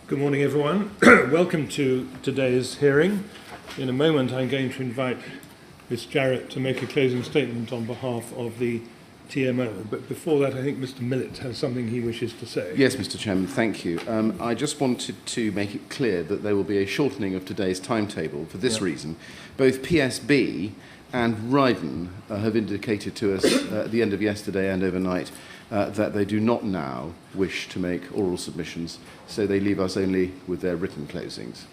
Good morning, everyone. Welcome to today's hearing. In a moment, I'm going to invite Ms. Jarrett to make a closing statement on behalf of the TMO. But before that, I think Mr. Millett has something he wishes to say. Yes, Mr. Chairman, thank you. I just wanted to make it clear that there will be a shortening of today's timetable for this reason. Both PSB and Ryden have indicated to us at the end of yesterday and overnight that they do not now wish to make oral submissions, so they leave us only with their written closings.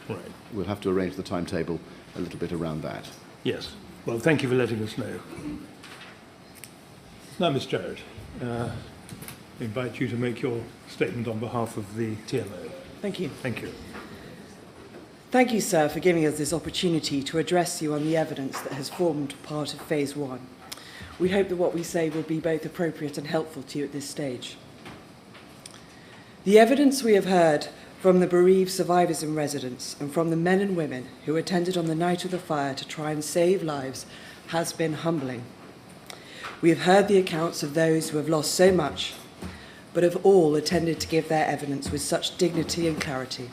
Right. We'll have to arrange the timetable a little bit around that. Yes. Well, thank you for letting us know. Now, Ms. Jarrett, I invite you to make your statement on behalf of the TMO. Thank you. Thank you. Thank you, sir, for giving us this opportunity to address you on the evidence that has formed part of Phase 1. We hope that what we say will be both appropriate and helpful to you at this stage. The evidence we have heard from the bereaved survivors and residents and from the men and women who attended on the night of the fire to try and save lives has been humbling. We have heard the accounts of those who have lost so much, but have all attended to give their evidence with such dignity and clarity.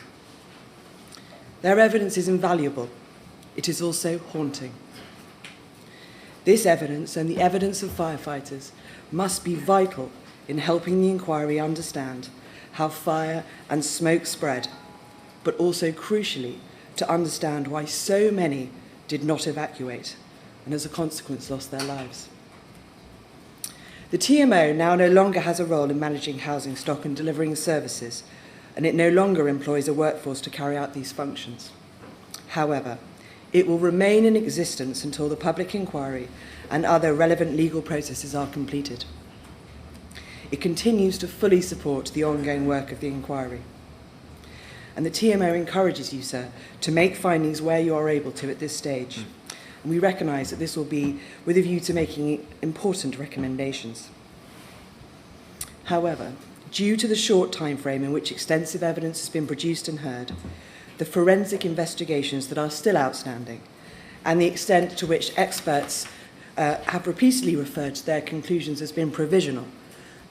Their evidence is invaluable. It is also haunting. This evidence and the evidence of firefighters must be vital in helping the inquiry understand how fire and smoke spread, but also crucially to understand why so many did not evacuate and as a consequence lost their lives. The TMO now no longer has a role in managing housing stock and delivering services, and it no longer employs a workforce to carry out these functions. However, it will remain in existence until the public inquiry and other relevant legal processes are completed. It continues to fully support the ongoing work of the inquiry. And the TMO encourages you, sir, to make findings where you are able to at this stage. And we recognise that this will be with a view to making important recommendations. However, due to the short time frame in which extensive evidence has been produced and heard, the forensic investigations that are still outstanding, and the extent to which experts have repeatedly referred to their conclusions as being provisional,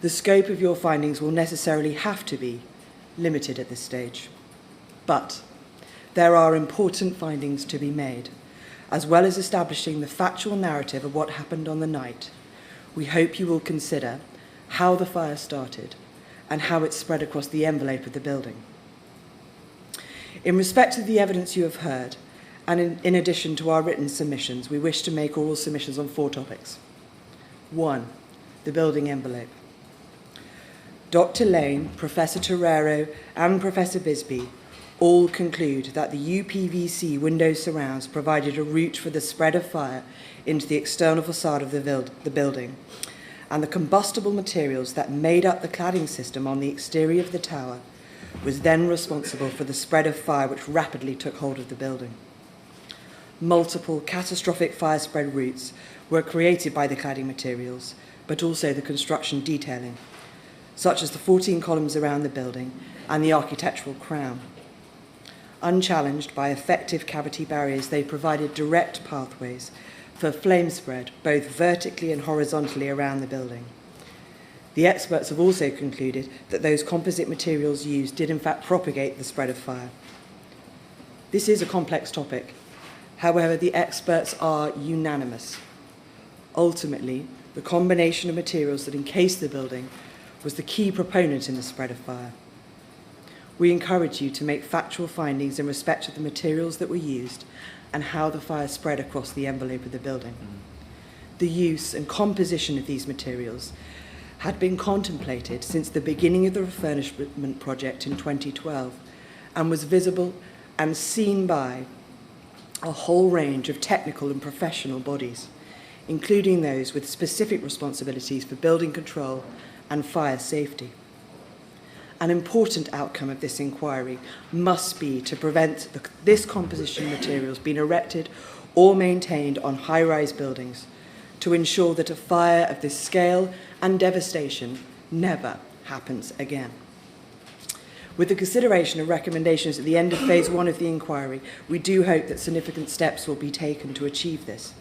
the scope of your findings will necessarily have to be limited at this stage. But there are important findings to be made, as well as establishing the factual narrative of what happened on the night. We hope you will consider how the fire started and how it spread across the envelope of the building. In respect of the evidence you have heard, and in addition to our written submissions, we wish to make oral submissions on 4 topics. 1, the building envelope. Dr. Lane, Professor Torero, and Professor Bisbee all conclude that the UPVC window surrounds provided a route for the spread of fire into the external facade of the building, and the combustible materials that made up the cladding system on the exterior of the tower was then responsible for the spread of fire which rapidly took hold of the building. Multiple catastrophic fire spread routes were created by the cladding materials, but also the construction detailing, such as the 14 columns around the building and the architectural crown. Unchallenged by effective cavity barriers, they provided direct pathways for flame spread, both vertically and horizontally around the building. The experts have also concluded that those composite materials used did in fact propagate the spread of fire. This is a complex topic. However, the experts are unanimous. Ultimately, the combination of materials that encased the building was the key proponent in the spread of fire. We encourage you to make factual findings in respect of the materials that were used and how the fire spread across the envelope of the building. The use and composition of these materials had been contemplated since the beginning of the refurbishment project in 2012 and was visible and seen by a whole range of technical and professional bodies, including those with specific responsibilities for building control and fire safety. An important outcome of this inquiry must be to prevent this composition of materials being erected or maintained on high-rise buildings to ensure that a fire of this scale and devastation never happens again. With the consideration of recommendations at the end of Phase 1 of the inquiry, we do hope that significant steps will be taken to achieve this,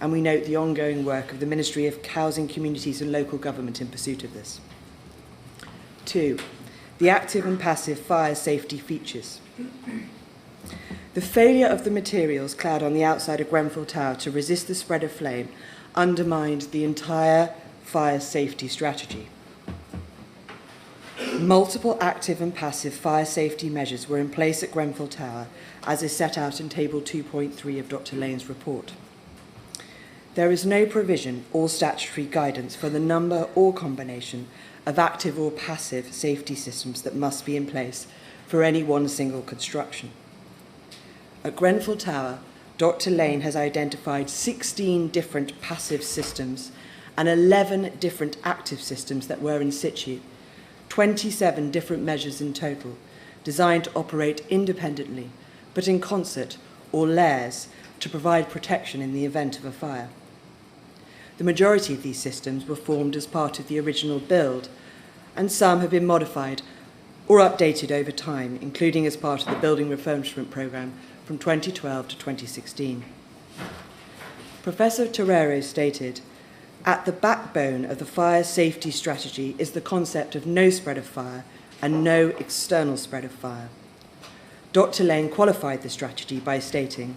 and we note the ongoing work of the Ministry of Housing, Communities and Local Government in pursuit of this. 2, the active and passive fire safety features. The failure of the materials clad on the outside of Grenfell Tower to resist the spread of flame undermined the entire fire safety strategy. Multiple active and passive fire safety measures were in place at Grenfell Tower, as is set out in Table 2.3 of Dr. Lane's report. There is no provision or statutory guidance for the number or combination of active or passive safety systems that must be in place for any one single construction. At Grenfell Tower, Dr. Lane has identified 16 different passive systems and 11 different active systems that were in situ, 27 different measures in total, designed to operate independently, but in concert or layers to provide protection in the event of a fire. The majority of these systems were formed as part of the original build, and some have been modified or updated over time, including as part of the building refurbishment programme from 2012 to 2016. Professor Torero stated, "At the backbone of the fire safety strategy is the concept of no spread of fire and no external spread of fire." Dr. Lane qualified the strategy by stating,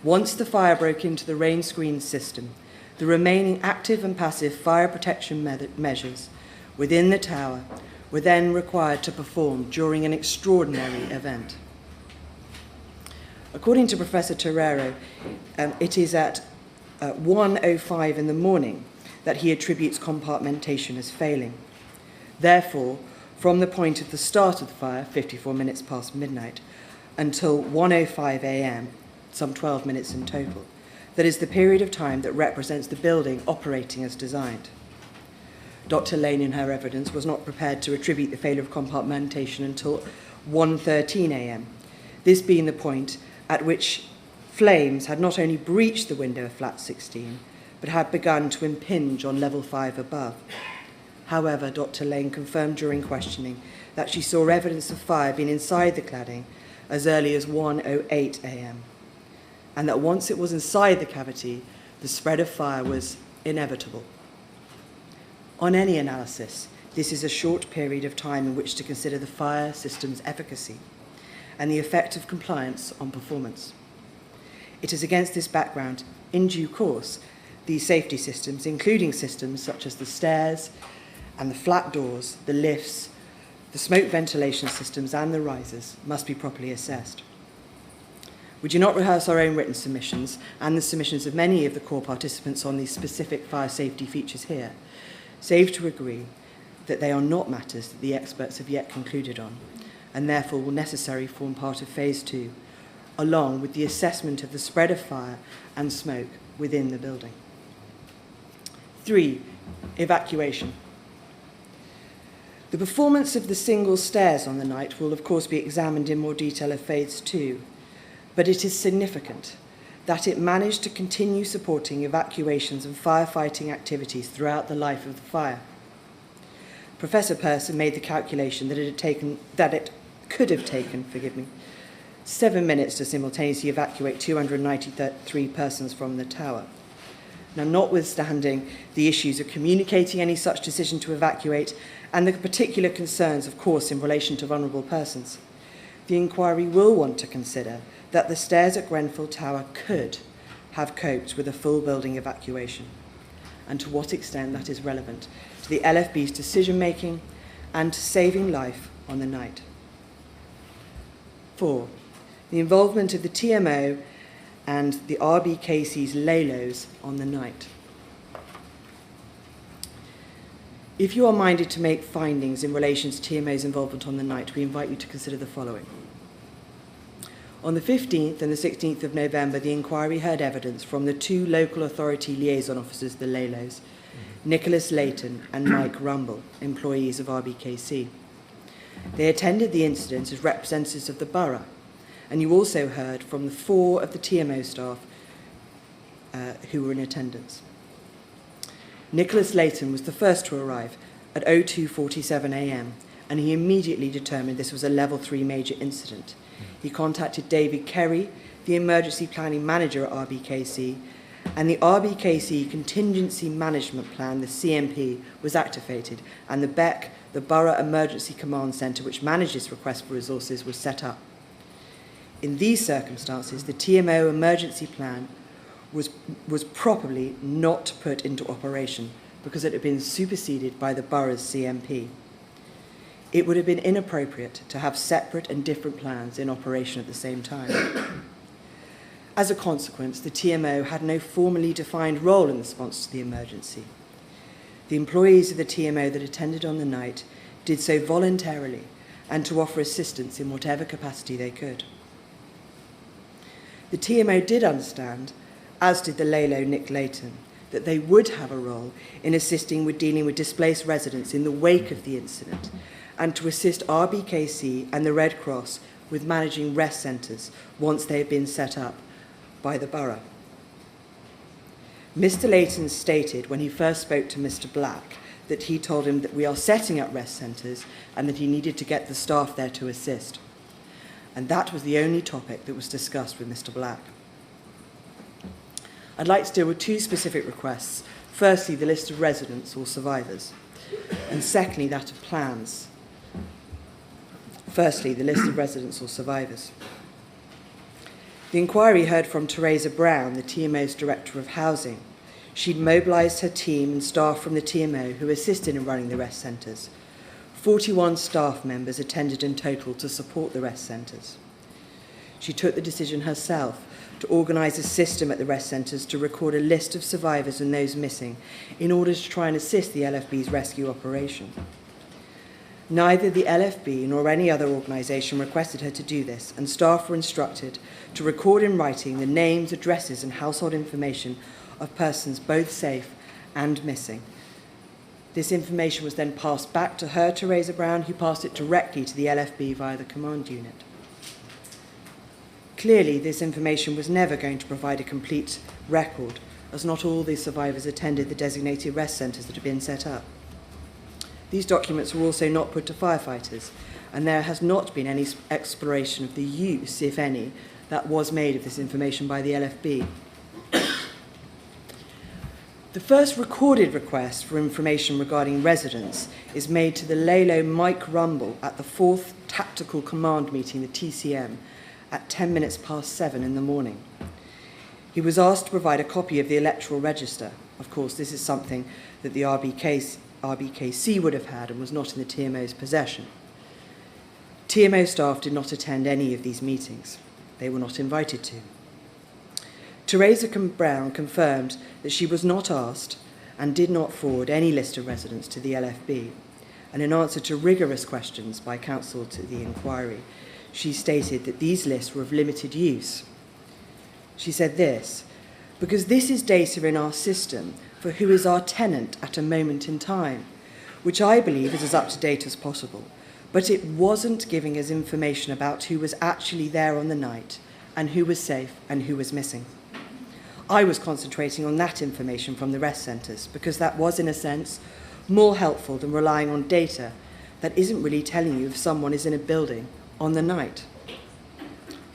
"Once the fire broke into the rain screen system, the remaining active and passive fire protection measures within the tower were then required to perform during an extraordinary event." According to Professor Torero, it is at 1:05 in the morning that he attributes compartmentation as failing. Therefore, from the point of the start of the fire, 54 minutes past midnight, until 1:05 a.m., some 12 minutes in total, that is the period of time that represents the building operating as designed. Dr. Lane, in her evidence, was not prepared to attribute the failure of compartmentation until 1:13 a.m., this being the point at which flames had not only breached the window of flat 16, but had begun to impinge on level 5 above. However, Dr. Lane confirmed during questioning that she saw evidence of fire being inside the cladding as early as 1:08 a.m., and that once it was inside the cavity, the spread of fire was inevitable. On any analysis, this is a short period of time in which to consider the fire system's efficacy and the effect of compliance on performance. It is against this background, in due course, these safety systems, including systems such as the stairs and the flat doors, the lifts, the smoke ventilation systems and the risers, must be properly assessed. We do not rehearse our own written submissions and the submissions of many of the core participants on these specific fire safety features here, save to agree that they are not matters that the experts have yet concluded on, and therefore will necessarily form part of Phase 2, along with the assessment of the spread of fire and smoke within the building. 3. Evacuation. The performance of the single stairs on the night will of course be examined in more detail at Phase 2, but it is significant that it managed to continue supporting evacuations and firefighting activities throughout the life of the fire. Professor Person made the calculation that it could have taken 7 minutes to simultaneously evacuate 293 persons from the tower. Now, notwithstanding the issues of communicating any such decision to evacuate and the particular concerns, of course, in relation to vulnerable persons, the inquiry will want to consider that the stairs at Grenfell Tower could have coped with a full building evacuation, and to what extent that is relevant to the LFB's decision-making and to saving life on the night. 4. The involvement of the TMO and the RBKC's LALOs on the night. If you are minded to make findings in relation to TMO's involvement on the night, we invite you to consider the following. On the 15th and the 16th of November, the inquiry heard evidence from the 2 local authority liaison officers, the LALOs, Nicholas Layton and Mike Rumble, employees of RBKC. They attended the incident as representatives of the borough, and you also heard from the 4 of the TMO staff who were in attendance. Nicholas Layton was the first to arrive at 02:47 a.m, and he immediately determined this was a level 3 major incident. He contacted David Kerry, the emergency planning manager at RBKC, and the RBKC Contingency Management Plan, the CMP, was activated, and the BEC, the Borough Emergency Command Centre, which manages requests for resources, was set up. In these circumstances, the TMO emergency plan was properly not put into operation because it had been superseded by the borough's CMP. It would have been inappropriate to have separate and different plans in operation at the same time. As a consequence, the TMO had no formally defined role in response to the emergency. The employees of the TMO that attended on the night did so voluntarily and to offer assistance in whatever capacity they could. The TMO did understand, as did the LALO Nick Layton, that they would have a role in assisting with dealing with displaced residents in the wake of the incident and to assist RBKC and the Red Cross with managing rest centres once they had been set up by the borough. Mr. Layton stated when he first spoke to Mr. Black that he told him that we are setting up rest centres and that he needed to get the staff there to assist. And that was the only topic that was discussed with Mr. Black. I'd like to deal with two specific requests. Firstly, the list of residents or survivors, and secondly, that of plans. Firstly, the list of residents or survivors. The inquiry heard from Teresa Browne, the TMO's Director of Housing. She'd mobilised her team and staff from the TMO who assisted in running the rest centres. 41 staff members attended in total to support the rest centres. She took the decision herself to organise a system at the rest centres to record a list of survivors and those missing in order to try and assist the LFB's rescue operation. Neither the LFB nor any other organisation requested her to do this, and staff were instructed to record in writing the names, addresses and household information of persons both safe and missing. This information was then passed back to her, Teresa Browne, who passed it directly to the LFB via the command unit. Clearly, this information was never going to provide a complete record, as not all the survivors attended the designated rest centres that had been set up. These documents were also not put to firefighters, and there has not been any exploration of the use, if any, that was made of this information by the LFB. The first recorded request for information regarding residents is made to the LALO Mike Rumble at the 4th Tactical Command meeting, the TCM, at 7:10 in the morning. He was asked to provide a copy of the electoral register. Of course, this is something that the RBKC would have had and was not in the TMO's possession. TMO staff did not attend any of these meetings. They were not invited to. Teresa Browne confirmed that she was not asked and did not forward any list of residents to the LFB. And in answer to rigorous questions by counsel to the inquiry, she stated that these lists were of limited use. She said this, because this is data in our system for who is our tenant at a moment in time, which I believe is as up to date as possible, but it wasn't giving us information about who was actually there on the night and who was safe and who was missing. I was concentrating on that information from the rest centres because that was, in a sense, more helpful than relying on data that isn't really telling you if someone is in a building on the night.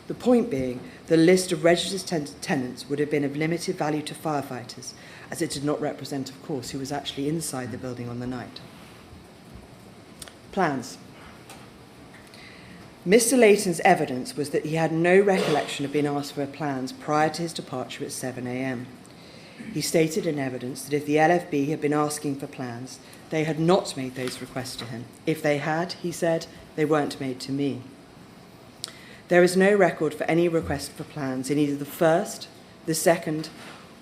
The point being, the list of registered tenants would have been of limited value to firefighters, as it did not represent, of course, who was actually inside the building on the night. Plans. Mr. Layton's evidence was that he had no recollection of being asked for plans prior to his departure at 7 a.m. He stated in evidence that if the LFB had been asking for plans, they had not made those requests to him. If they had, he said, they weren't made to me. There is no record for any request for plans in either the first, the second,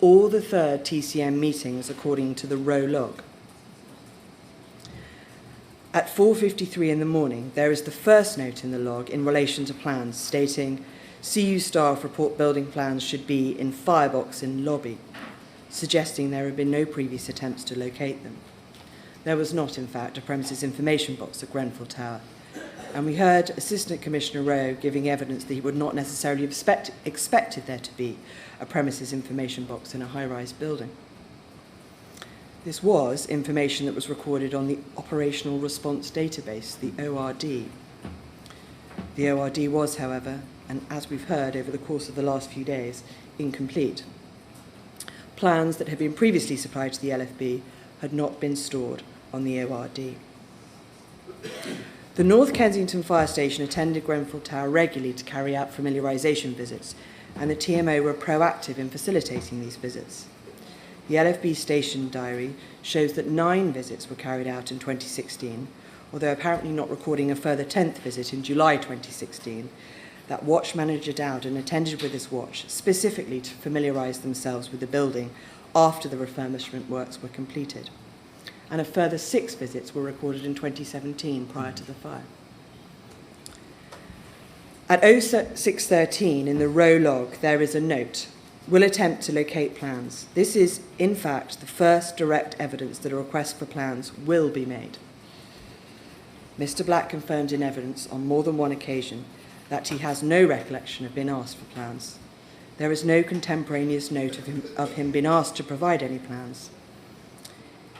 or the third TCM meetings according to the row log. At 4:53 in the morning, there is the first note in the log in relation to plans stating, CU staff report building plans should be in firebox in lobby, suggesting there had been no previous attempts to locate them. There was not, in fact, a premises information box at Grenfell Tower, and we heard Assistant Commissioner Rowe giving evidence that he would not necessarily have expected there to be a premises information box in a high-rise building. This was information that was recorded on the Operational Response Database, the ORD. The ORD was, however, and as we've heard over the course of the last few days, incomplete. plans that had been previously supplied to the LFB had not been stored on the ORD. The North Kensington Fire Station attended Grenfell Tower regularly to carry out familiarisation visits, and the TMO were proactive in facilitating these visits. The LFB station diary shows that 9 visits were carried out in 2016, although apparently not recording a further 10th visit in July 2016, that watch manager Dowden attended with this watch specifically to familiarise themselves with the building after the refurbishment works were completed. And a further 6 visits were recorded in 2017 prior to the fire. At 0613 in the row log, there is a note: will attempt to locate plans. This is, in fact, the first direct evidence that a request for plans will be made. Mr. Black confirmed in evidence on more than one occasion that he has no recollection of being asked for plans. There is no contemporaneous note of him being asked to provide any plans.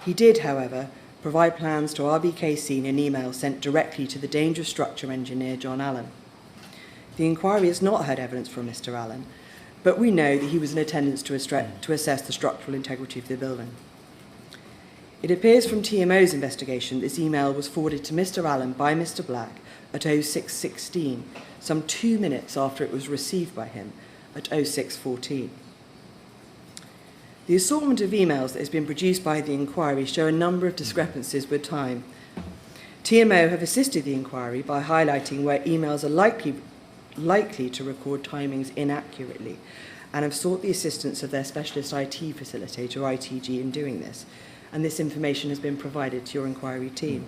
He did, however, provide plans to RBKC in an email sent directly to the dangerous structure engineer John Allen. The inquiry has not heard evidence from Mr. Allen, but we know that he was in attendance to assess the structural integrity of the building. It appears from TMO's investigation this email was forwarded to Mr. Allen by Mr. Black at 0616, some 2 minutes after it was received by him at 0614. The assortment of emails that has been produced by the inquiry show a number of discrepancies with time. TMO have assisted the inquiry by highlighting where emails are likely to record timings inaccurately, and have sought the assistance of their specialist IT facilitator, ITG, in doing this, and this information has been provided to your inquiry team.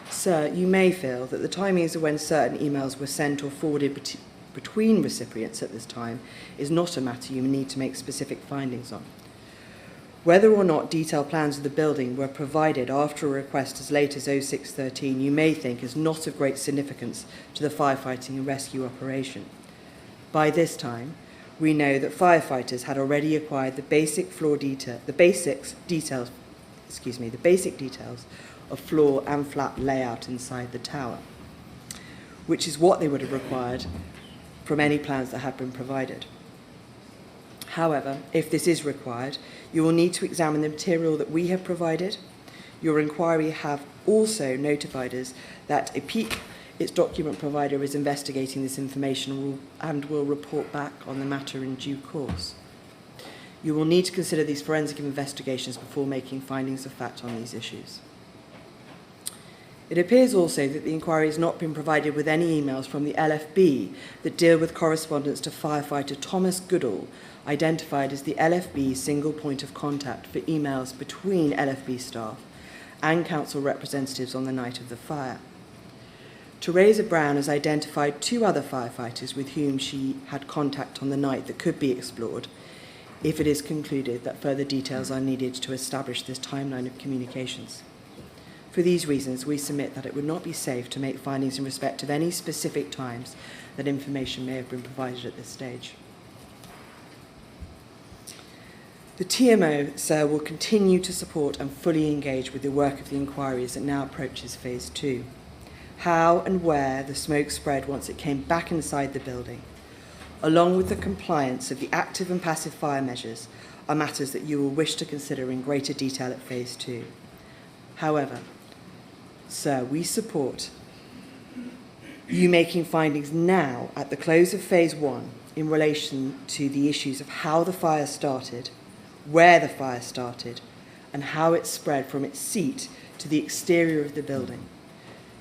Sir, you may feel that the timings of when certain emails were sent or forwarded between recipients at this time is not a matter you need to make specific findings on. Whether or not detailed plans of the building were provided after a request as late as 0613, you may think is not of great significance to the firefighting and rescue operation. By this time, we know that firefighters had already acquired the basic details of floor and flat layout inside the tower, which is what they would have required from any plans that had been provided. However, if this is required, you will need to examine the material that we have provided. Your inquiry have also notified us that EPIC, its document provider, is investigating this information and will report back on the matter in due course. You will need to consider these forensic investigations before making findings of fact on these issues. It appears also that the inquiry has not been provided with any emails from the LFB that deal with correspondence to firefighter Thomas Goodall, identified as the LFB single point of contact for emails between LFB staff and council representatives on the night of the fire. Teresa Browne has identified 2 other firefighters with whom she had contact on the night that could be explored if it is concluded that further details are needed to establish this timeline of communications. For these reasons, we submit that it would not be safe to make findings in respect of any specific times that information may have been provided at this stage. The TMO, sir, will continue to support and fully engage with the work of the inquiry as it now approaches phase 2. How and where the smoke spread once it came back inside the building, along with the compliance of the active and passive fire measures, are matters that you will wish to consider in greater detail at phase 2. However, sir, we support you making findings now at the close of phase 1 in relation to the issues of how the fire started, where the fire started, and how it spread from its seat to the exterior of the building,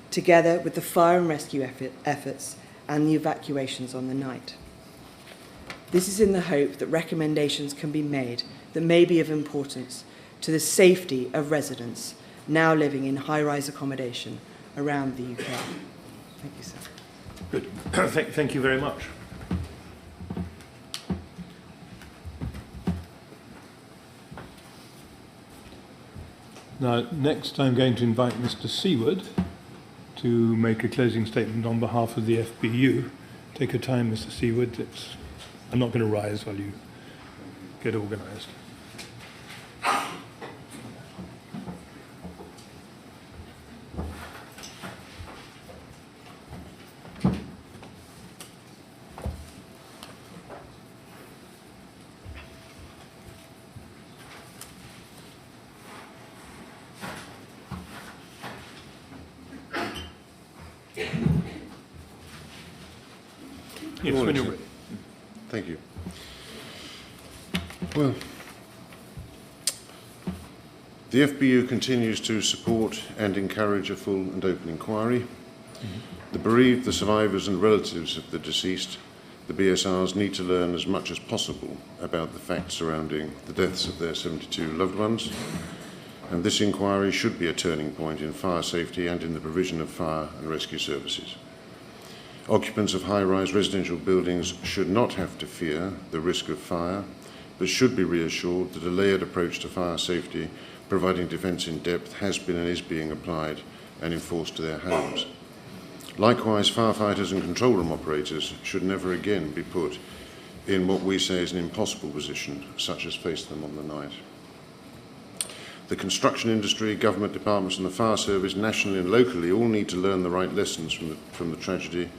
together with the fire and rescue efforts and the evacuations on the night. This is in the hope that recommendations can be made that may be of importance to the safety of residents now living in high-rise accommodation around the UK. Thank you, sir. Good. Thank you very much. Now, next I'm going to invite Mr. Seaward to make a closing statement on behalf of the FBU. Take your time, Mr. Seaward. I'm not going to rise while you get organised. Yes, Morning, when you're sir. ready. Thank you. Well, the FBU continues to support and encourage a full and open inquiry. The bereaved, the survivors and relatives of the deceased, the BSRs need to learn as much as possible about the facts surrounding the deaths of their 72 loved ones, and this inquiry should be a turning point in fire safety and in the provision of fire and rescue services. Occupants of high-rise residential buildings should not have to fear the risk of fire, but should be reassured that a layered approach to fire safety, providing defence in depth, has been and is being applied and enforced to their homes. Likewise, firefighters and control room operators should never again be put in what we say is an impossible position, such as face them on the night. The construction industry, government departments and the fire service, nationally and locally, all need to learn the right lessons from the tragedy.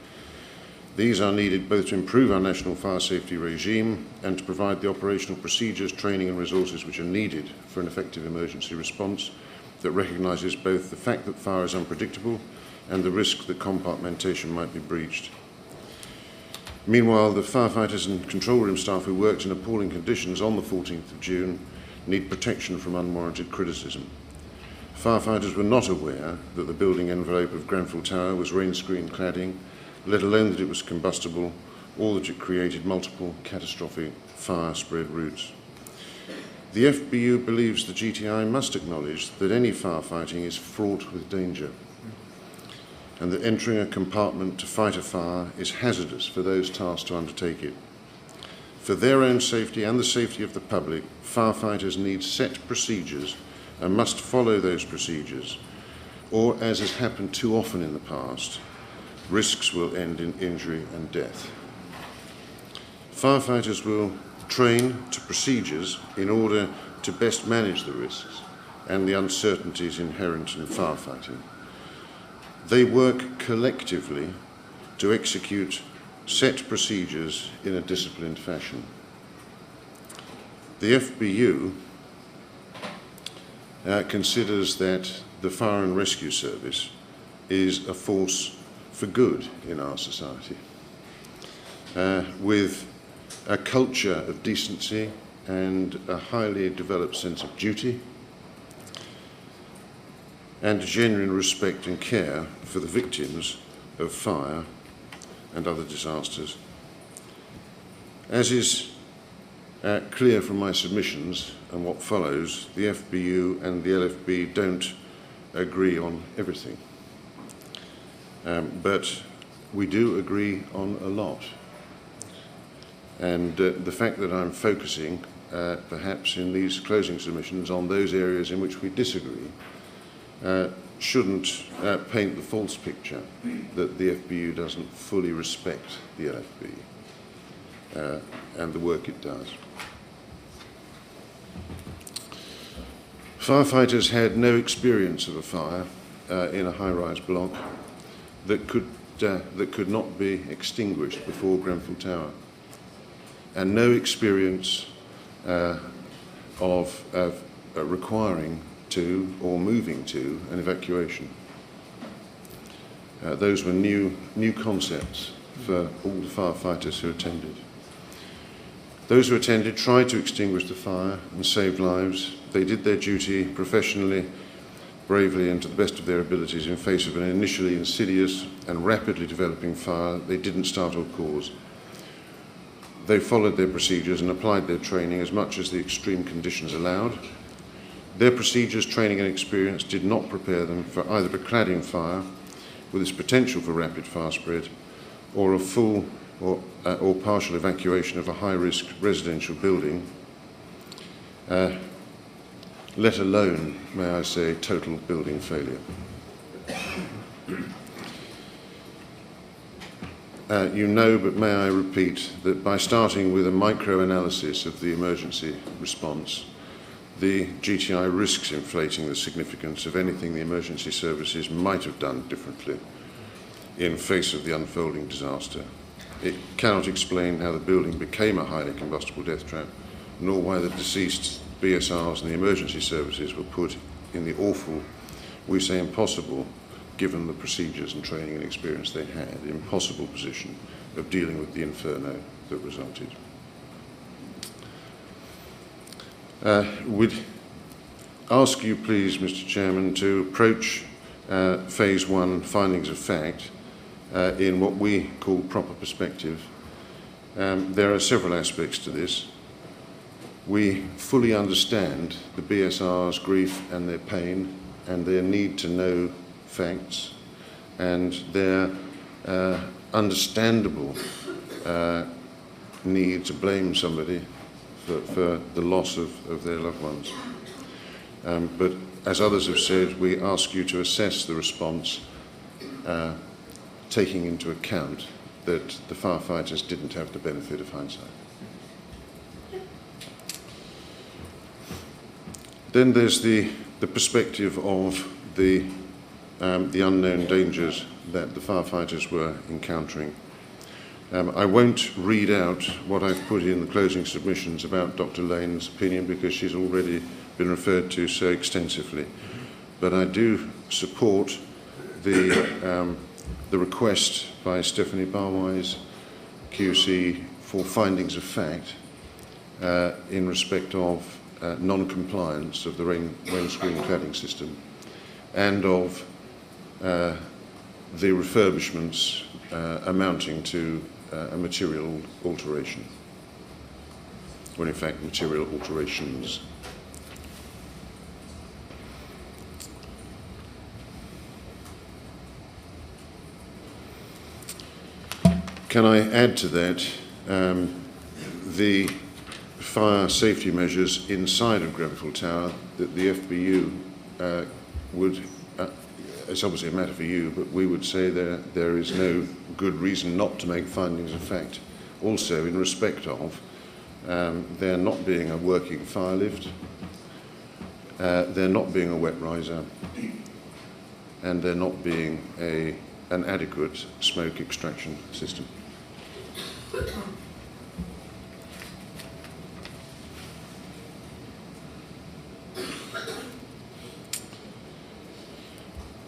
These are needed both to improve our national fire safety regime and to provide the operational procedures, training and resources which are needed for an effective emergency response that recognises both the fact that fire is unpredictable and the risk that compartmentation might be breached. Meanwhile, the firefighters and control room staff who worked in appalling conditions on the 14th of June need protection from unwarranted criticism. Firefighters were not aware that the building envelope of Grenfell Tower was rain-screen cladding, let alone that it was combustible, or that it created multiple catastrophic fire spread routes. The FBU believes the GTI must acknowledge that any firefighting is fraught with danger, and that entering a compartment to fight a fire is hazardous for those tasked to undertake it. For their own safety and the safety of the public, firefighters need set procedures and must follow those procedures, or, as has happened too often in the past, risks will end in injury and death. Firefighters will train to procedures in order to best manage the risks and the uncertainties inherent in firefighting. They work collectively to execute set procedures in a disciplined fashion. The FBU considers that the Fire and Rescue Service is a force for good in our society, with a culture of decency and a highly developed sense of duty, and genuine respect and care for the victims of fire and other disasters. As is clear from my submissions and what follows, the FBU and the LFB don't agree on everything. But we do agree on a lot. And the fact that I'm focusing, perhaps in these closing submissions, on those areas in which we disagree shouldn't paint the false picture that the FBU doesn't fully respect the LFB and the work it does. Firefighters had no experience of a fire in a high-rise block that could not be extinguished before Grenfell Tower, and no experience of requiring to or moving to an evacuation. Those were new concepts for all the firefighters who attended. Those who attended tried to extinguish the fire and save lives. They did their duty professionally, bravely and to the best of their abilities in face of an initially insidious and rapidly developing fire they didn't start or cause. They followed their procedures and applied their training as much as the extreme conditions allowed. Their procedures, training and experience did not prepare them for either a cladding fire with its potential for rapid fire spread, or a full or partial evacuation of a high-risk residential building, let alone, may I say, total building failure. You know, but may I repeat, that by starting with a micro-analysis of the emergency response, the GTI risks inflating the significance of anything the emergency services might have done differently in face of the unfolding disaster. It cannot explain how the building became a highly combustible death trap, nor why the deceased BSRs and the emergency services were put in the awful, we say impossible, given the procedures and training and experience they had, impossible position of dealing with the inferno that resulted. Would ask you please, Mr. Chairman, to approach Phase 1 findings of fact in what we call proper perspective. There are several aspects to this. We fully understand the BSR's grief and their pain and their need to know facts and their understandable need to blame somebody for the loss of their loved ones. But as others have said, we ask you to assess the response taking into account that the firefighters didn't have the benefit of hindsight. Then there's the perspective of the unknown dangers that the firefighters were encountering. I won't read out what I've put in the closing submissions about Dr. Lane's opinion because she's already been referred to so extensively. But I do support the request by Stephanie Barwise, QC, for findings of fact in respect of non-compliance of the rain screen cladding system and of the refurbishments amounting to a material alteration, when in fact material alterations. Can I add to that the fire safety measures inside of Grenfell Tower that the FBU would, it's obviously a matter for you, but we would say there is no good reason not to make findings of fact. Also in respect of there not being a working fire lift, there not being a wet riser, and there not being an adequate smoke extraction system.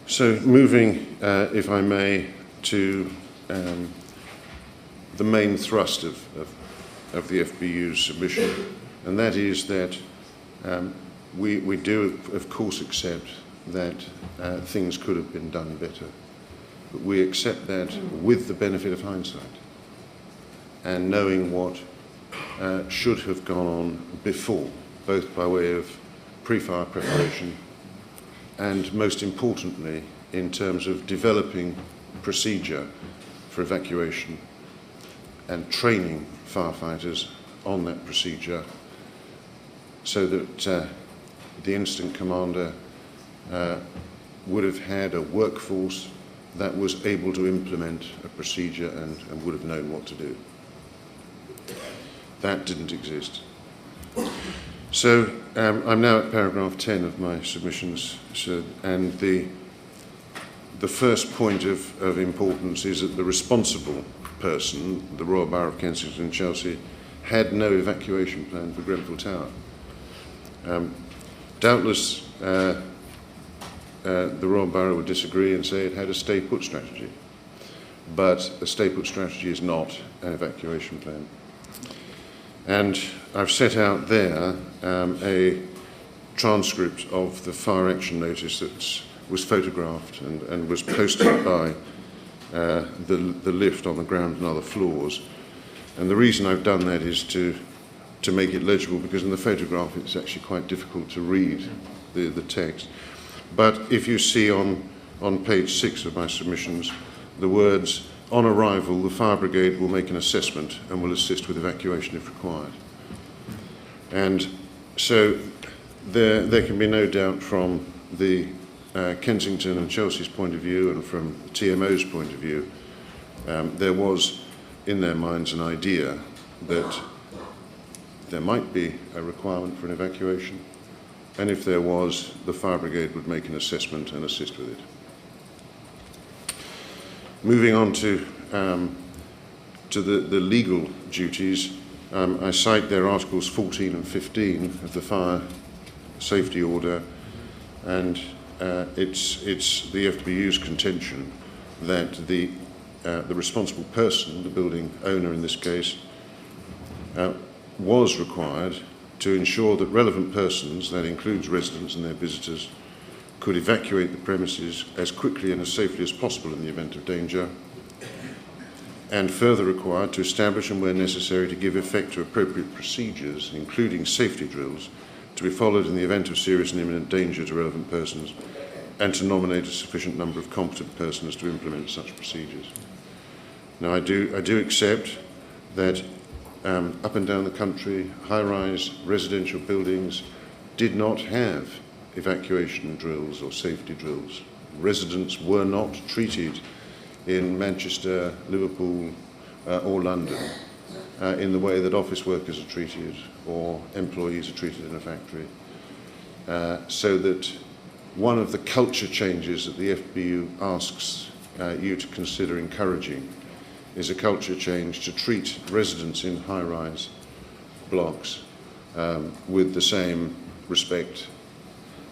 So moving, if I may, to the main thrust of the FBU's submission, and that is that we do, of course, accept that things could have been done better. But we accept that with the benefit of hindsight and knowing what should have gone on before, both by way of pre-fire preparation and, most importantly, in terms of developing procedure for evacuation and training firefighters on that procedure so that the incident commander would have had a workforce that was able to implement a procedure and would have known what to do. That didn't exist. So I'm now at paragraph 10 of my submissions, and the first point of importance is that the responsible person, the Royal Borough of Kensington and Chelsea, had no evacuation plan for Grenfell Tower. Doubtless the Royal Borough would disagree and say it had a stay-put strategy, but a stay-put strategy is not an evacuation plan. And I've set out there a transcript of the fire action notice that was photographed and was posted by the lift on the ground and other floors. And the reason I've done that is to make it legible, because in the photograph it's actually quite difficult to read the text. But if you see on page 6 of my submissions the words, "On arrival, the fire brigade will make an assessment and will assist with evacuation if required." And so there can be no doubt from the Kensington and Chelsea's point of view and from TMO's point of view, there was in their minds an idea that there might be a requirement for an evacuation, and if there was, the fire brigade would make an assessment and assist with it. Moving on to the legal duties, I cite there Articles 14 and 15 of the Fire Safety Order, and it's the FBU's contention that the the responsible person, the building owner in this case, was required to ensure that relevant persons, that includes residents and their visitors, could evacuate the premises as quickly and as safely as possible in the event of danger, and further required to establish and where necessary to give effect to appropriate procedures, including safety drills, to be followed in the event of serious and imminent danger to relevant persons, and to nominate a sufficient number of competent persons to implement such procedures. Now, I do accept that up and down the country, high-rise residential buildings did not have evacuation drills or safety drills. Residents were not treated in Manchester, Liverpool, or London in the way that office workers are treated or employees are treated in a factory. So that one of the culture changes that the FBU asks you to consider encouraging is a culture change to treat residents in high-rise blocks with the same respect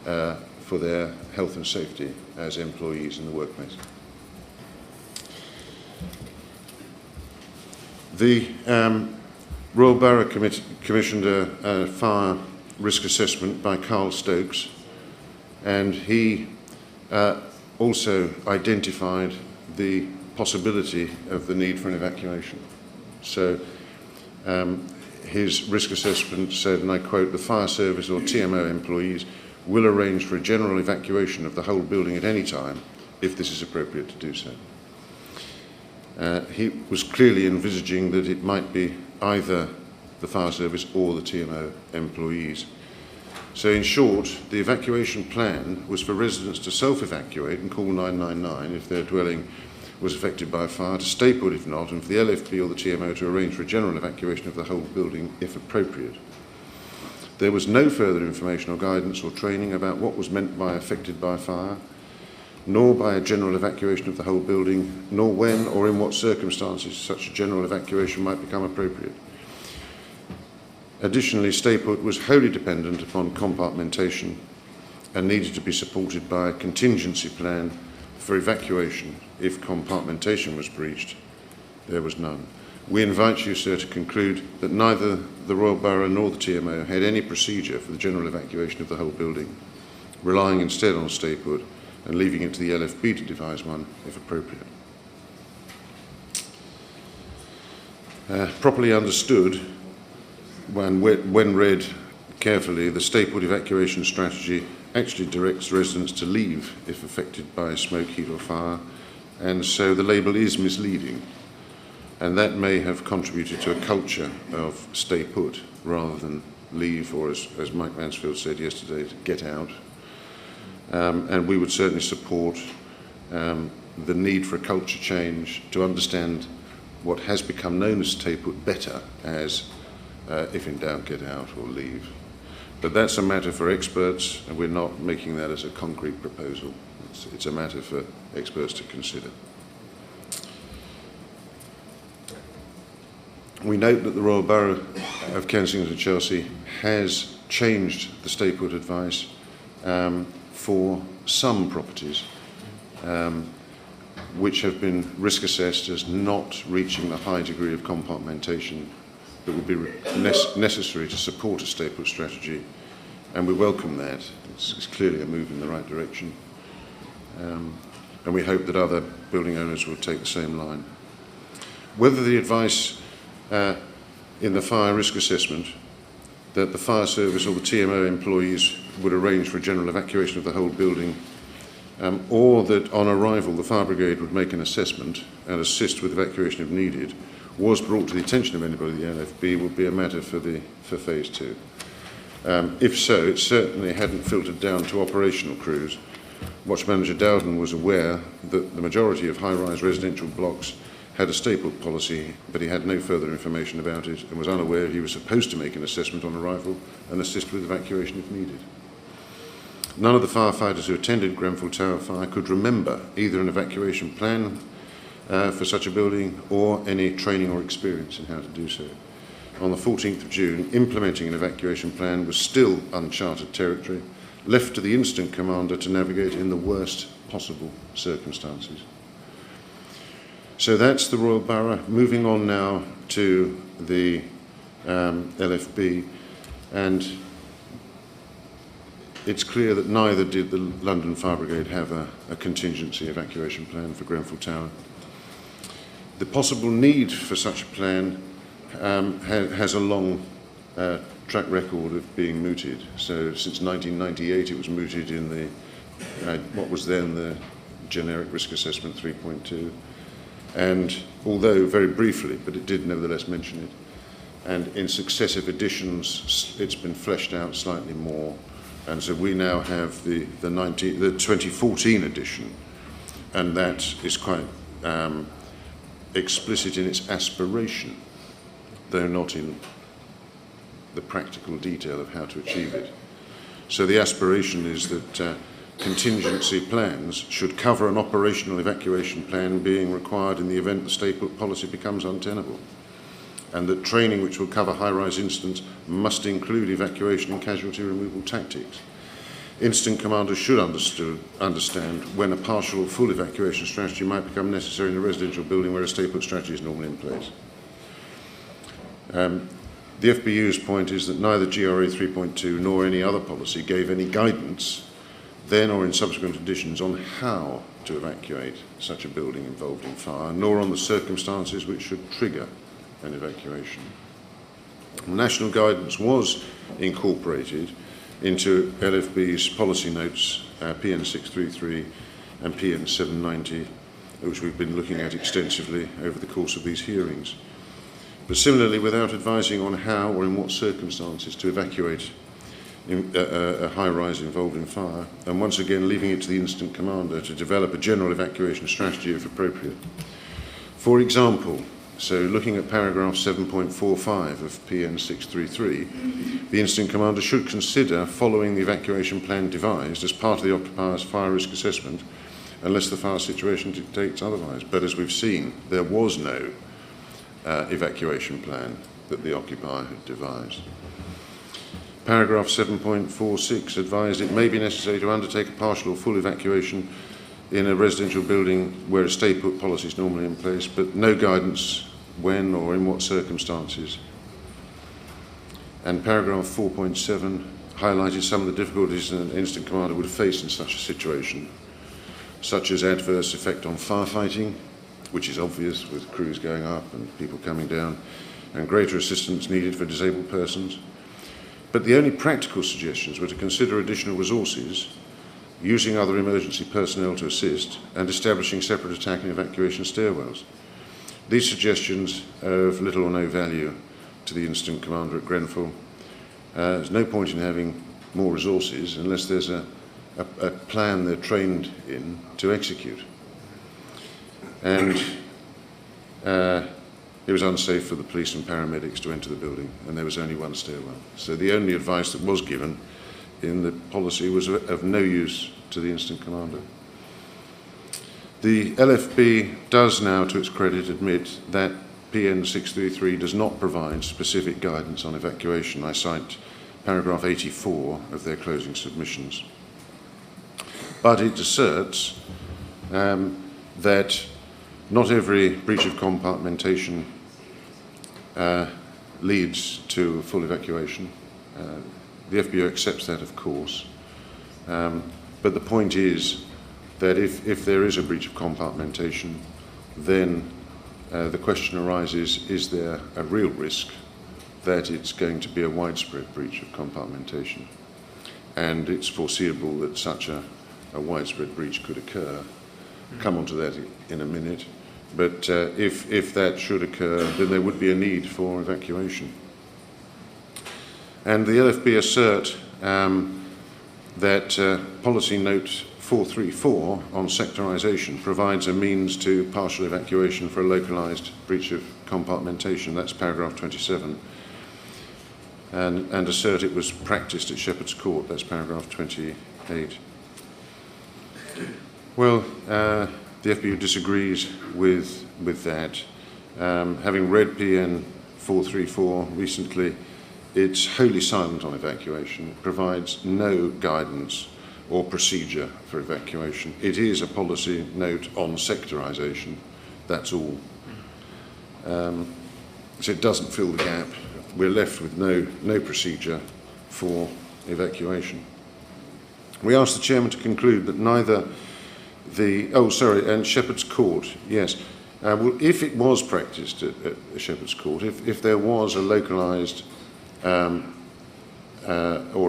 for their health and safety as employees in the workplace. The Royal Borough commissioned a fire risk assessment by Carl Stokes, and he also identified the possibility of the need for an evacuation. So his risk assessment said, and I quote, "The fire service or TMO employees will arrange for a general evacuation of the whole building at any time if this is appropriate to do so." He was clearly envisaging that it might be either the fire service or the TMO employees. So in short, the evacuation plan was for residents to self-evacuate and call 999 if their dwelling was affected by a fire, to stay put if not, and for the LFB or the TMO to arrange for a general evacuation of the whole building if appropriate. There was no further information or guidance or training about what was meant by affected by fire, nor by a general evacuation of the whole building, nor when or in what circumstances such a general evacuation might become appropriate. Additionally, stay put was wholly dependent upon compartmentation and needed to be supported by a contingency plan for evacuation if compartmentation was breached. There was none. We invite you, sir, to conclude that neither the Royal Borough nor the TMO had any procedure for the general evacuation of the whole building, relying instead on stay put and leaving it to the LFB to devise one if appropriate. Properly understood, when read carefully, the stay put evacuation strategy actually directs residents to leave if affected by smoke, heat or fire, and so the label is misleading, and that may have contributed to a culture of stay put rather than leave, or as Mike Mansfield said yesterday, to get out. And we would certainly support the need for a culture change to understand what has become known as stay put better as if in doubt, get out or leave. But that's a matter for experts, and we're not making that as a concrete proposal. It's a matter for experts to consider. We note that the Royal Borough of Kensington and Chelsea has changed the stay put advice for some properties which have been risk assessed as not reaching the high degree of compartmentation that would be necessary to support a stay put strategy, and we welcome that. It's clearly a move in the right direction, and we hope that other building owners will take the same line. Whether the advice in the fire risk assessment that the fire service or the TMO employees would arrange for a general evacuation of the whole building, or that on arrival the fire brigade would make an assessment and assist with evacuation if needed, was brought to the attention of anybody at the LFB would be a matter for phase 2. If so, it certainly hadn't filtered down to operational crews. Watch Manager Dowden was aware that the majority of high-rise residential blocks had a stay put policy, but he had no further information about it and was unaware he was supposed to make an assessment on arrival and assist with evacuation if needed. None of the firefighters who attended Grenfell Tower fire could remember either an evacuation plan for such a building or any training or experience in how to do so. On the 14th of June, implementing an evacuation plan was still uncharted territory, left to the incident commander to navigate in the worst possible circumstances. So that's the Royal Borough. Moving on now to the LFB, and it's clear that neither did the London Fire Brigade have a contingency evacuation plan for Grenfell Tower. The possible need for such a plan has a long track record of being mooted. So since 1998 it was mooted in the what was then the Generic Risk Assessment 3.2, and although very briefly, but it did nevertheless mention it, and in successive editions it's been fleshed out slightly more, and so we now have the 2014 edition, and that is quite explicit in its aspiration, though not in the practical detail of how to achieve it. So the aspiration is that contingency plans should cover an operational evacuation plan being required in the event the state policy becomes untenable, and that training which will cover high-rise incidents must include evacuation and casualty removal tactics. Incident commanders should understand when a partial or full evacuation strategy might become necessary in a residential building where a stay-put strategy is normally in place. The FBU's point is that neither GRA 3.2 nor any other policy gave any guidance then or in subsequent editions on how to evacuate such a building involved in fire, nor on the circumstances which should trigger an evacuation. National guidance was incorporated into LFB's policy notes, PN 633 and PN 790, which we've been looking at extensively over the course of these hearings. But similarly, without advising on how or in what circumstances to evacuate a high-rise involved in fire, and once again leaving it to the incident commander to develop a general evacuation strategy if appropriate. For example, so looking at paragraph 7.45 of PN 633, the incident commander should consider following the evacuation plan devised as part of the occupier's fire risk assessment, unless the fire situation dictates otherwise. But as we've seen, there was no evacuation plan that the occupier had devised. Paragraph 7.46 advised it may be necessary to undertake a partial or full evacuation in a residential building where a stay-put policy is normally in place, but no guidance when or in what circumstances. And paragraph 4.7 highlighted some of the difficulties an incident commander would face in such a situation, such as adverse effect on firefighting, which is obvious with crews going up and people coming down, and greater assistance needed for disabled persons. But the only practical suggestions were to consider additional resources, using other emergency personnel to assist, and establishing separate attack and evacuation stairwells. These suggestions are of little or no value to the incident commander at Grenfell. There's no point in having more resources unless there's a plan they're trained in to execute. And it was unsafe for the police and paramedics to enter the building, and there was only one stairwell. So the only advice that was given in the policy was of no use to the incident commander. The LFB does now, to its credit, admit that PN 633 does not provide specific guidance on evacuation. I cite paragraph 84 of their closing submissions. But it asserts that not every breach of compartmentation leads to full evacuation. The FBO accepts that, of course. But the point is that if there is a breach of compartmentation, then the question arises, is there a real risk that it's going to be a widespread breach of compartmentation? And it's foreseeable that such a widespread breach could occur. Come on to that in a minute. But if that should occur, then there would be a need for evacuation. And the LFB assert that policy note 434 on sectorisation provides a means to partial evacuation for a localised breach of compartmentation. That's paragraph 27. And assert it was practised at Shepherd's Court. That's paragraph 28. Well, the FBU disagrees with that. Having read PN 434 recently, it's wholly silent on evacuation. It provides no guidance or procedure for evacuation. It is a policy note on sectorisation, That's all. So it doesn't fill the gap. We're left with no procedure for evacuation. We ask the Chairman to conclude that neither and Shepherd's Court, yes. Well, if it was practised at Shepherd's Court, if there was a localised or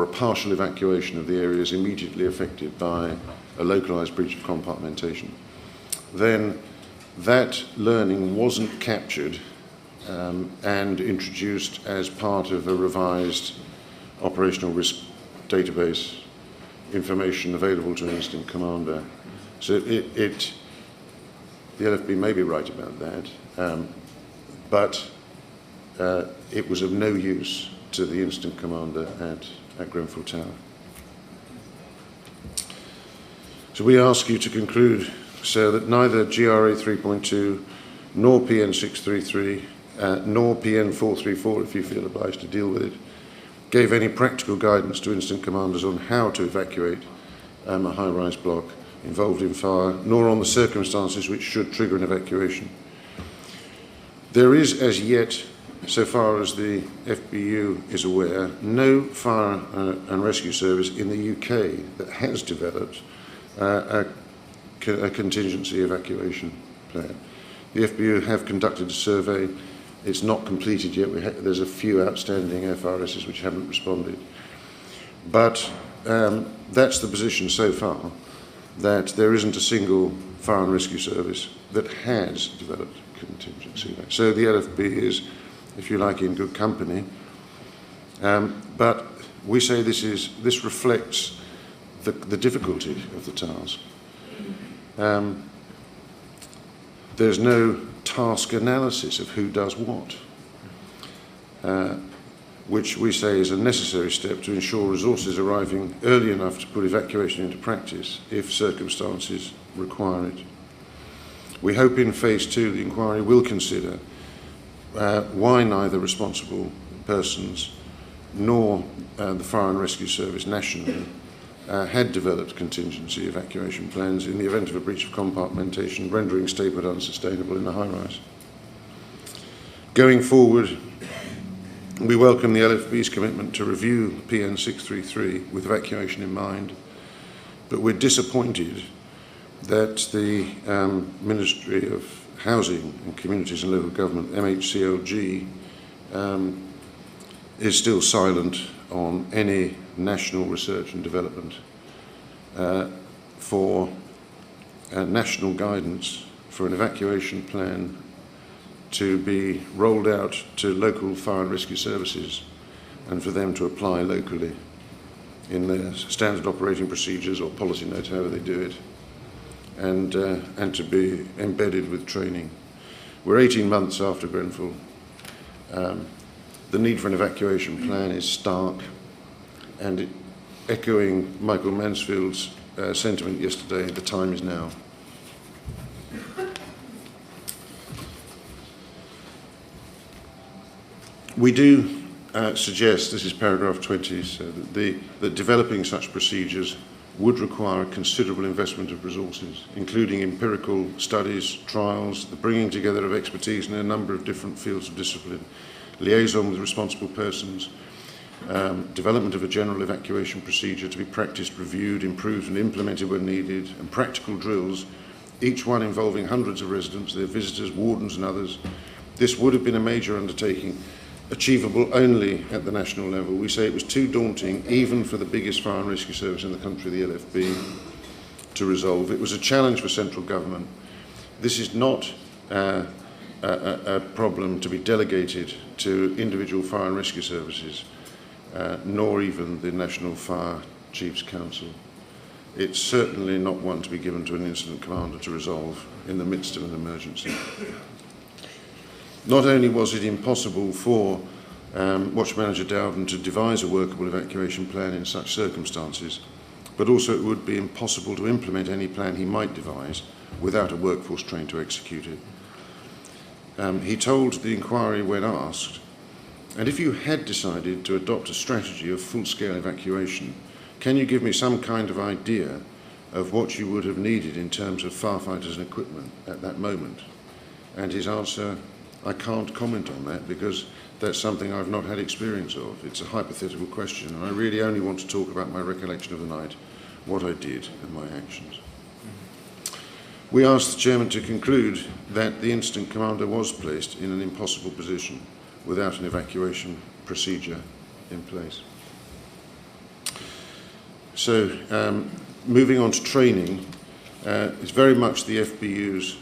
a partial evacuation of the areas immediately affected by a localised breach of compartmentation, then that learning wasn't captured and introduced as part of a revised operational risk database information available to an incident commander. So the LFB may be right about that, but it was of no use to the incident commander at Grenfell Tower. So we ask you to conclude, sir, that neither GRA 3.2 nor PN 633 nor PN 434, if you feel obliged to deal with it, gave any practical guidance to incident commanders on how to evacuate a high-rise block involved in fire, nor on the circumstances which should trigger an evacuation. There is, as yet, so far as the FBU is aware, no fire and rescue service in the UK that has developed a contingency evacuation plan. The FBU have conducted a survey. It's not completed yet. There's a few outstanding FRSs which haven't responded. But that's the position so far, that there isn't a single fire and rescue service that has developed contingency. So the LFB is, if you like, in good company. But we say this reflects the difficulty of the task. There's no task analysis of who does what, which we say is a necessary step to ensure resources arriving early enough to put evacuation into practice if circumstances require it. We hope in phase 2 the inquiry will consider why neither responsible persons nor the Fire and Rescue Service nationally had developed contingency evacuation plans in the event of a breach of compartmentation, rendering statement unsustainable in a high-rise. Going forward, we welcome the LFB's commitment to review PN 633 with evacuation in mind, but we're disappointed that the Ministry of Housing and Communities and Local Government, MHCLG, is still silent on any national research and development for national guidance for an evacuation plan to be rolled out to local fire and rescue services and for them to apply locally in their standard operating procedures or policy notes, however they do it, and to be embedded with training. We're 18 months after Grenfell. The need for an evacuation plan is stark, and echoing Michael Mansfield's sentiment yesterday, the time is now. We do suggest, this is paragraph 20, so that developing such procedures would require a considerable investment of resources, including empirical studies, trials, the bringing together of expertise in a number of different fields of discipline, liaison with responsible persons, development of a general evacuation procedure to be practiced, reviewed, improved and implemented when needed, and practical drills, each one involving hundreds of residents, their visitors, wardens and others. This would have been a major undertaking, achievable only at the national level. We say it was too daunting, even for the biggest fire and rescue service in the country, the LFB, to resolve. It was a challenge for central government. This is not a problem to be delegated to individual fire and rescue services, nor even the National Fire Chiefs Council. It's certainly not one to be given to an incident commander to resolve in the midst of an emergency. Not only was it impossible for Watch Manager Dowden to devise a workable evacuation plan in such circumstances, but also it would be impossible to implement any plan he might devise without a workforce trained to execute it. He told the inquiry when asked, and if you had decided to adopt a strategy of full-scale evacuation, can you give me some kind of idea of what you would have needed in terms of firefighters and equipment at that moment? And his answer, I can't comment on that because that's something I've not had experience of. It's a hypothetical question, and I really only want to talk about my recollection of the night, what I did and my actions. We asked the chairman to conclude that the incident commander was placed in an impossible position without an evacuation procedure in place. So, moving on to training, it's very much the FBU's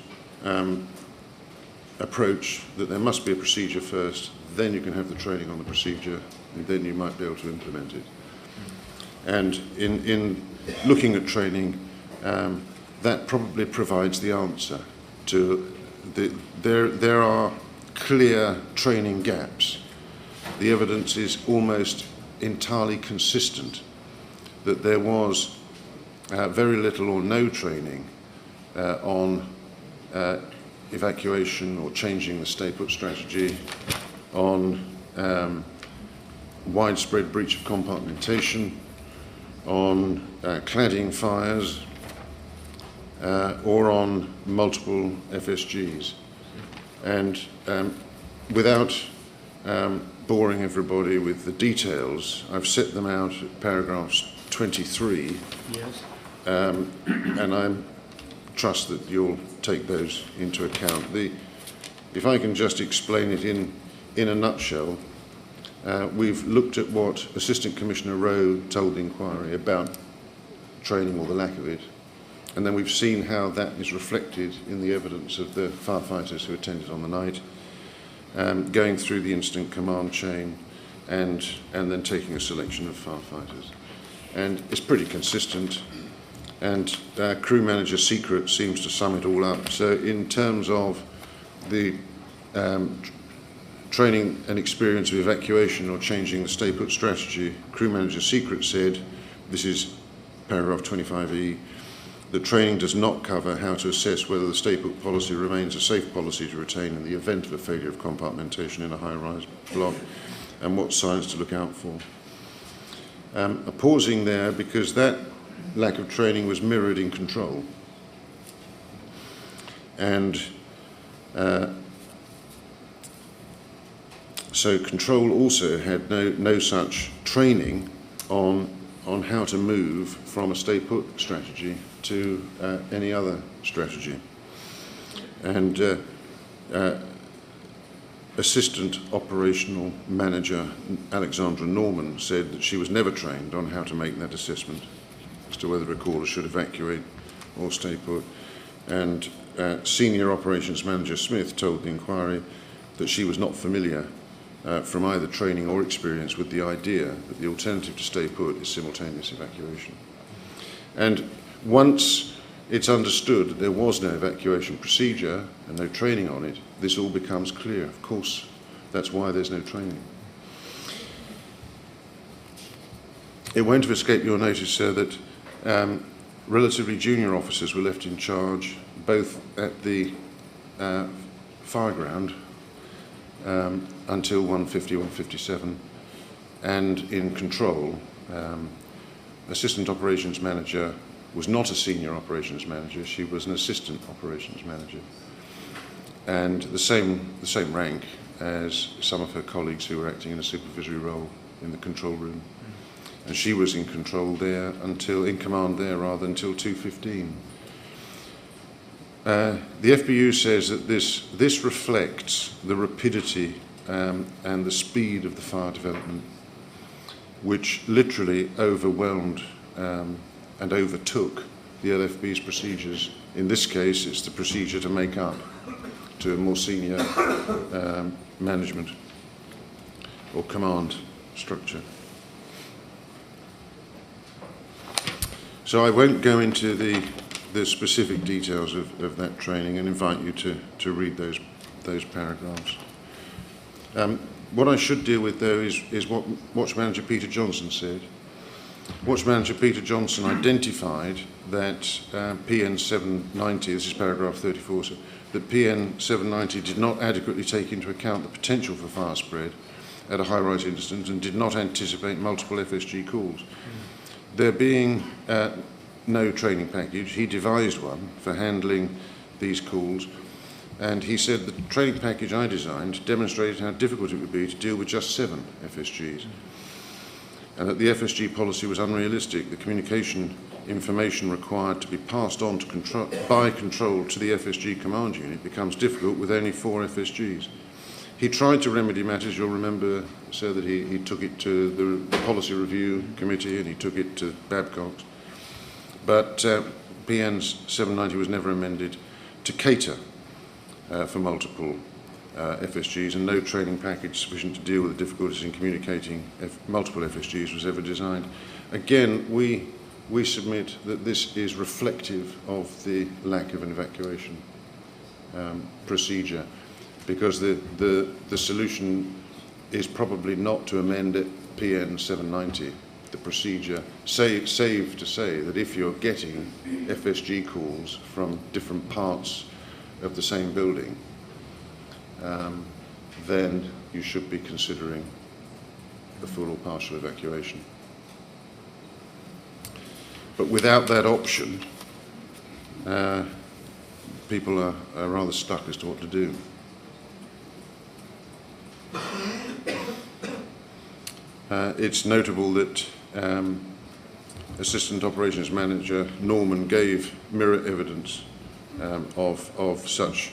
approach that there must be a procedure first, then you can have the training on the procedure, and then you might be able to implement it. And in looking at training, that probably provides the answer to there are clear training gaps. The evidence is almost entirely consistent that there was very little or no training on evacuation or changing the stay-put strategy, on widespread breach of compartmentation, on cladding fires, or on multiple FSGs. And without boring everybody with the details, I've set them out at paragraphs 23. Yes. And I trust that you'll take those into account. If I can just explain it in a nutshell, we've looked at what Assistant Commissioner Rowe told the inquiry about training or the lack of it, and then we've seen how that is reflected in the evidence of the firefighters who attended on the night, going through the incident command chain, and then taking a selection of firefighters. And it's pretty consistent, and crew manager secret seems to sum it all up. So in terms of the training and experience of evacuation or changing the stay-put strategy, crew manager secret said, this is paragraph 25E, the training does not cover how to assess whether the stay-put policy remains a safe policy to retain in the event of a failure of compartmentation in a high-rise block, and what signs to look out for. Pausing there because that lack of training was mirrored in control. And so control also had no such training on how to move from a stay-put strategy to any other strategy. And Assistant Operational Manager Alexandra Norman said that she was never trained on how to make that assessment as to whether recallers should evacuate or stay put. And Senior Operations Manager Smith told the inquiry that she was not familiar from either training or experience with the idea that the alternative to stay put is simultaneous evacuation. And once it's understood that there was no evacuation procedure and no training on it, this all becomes clear. Of course, that's why there's no training. It won't have escaped your notice, sir, that relatively junior officers were left in charge, both at the fireground until 150, 157, and in control. Assistant Operations Manager was not a Senior Operations Manager, she was an Assistant Operations Manager. And the same rank as some of her colleagues who were acting in a supervisory role in the control room. And she was in control there in command there rather until 2:15. The FBU says that this reflects the rapidity and the speed of the fire development, which literally overwhelmed and overtook the LFB's procedures. In this case, it's the procedure to make up to a more senior management or command structure. So I won't go into the specific details of that training and invite you to read those paragraphs. What I should deal with, though, is what Watch Manager Peter Johnson said. Watch Manager Peter Johnson identified that PN 790, this is paragraph 34, so that PN 790 did not adequately take into account the potential for fire spread at a high-rise incident and did not anticipate multiple FSG calls. There being no training package, he devised one for handling these calls, And he said the training package I designed demonstrated how difficult it would be to deal with just 7 FSGs, and that the FSG policy was unrealistic. The communication information required to be passed on to control to the FSG command unit becomes difficult with only 4 FSGs. He tried to remedy matters. You'll remember, sir, that he took it to the Policy Review Committee and he took it to Babcock's. But PN 790 was never amended to cater for multiple FSGs, and no training package sufficient to deal with the difficulties in communicating multiple FSGs was ever designed. Again, we submit that this is reflective of the lack of an evacuation procedure, because the solution is probably not to amend it PN 790, the procedure, save to say that if you're getting FSG calls from different parts of the same building, then you should be considering the full or partial evacuation. But without that option, people are rather stuck as to what to do. It's notable that Assistant Operations Manager Norman gave mirror evidence of such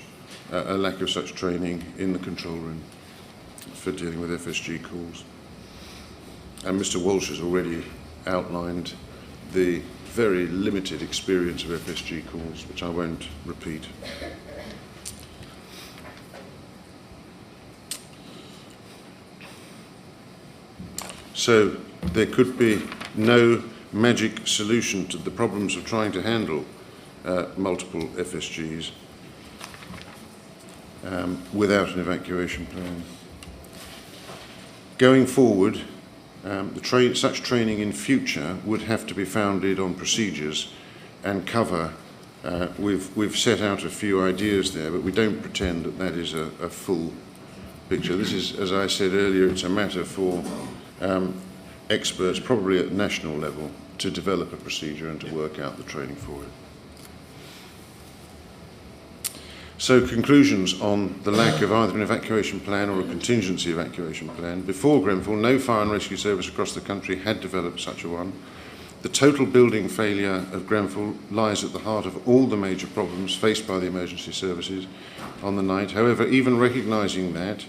a lack of such training in the control room for dealing with FSG calls. And Mr. Walsh has already outlined the very limited experience of FSG calls, which I won't repeat. So there could be no magic solution to the problems of trying to handle multiple FSGs without an evacuation plan. Going forward, such training in future would have to be founded on procedures and cover. We've set out a few ideas there, but we don't pretend that that is a full picture. This is, as I said earlier, it's a matter for experts, probably at national level, to develop a procedure and to work out the training for it. So, conclusions on the lack of either an evacuation plan or a contingency evacuation plan. Before Grenfell, no fire and rescue service across the country had developed such a one. The total building failure of Grenfell lies at the heart of all the major problems faced by the emergency services on the night. However, even recognising that,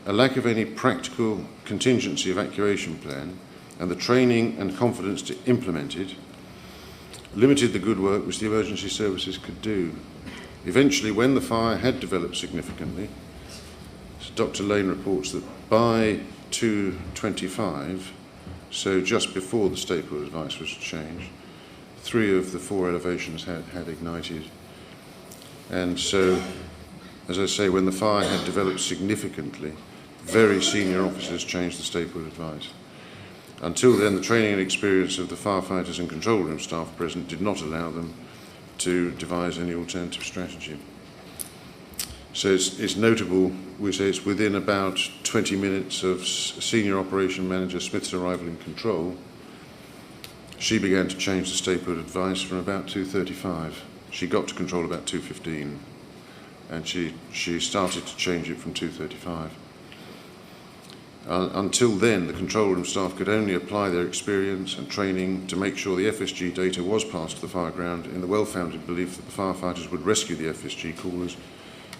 a lack of any practical contingency evacuation plan and the training and confidence to implement it limited the good work which the emergency services could do. Eventually, when the fire had developed significantly, Dr. Lane reports that by 2:25, so just before the statehood advice was changed, 3 of the 4 elevations had ignited. And so, as I say, when the fire had developed significantly, very senior officers changed the statehood advice. Until then, the training and experience of the firefighters and control room staff present did not allow them to devise any alternative strategy. So it's notable, we say it's within about 20 minutes of Senior Operation Manager Smith's arrival in control, she began to change the statehood advice from about 2:35. She got to control about 2:15, and she started to change it from 2:35. Until then, the control room staff could only apply their experience and training to make sure the FSG data was passed to the fire ground in the well-founded belief that the firefighters would rescue the FSG callers,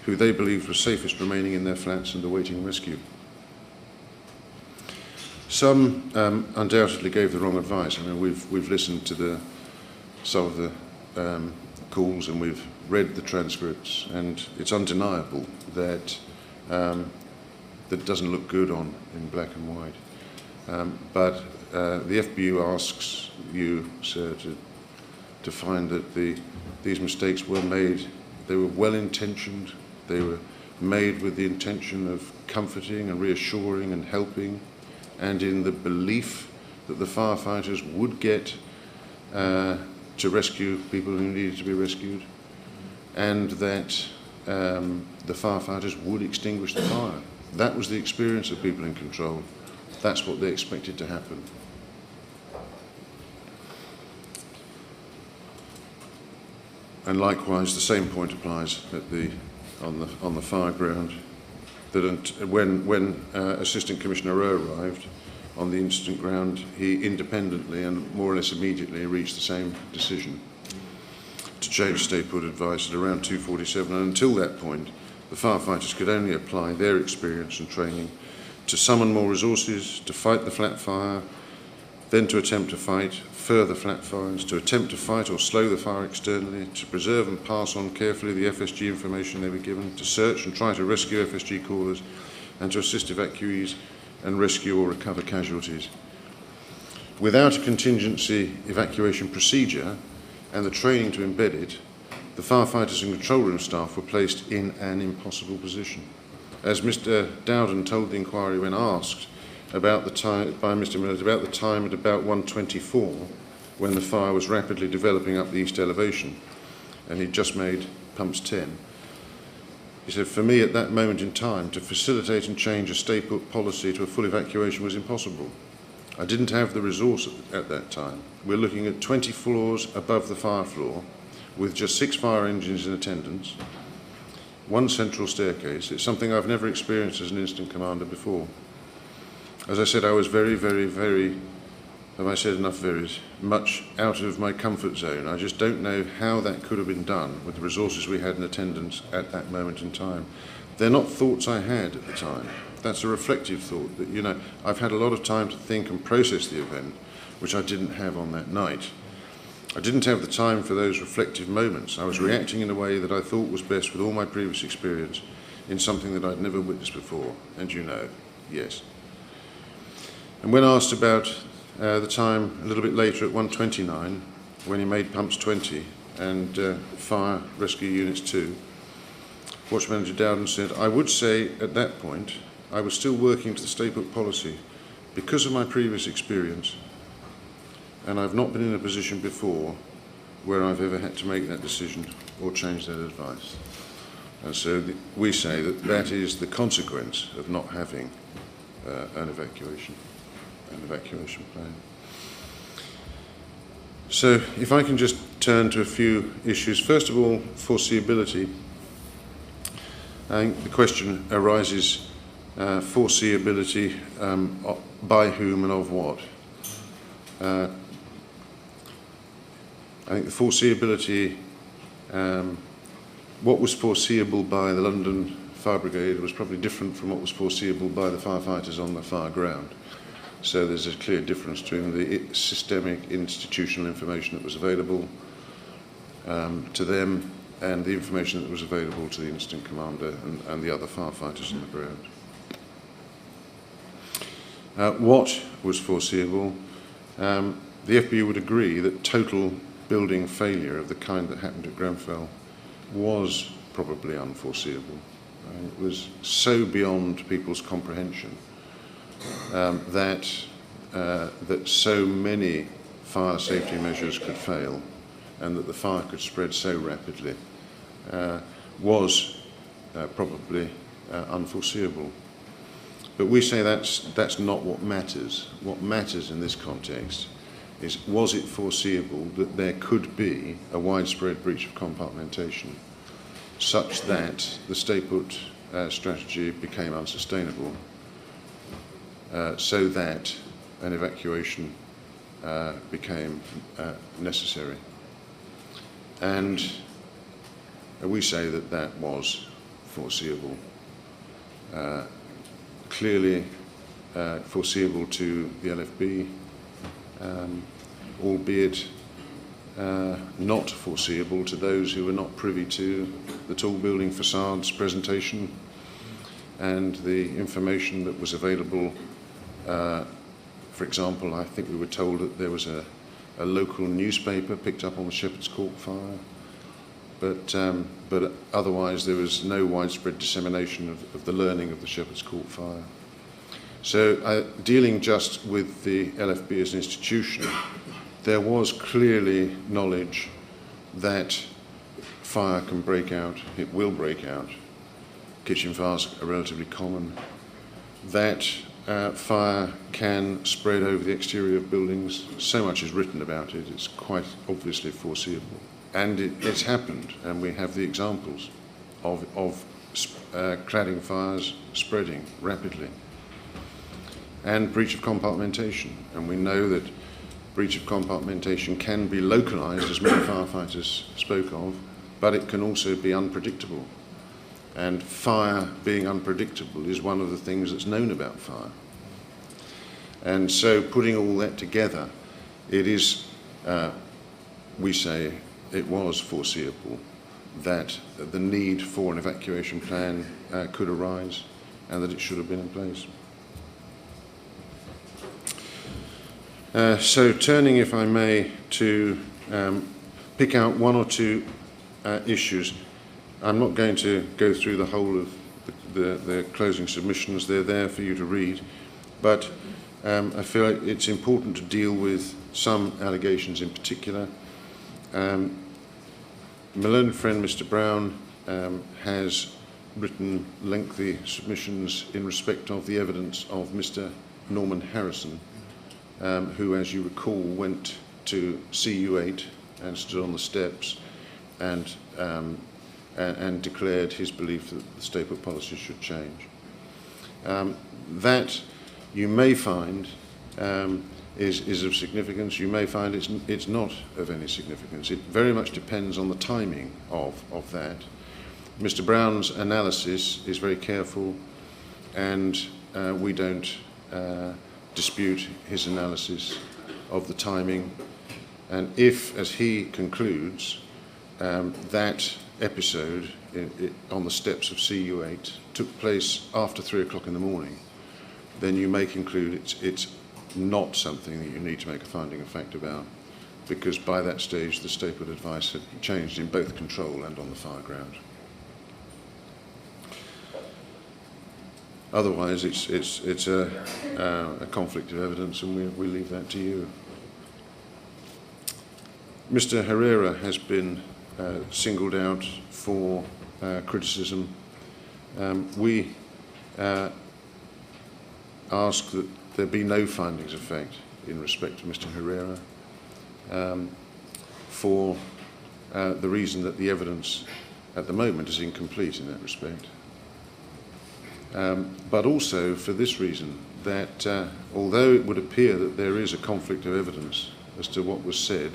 who they believed were safest remaining in their flats and awaiting rescue. Some undoubtedly gave the wrong advice. I mean, we've listened to some of the calls and we've read the transcripts, and it's undeniable that that doesn't look good in black and white. But the FBU asks you, sir, to find that these mistakes were made. They were well-intentioned. They were made with the intention of comforting and reassuring and helping, and in the belief that the firefighters would get to rescue people who needed to be rescued, and that the firefighters would extinguish the fire. That was the experience of people in control. That's what they expected to happen. And likewise, the same point applies on the fire ground. That when Assistant Commissioner Rowe arrived on the incident ground, he independently and more or less immediately reached the same decision to change stay put advice at around 2:47. And until that point, the firefighters could only apply their experience and training to summon more resources, to fight the flat fire, then to attempt to fight further flat fires, to attempt to fight or slow the fire externally, to preserve and pass on carefully the FSG information they were given, to search and try to rescue FSG callers, and to assist evacuees and rescue or recover casualties. Without a contingency evacuation procedure and the training to embed it, the firefighters and control room staff were placed in an impossible position. As Mr. Dowden told the inquiry when asked about the time by Mr. Millett about the time at about 1:24 when the fire was rapidly developing up the east elevation, and he'd just made pumps 10. He said, "For me at that moment in time to facilitate and change a stay put policy to a full evacuation was impossible. I didn't have the resource at that time. We're looking at 20 floors above the fire floor with just 6 fire engines in attendance, 1 central staircase. It's something I've never experienced as an incident commander before. As I said, I was very, have I said enough veries, much out of my comfort zone. I just don't know how that could have been done with the resources we had in attendance at that moment in time. They're not thoughts I had at the time. That's a reflective thought that, I've had a lot of time to think and process the event, which I didn't have on that night. I didn't have the time for those reflective moments. I was reacting in a way that I thought was best with all my previous experience in something that I'd never witnessed before, and yes. And when asked about the time a little bit later at 1:29, when he made pumps 20 and fire rescue units 2, Watch Manager Dowden said, "I would say at that point I was still working to the stay put policy because of my previous experience, and I've not been in a position before where I've ever had to make that decision or change that advice." And so we say that that is the consequence of not having an evacuation plan. So if I can just turn to a few issues. First of all, foreseeability. I think the question arises, foreseeability by whom and of what? I think the foreseeability, what was foreseeable by the London Fire Brigade was probably different from what was foreseeable by the firefighters on the fire ground. So there's a clear difference between the systemic institutional information that was available to them and the information that was available to the incident commander and the other firefighters on the ground. What was foreseeable? The FBU would agree that total building failure of the kind that happened at Grenfell was probably unforeseeable. It was so beyond people's comprehension that so many fire safety measures could fail and that the fire could spread so rapidly was probably unforeseeable. But we say that's not what matters. What matters in this context is, was it foreseeable that there could be a widespread breach of compartmentation such that the stay put strategy became unsustainable, so that an evacuation became necessary. And we say that that was foreseeable, clearly foreseeable to the LFB, albeit not foreseeable to those who were not privy to the tall building facades presentation and the information that was available. For example, I think we were told that there was a local newspaper picked up on the Shepherd's Court fire, but otherwise there was no widespread dissemination of the learning of the Shepherd's Court fire. So dealing just with the LFB as an institution, there was clearly knowledge that fire can break out, it will break out. Kitchen fires are relatively common. That fire can spread over the exterior of buildings. So much is written about it, it's quite obviously foreseeable. And it's happened, and we have the examples of cladding fires spreading rapidly, and breach of compartmentation. And we know that breach of compartmentation can be localised, as many firefighters spoke of, but it can also be unpredictable. And fire being unpredictable is one of the things that's known about fire. And so putting all that together, it is, we say, it was foreseeable that the need for an evacuation plan could arise and that it should have been in place. So turning, if I may, to pick out one or two issues. I'm not going to go through the whole of the closing submissions. They're there for you to read. But I feel like it's important to deal with some allegations in particular. My learned friend, Mr. Browne, has written lengthy submissions in respect of the evidence of Mr. Norman Harrison, who, as you recall, went to CU8 and stood on the steps and declared his belief that the state put policy should change. That you may find is of significance. You may find it's not of any significance. It very much depends on the timing of that. Mr. Browne's analysis is very careful, and we don't dispute his analysis of the timing. And if, as he concludes, that episode on the steps of CU8 took place after 3 o'clock in the morning, then you may conclude it's not something that you need to make a finding of fact about, because by that stage the statehood advice had changed in both control and on the fire ground. Otherwise, it's a conflict of evidence, and we leave that to you. Mr. Herrera has been singled out for criticism. We ask that there be no findings of fact in respect to Mr. Herrera for the reason that the evidence at the moment is incomplete in that respect. But also for this reason, that although it would appear that there is a conflict of evidence as to what was said,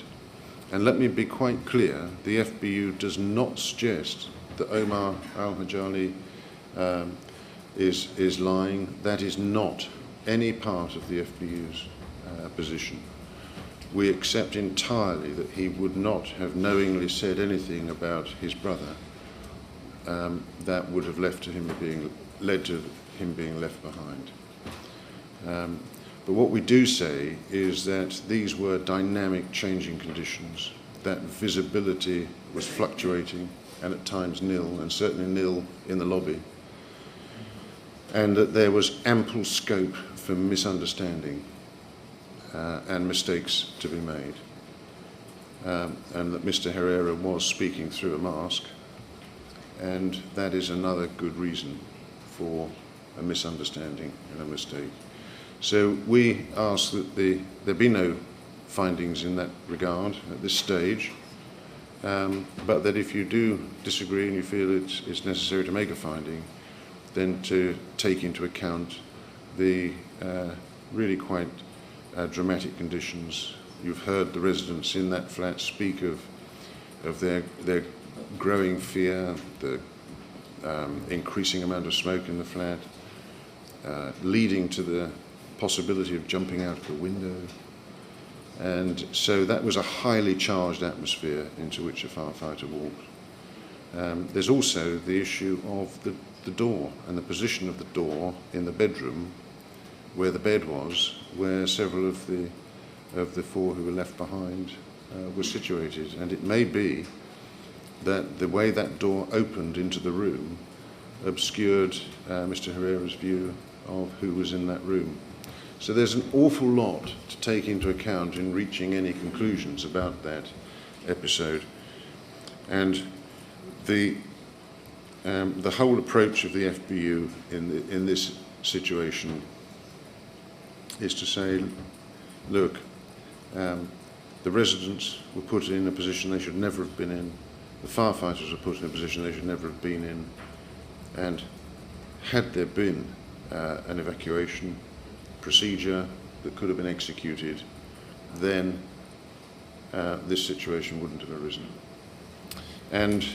and let me be quite clear, the FBU does not suggest that Omar al-Hajali is lying. That is not any part of the FBU's position. We accept entirely that he would not have knowingly said anything about his brother that would have led to him being left behind. But what we do say is that these were dynamic, changing conditions, that visibility was fluctuating and at times nil, and certainly nil in the lobby, and that there was ample scope for misunderstanding and mistakes to be made, and that Mr. Herrera was speaking through a mask, and that is another good reason for a misunderstanding and a mistake. So we ask that there be no findings in that regard at this stage, but that if you do disagree and you feel it's necessary to make a finding, then to take into account the really quite dramatic conditions. You've heard the residents in that flat speak of their growing fear, the increasing amount of smoke in the flat, leading to the possibility of jumping out of the window. And so that was a highly charged atmosphere into which a firefighter walked. There's also the issue of the door and the position of the door in the bedroom where the bed was, where several of the four who were left behind were situated. And it may be that the way that door opened into the room obscured Mr. Herrera's view of who was in that room. So there's an awful lot to take into account in reaching any conclusions about that episode. And the whole approach of the FBU in this situation is to say, look, the residents were put in a position they should never have been in. The firefighters were put in a position they should never have been in. And had there been an evacuation procedure that could have been executed, then this situation wouldn't have arisen. And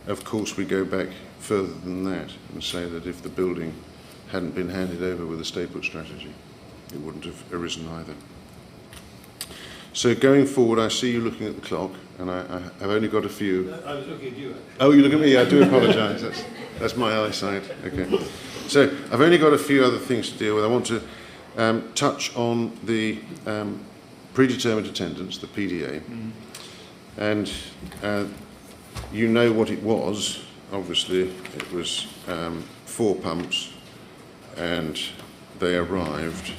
of course we go back further than that and say that if the building hadn't been handed over with a stay-put strategy, it wouldn't have arisen either. So going forward, I see you looking at the clock, and I've only got a few. I was looking at you, actually. Oh, you look at me. I do apologise. That's my eyesight. Okay. So I've only got a few other things to deal with. I want to touch on the predetermined attendance, the PDA, and you know what it was. Obviously, it was 4 pumps, and they arrived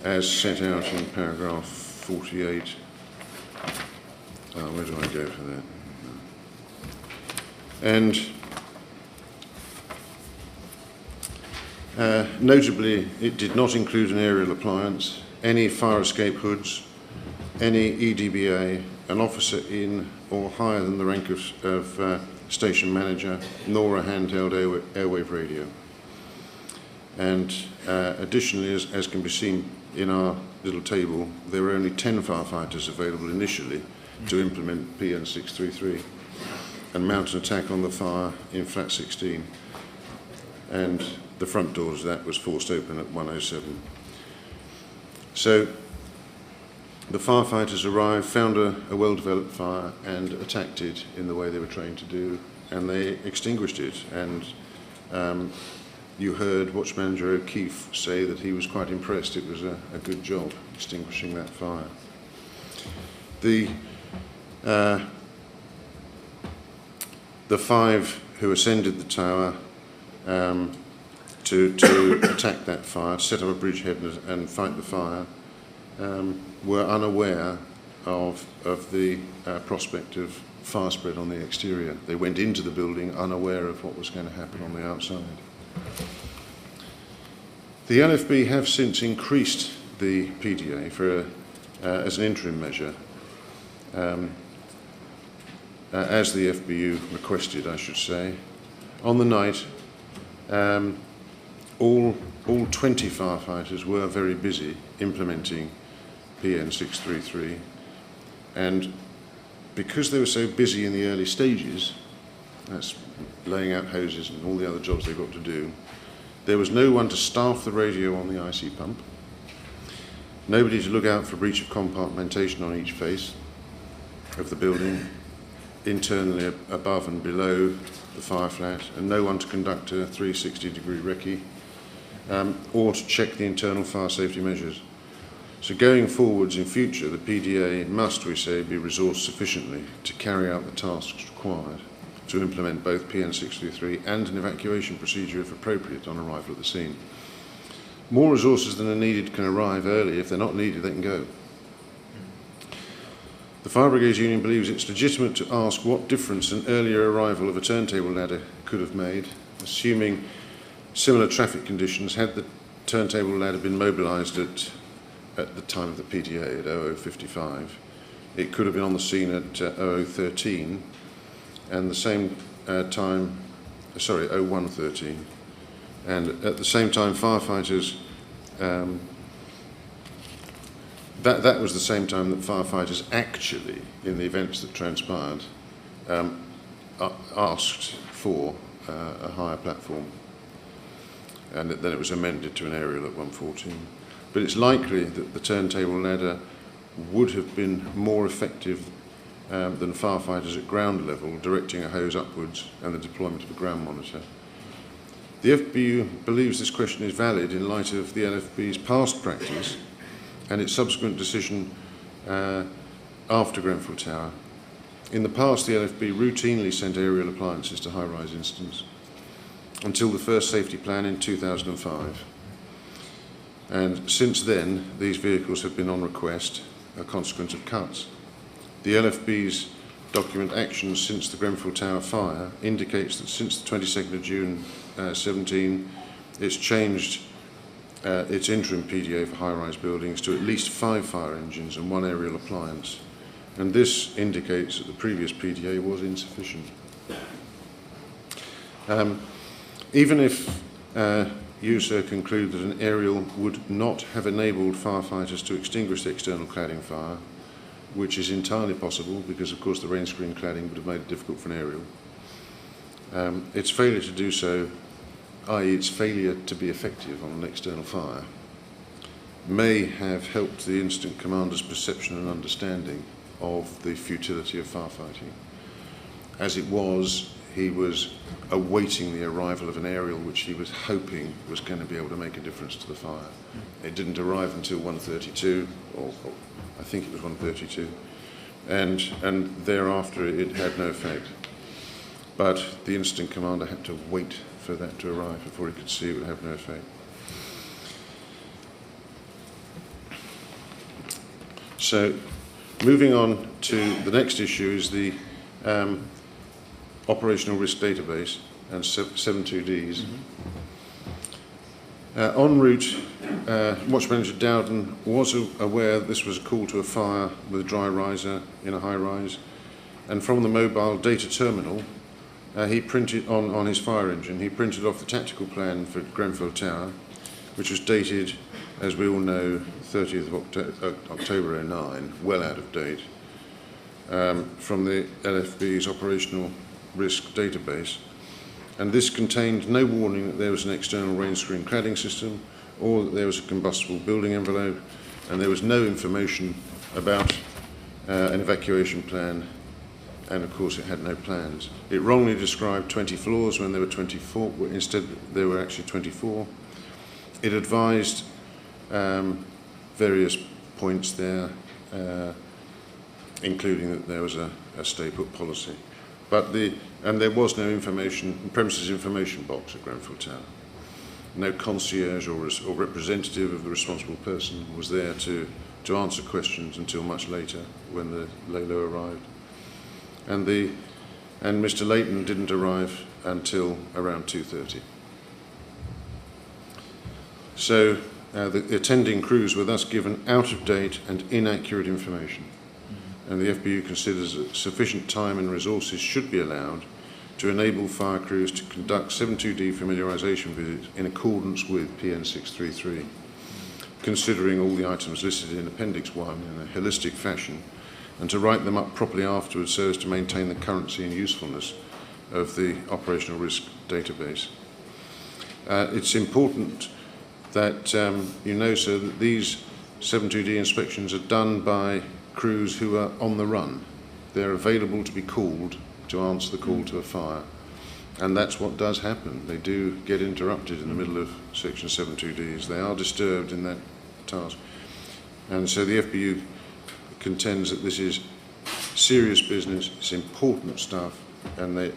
as set out in paragraph 48. Where do I go for that? And notably, it did not include an aerial appliance, any fire escape hoods, any EDBA, an officer in or higher than the rank of station manager, nor a handheld airwave radio. And additionally, as can be seen in our little table, there were only 10 firefighters available initially to implement PN 633 and mount an attack on the fire in flat 16. And the front doors of that was forced open at 1:07. So the firefighters arrived, found a well-developed fire and attacked it in the way they were trained to do, and they extinguished it. And you heard Watch Manager O'Keefe say that he was quite impressed. It was a good job extinguishing that fire. The 5 who ascended the tower to attack that fire, to set up a bridgehead and fight the fire, were unaware of the prospect of fire spread on the exterior. They went into the building unaware of what was going to happen on the outside. The LFB have since increased the PDA as an interim measure, as the FBU requested, I should say. On the night, all 20 firefighters were very busy implementing PN 633, and because they were so busy in the early stages, that's laying out hoses and all the other jobs they've got to do, there was no one to staff the radio on the IC pump, nobody to look out for breach of compartmentation on each face of the building, internally above and below the fire flat, and no one to conduct a 360-degree recce, or to check the internal fire safety measures. So going forwards in future, the PDA must, we say, be resourced sufficiently to carry out the tasks required to implement both PN 633 and an evacuation procedure if appropriate on arrival at the scene. More resources than are needed can arrive early. If they're not needed, they can go. The Fire Brigades Union believes it's legitimate to ask what difference an earlier arrival of a turntable ladder could have made, assuming similar traffic conditions. Had the turntable ladder been mobilised at the time of the PDA at 00:55, it could have been on the scene at 00:13, and the same time, 01:13, and at the same time firefighters, that was the same time that firefighters actually, in the events that transpired, asked for a higher platform, and then it was amended to an aerial at 1:14. But it's likely that the turntable ladder would have been more effective than firefighters at ground level, directing a hose upwards and the deployment of a ground monitor. The FBU believes this question is valid in light of the LFB's past practice and its subsequent decision after Grenfell Tower. In the past, the LFB routinely sent aerial appliances to high-rise incidents until the first safety plan in 2005. And since then, these vehicles have been on request, a consequence of cuts. The LFB's document actions since the Grenfell Tower fire indicates that since the 22nd of June 17, it's changed its interim PDA for high-rise buildings to at least 5 fire engines and 1 aerial appliance. And this indicates that the previous PDA was insufficient. Even if you, sir, conclude that an aerial would not have enabled firefighters to extinguish the external cladding fire, which is entirely possible because, of course, the rain screen cladding would have made it difficult for an aerial, its failure to do so, i.e. its failure to be effective on an external fire, may have helped the incident commander's perception and understanding of the futility of firefighting. As it was, he was awaiting the arrival of an aerial which he was hoping was going to be able to make a difference to the fire. It didn't arrive until 1:32, or I think it was 1:32, and thereafter it had no effect. But the incident commander had to wait for that to arrive before he could see it would have no effect. So, moving on to the next issue is the operational risk database and 72Ds. En route, Watch Manager Dowden was aware this was a call to a fire with a dry riser in a high rise, and from the mobile data terminal, he printed on his fire engine, he printed off the tactical plan for Grenfell Tower, which was dated, as we all know, 30th of October 09, well out of date, from the LFB's operational risk database. And this contained no warning that there was an external rain screen cladding system or that there was a combustible building envelope, and there was no information about an evacuation plan, and of course it had no plans. It wrongly described 20 floors when there were 24, instead there were actually 24. It advised various points there, including that there was a stay put policy. And there was no premises information box at Grenfell Tower. No concierge or representative of the responsible person was there to answer questions until much later when the LALO arrived. And Mr. Leighton didn't arrive until around 2:30. So the attending crews were thus given out-of-date and inaccurate information, and the FBU considers that sufficient time and resources should be allowed to enable fire crews to conduct 72D familiarisation visits in accordance with PN 633, considering all the items listed in Appendix 1 in a holistic fashion, and to write them up properly afterwards so as to maintain the currency and usefulness of the operational risk database. It's important that you know, sir, that these 72D inspections are done by crews who are on the run. They're available to be called to answer the call to a fire. And that's what does happen. They do get interrupted in the middle of Section 72Ds. They are disturbed in that task. And so the FBU contends that this is serious business, it's important stuff, and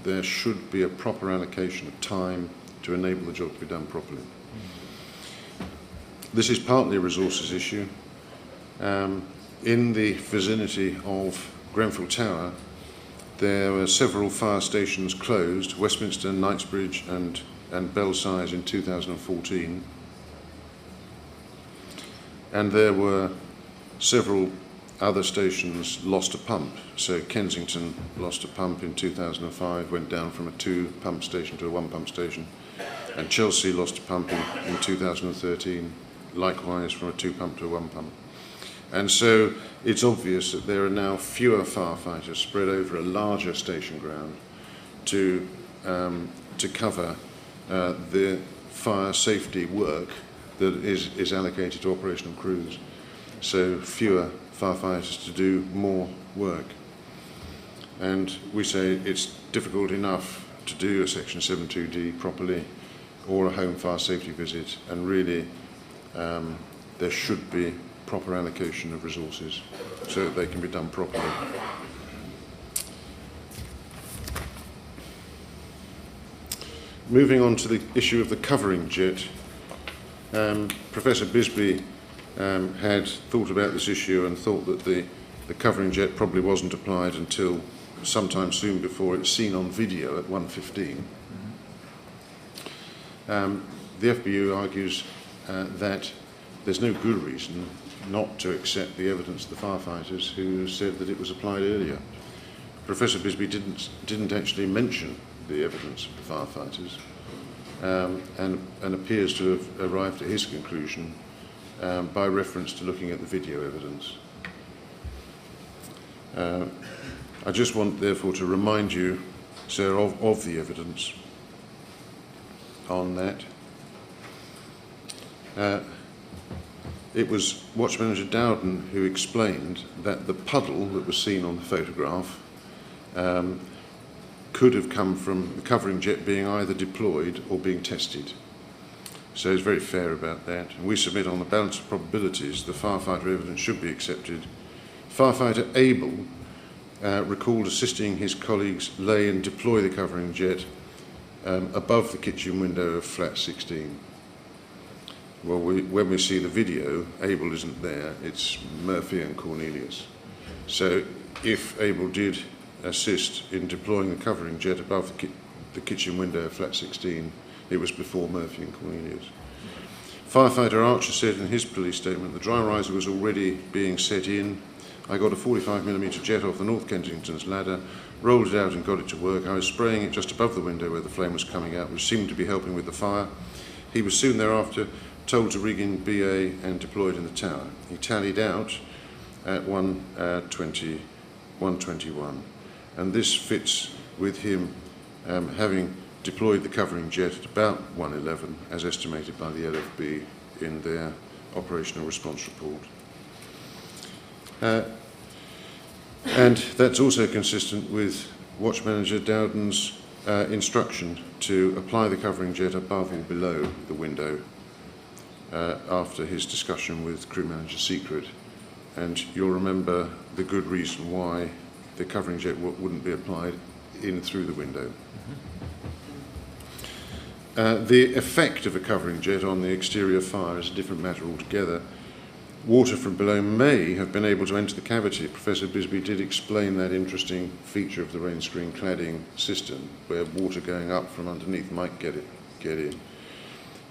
there should be a proper allocation of time to enable the job to be done properly. This is partly a resources issue. In the vicinity of Grenfell Tower, there were several fire stations closed, Westminster, Knightsbridge and Belsize in 2014. And there were several other stations lost a pump. So Kensington lost a pump in 2005, went down from a 2-pump station to a 1-pump station. And Chelsea lost a pump in 2013, likewise from a 2-pump to a 1-pump. And so it's obvious that there are now fewer firefighters spread over a larger station ground to cover the fire safety work that is allocated to operational crews. So fewer firefighters to do more work. And we say it's difficult enough to do a Section 72D properly or a home fire safety visit, and really there should be proper allocation of resources so that they can be done properly. Moving on to the issue of the covering jet, Professor Bisbee had thought about this issue and thought that the covering jet probably wasn't applied until sometime soon before it's seen on video at 1:15. The FBU argues that there's no good reason not to accept the evidence of the firefighters who said that it was applied earlier. Professor Bisbee didn't actually mention the evidence of the firefighters, and appears to have arrived at his conclusion by reference to looking at the video evidence. I just want, therefore, to remind you, sir, of the evidence on that. It was Watch Manager Dowden who explained that the puddle that was seen on the photograph could have come from the covering jet being either deployed or being tested. So he's very fair about that. And we submit on the balance of probabilities the firefighter evidence should be accepted. Firefighter Abel recalled assisting his colleagues lay and deploy the covering jet above the kitchen window of flat 16. Well, when we see the video, Abel isn't there, it's Murphy and Cornelius. So if Abel did assist in deploying the covering jet above the kitchen window of flat 16, it was before Murphy and Cornelius. Firefighter Archer said in his police statement, the dry riser was already being set in. I got a 45mm jet off the North Kensington's ladder, rolled it out and got it to work. I was spraying it just above the window where the flame was coming out, which seemed to be helping with the fire. He was soon thereafter told to rig in BA and deployed in the tower. He tallied out at 1:21, and this fits with him having deployed the covering jet at about 1:11, as estimated by the LFB in their operational response report. And that's also consistent with Watch Manager Dowden's instruction to apply the covering jet above or below the window after his discussion with Crew Manager Secret. And you'll remember the good reason why the covering jet wouldn't be applied in through the window. The effect of a covering jet on the exterior fire is a different matter altogether. Water from below may have been able to enter the cavity. Professor Bisbee did explain that interesting feature of the rain screen cladding system, where water going up from underneath might get in,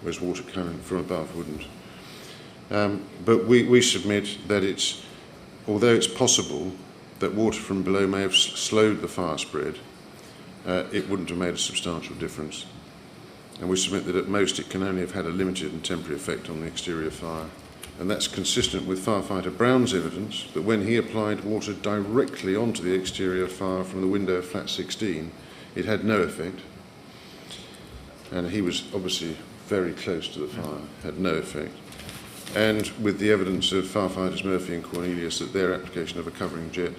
whereas water coming from above wouldn't. But we submit that although it's possible that water from below may have slowed the fire spread, it wouldn't have made a substantial difference. And we submit that at most it can only have had a limited and temporary effect on the exterior fire. And that's consistent with firefighter Browne's evidence that when he applied water directly onto the exterior fire from the window of flat 16, it had no effect. And he was obviously very close to the fire, had no effect. And with the evidence of firefighters Murphy and Cornelius that their application of a covering jet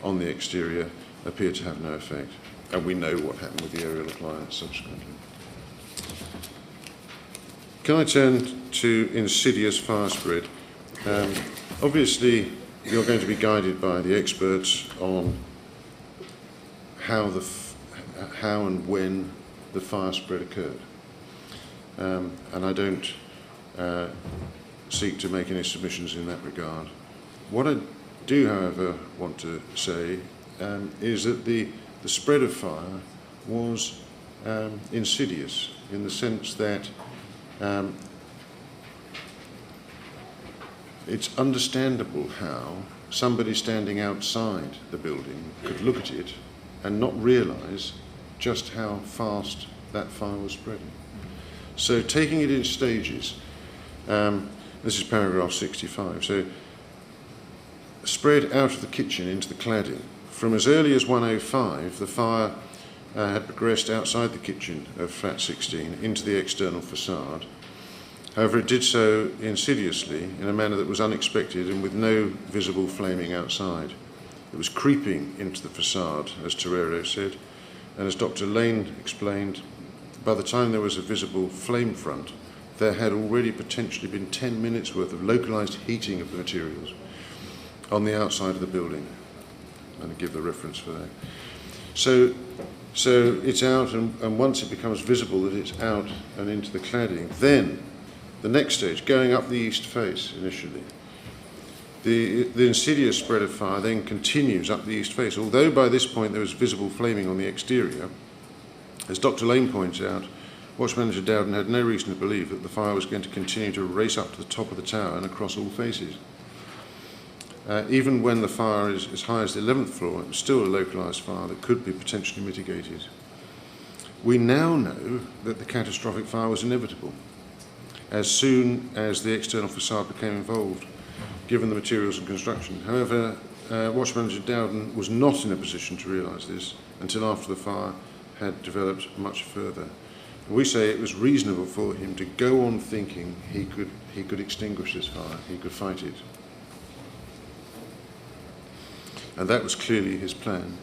on the exterior appeared to have no effect. And we know what happened with the aerial appliance subsequently. Can I turn to insidious fire spread? Obviously, you're going to be guided by the experts on how and when the fire spread occurred. And I don't seek to make any submissions in that regard. What I do, however, want to say is that the spread of fire was insidious in the sense that it's understandable how somebody standing outside the building could look at it and not realise just how fast that fire was spreading. So taking it in stages, this is paragraph 65, so spread out of the kitchen into the cladding. From as early as 1:05, the fire had progressed outside the kitchen of flat 16 into the external facade. However, it did so insidiously in a manner that was unexpected and with no visible flaming outside. It was creeping into the facade, as Torero said, and as Dr. Lane explained, by the time there was a visible flame front, there had already potentially been 10 minutes worth of localised heating of the materials on the outside of the building. I'm going to give the reference for that. So it's out, and once it becomes visible that it's out and into the cladding, then the next stage, going up the east face initially, the insidious spread of fire then continues up the east face. Although by this point there was visible flaming on the exterior, as Dr. Lane points out, Watch Manager Dowden had no reason to believe that the fire was going to continue to race up to the top of the tower and across all faces. Even when the fire is as high as the 11th floor, it was still a localised fire that could be potentially mitigated. We now know that the catastrophic fire was inevitable as soon as the external facade became involved, given the materials and construction. However, Watch Manager Dowden was not in a position to realise this until after the fire had developed much further. We say it was reasonable for him to go on thinking he could extinguish this fire, he could fight it. And that was clearly his plan.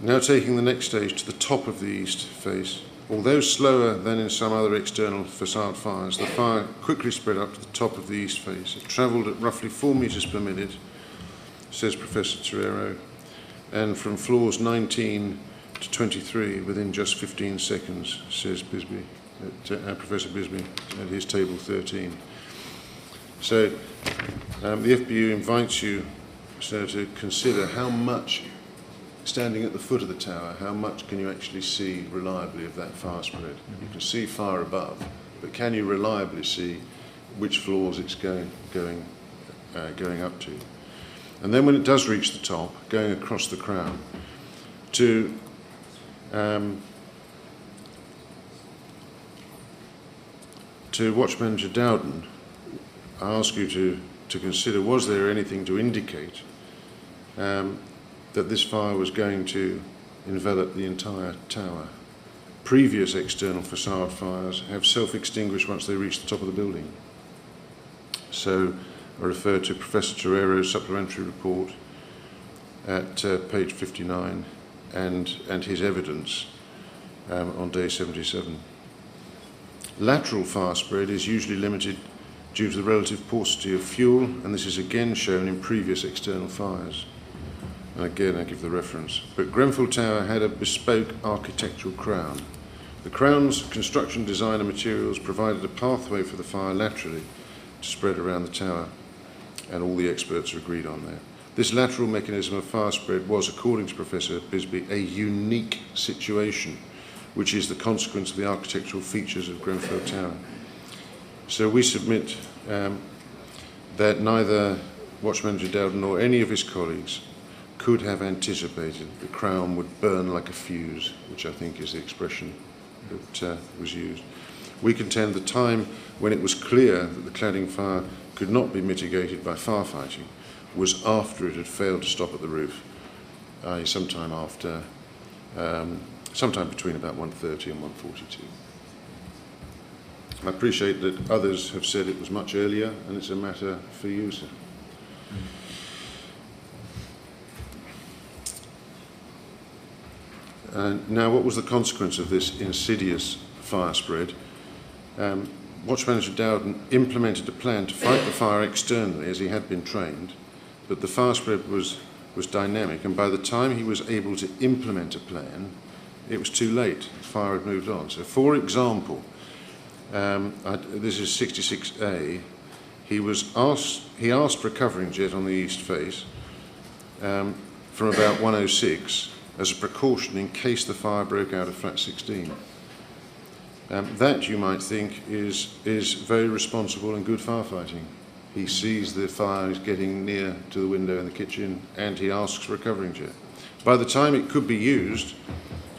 Now taking the next stage to the top of the east face, although slower than in some other external facade fires, the fire quickly spread up to the top of the east face. It travelled at roughly 4 metres per minute, says Professor Torero, and from floors 19 to 23 within just 15 seconds, says Bisbee, Professor Bisbee at his table 13. So the FBU invites you to consider how much, standing at the foot of the tower, how much can you actually see reliably of that fire spread? You can see far above, but can you reliably see which floors it's going up to? And then when it does reach the top, going across the crown, to Watch Manager Dowden, I ask you to consider, was there anything to indicate that this fire was going to envelop the entire tower? Previous external facade fires have self-extinguished once they reach the top of the building. So I refer to Professor Torero's supplementary report at page 59 and his evidence on day 77. Lateral fire spread is usually limited due to the relative paucity of fuel, and this is again shown in previous external fires. And again, I give the reference. But Grenfell Tower had a bespoke architectural crown. The crown's construction design and materials provided a pathway for the fire laterally to spread around the tower, and all the experts agreed on that. This lateral mechanism of fire spread was, according to Professor Bisbee, a unique situation, which is the consequence of the architectural features of Grenfell Tower. So we submit that neither Watch Manager Dowden nor any of his colleagues could have anticipated the crown would burn like a fuse, which I think is the expression that was used. We contend the time when it was clear that the cladding fire could not be mitigated by firefighting was after it had failed to stop at the roof, i.e. sometime between about 1:30 and 1:42. I appreciate that others have said it was much earlier, and it's a matter for you, sir. Now, what was the consequence of this insidious fire spread? Watch Manager Dowden implemented a plan to fight the fire externally as he had been trained, but the fire spread was dynamic, and by the time he was able to implement a plan, it was too late. The fire had moved on. So, for example, this is 66A, he asked for a covering jet on the east face from about 106 as a precaution in case the fire broke out of flat 16. That, you might think, is very responsible and good firefighting. He sees the fire is getting near to the window in the kitchen, and he asks for a covering jet. By the time it could be used,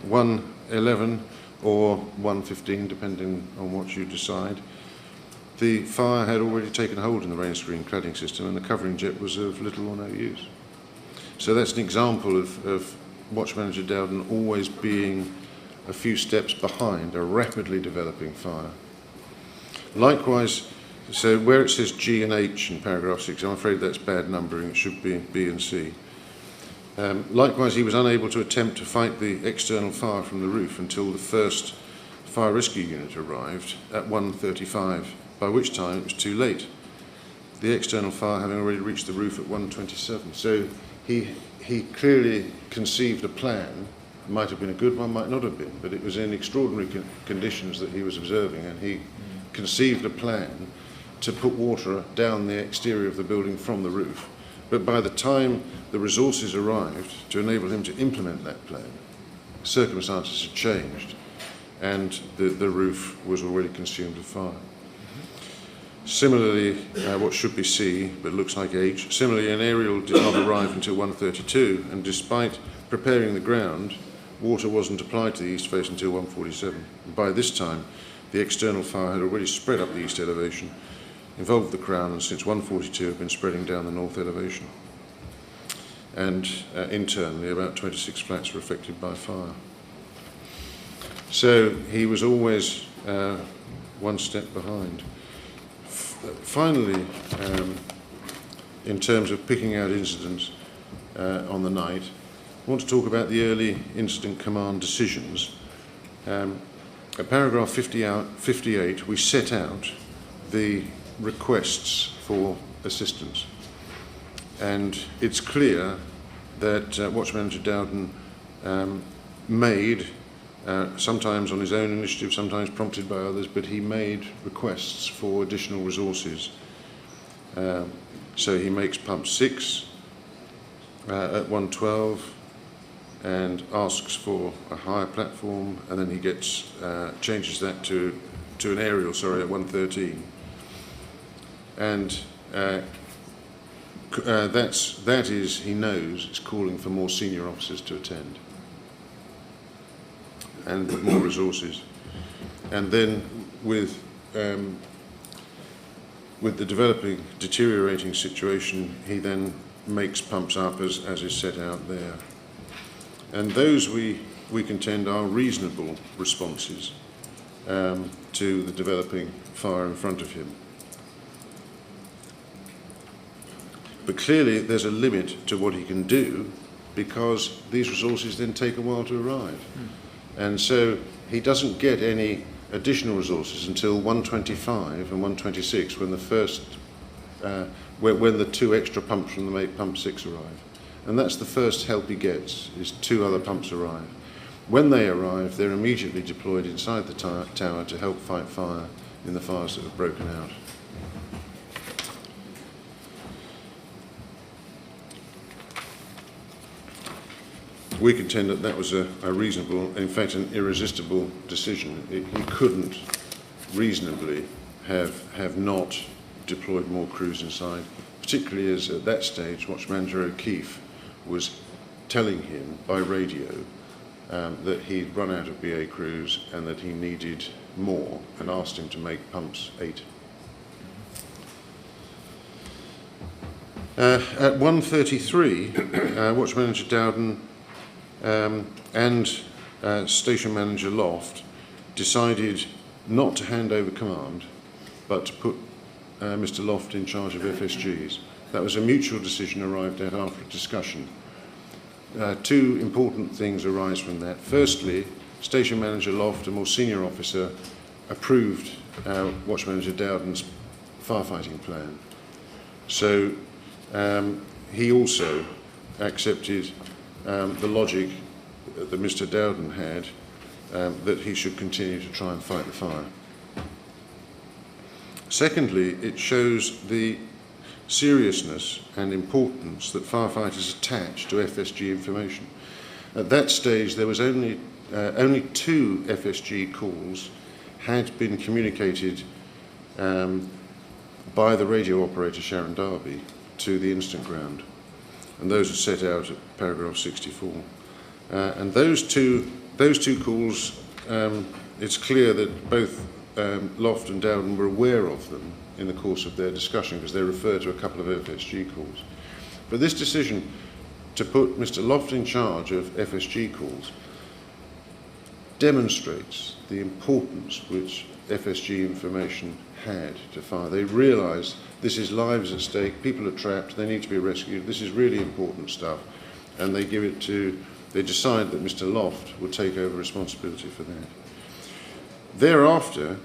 1:11 or 1:15, depending on what you decide, the fire had already taken hold in the rain screen cladding system, and the covering jet was of little or no use. So that's an example of Watch Manager Dowden always being a few steps behind a rapidly developing fire. Likewise, so where it says G and H in paragraph 6, I'm afraid that's bad numbering, it should be B and C. Likewise, he was unable to attempt to fight the external fire from the roof until the first fire rescue unit arrived at 1:35, by which time it was too late, the external fire having already reached the roof at 1:27. So he clearly conceived a plan. Might have been a good one, might not have been, but it was in extraordinary conditions that he was observing, and he conceived a plan to put water down the exterior of the building from the roof. But by the time the resources arrived to enable him to implement that plan, circumstances had changed, and the roof was already consumed with fire. Similarly, what should be C, but looks like H. Similarly, an aerial did not arrive until 1:32, and despite preparing the ground, water wasn't applied to the east face until 1:47. By this time, the external fire had already spread up the east elevation, involved the crown, and since 1:42 had been spreading down the north elevation. And internally, about 26 flats were affected by fire. So he was always one step behind. Finally, in terms of picking out incidents on the night, I want to talk about the early incident command decisions. At paragraph 58, we set out the requests for assistance. And it's clear that Watch Manager Dowden made, sometimes on his own initiative, sometimes prompted by others, but he made requests for additional resources. So he makes pump 6 at 112 and asks for a higher platform, and then he gets changes that to an aerial, at 113. And that is, he knows, it's calling for more senior officers to attend and more resources. And then with the deteriorating situation, he then makes pumps up as is set out there. And those we contend are reasonable responses to the developing fire in front of him. But clearly there's a limit to what he can do, because these resources then take a while to arrive. And so he doesn't get any additional resources until 125 and 126, when the first, when the 2 extra pumps from the pump 6 arrive. And that's the first help he gets, is 2 other pumps arrive. When they arrive, they're immediately deployed inside the tower to help fight fire in the fires that have broken out. We contend that that was a reasonable, in fact an irresistible decision. He couldn't reasonably have not deployed more crews inside, particularly as at that stage Watch Manager O'Keefe was telling him by radio that he'd run out of BA crews and that he needed more, and asked him to make pumps 8. At 1:33, Watch Manager Dowden and Station Manager Loft decided not to hand over command, but to put Mr. Loft in charge of FSGs. That was a mutual decision arrived at after a discussion. 2 important things arise from that. Firstly, Station Manager Loft, a more senior officer, approved Watch Manager Dowden's firefighting plan. So he also accepted the logic that Mr. Dowden had, that he should continue to try and fight the fire. Secondly, it shows the seriousness and importance that firefighters attach to FSG information. At that stage, there was only 2 FSG calls had been communicated by the radio operator Sharon Darby to the incident ground, and those are set out at paragraph 64. And those two calls, it's clear that both Loft and Dowden were aware of them in the course of their discussion, because they refer to a couple of FSG calls. But this decision to put Mr. Loft in charge of FSG calls demonstrates the importance which FSG information had to fire. They realised this is lives at stake, people are trapped, they need to be rescued, this is really important stuff, and they decide that Mr. Loft would take over responsibility for that. Thereafter,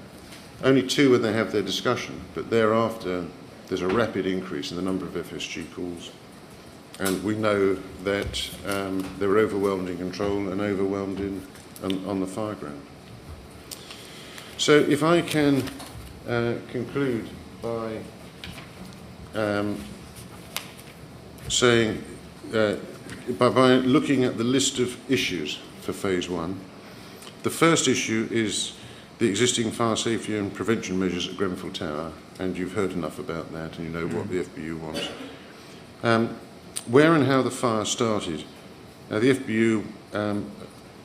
only 2 when they have their discussion, but thereafter there's a rapid increase in the number of FSG calls, and we know that they were overwhelmed in control and overwhelmed on the fire ground. So if I can conclude by saying, by looking at the list of issues for Phase 1, the first issue is the existing fire safety and prevention measures at Grenfell Tower, and you've heard enough about that and you know what the FBU wants. Where and how the fire started. The FBU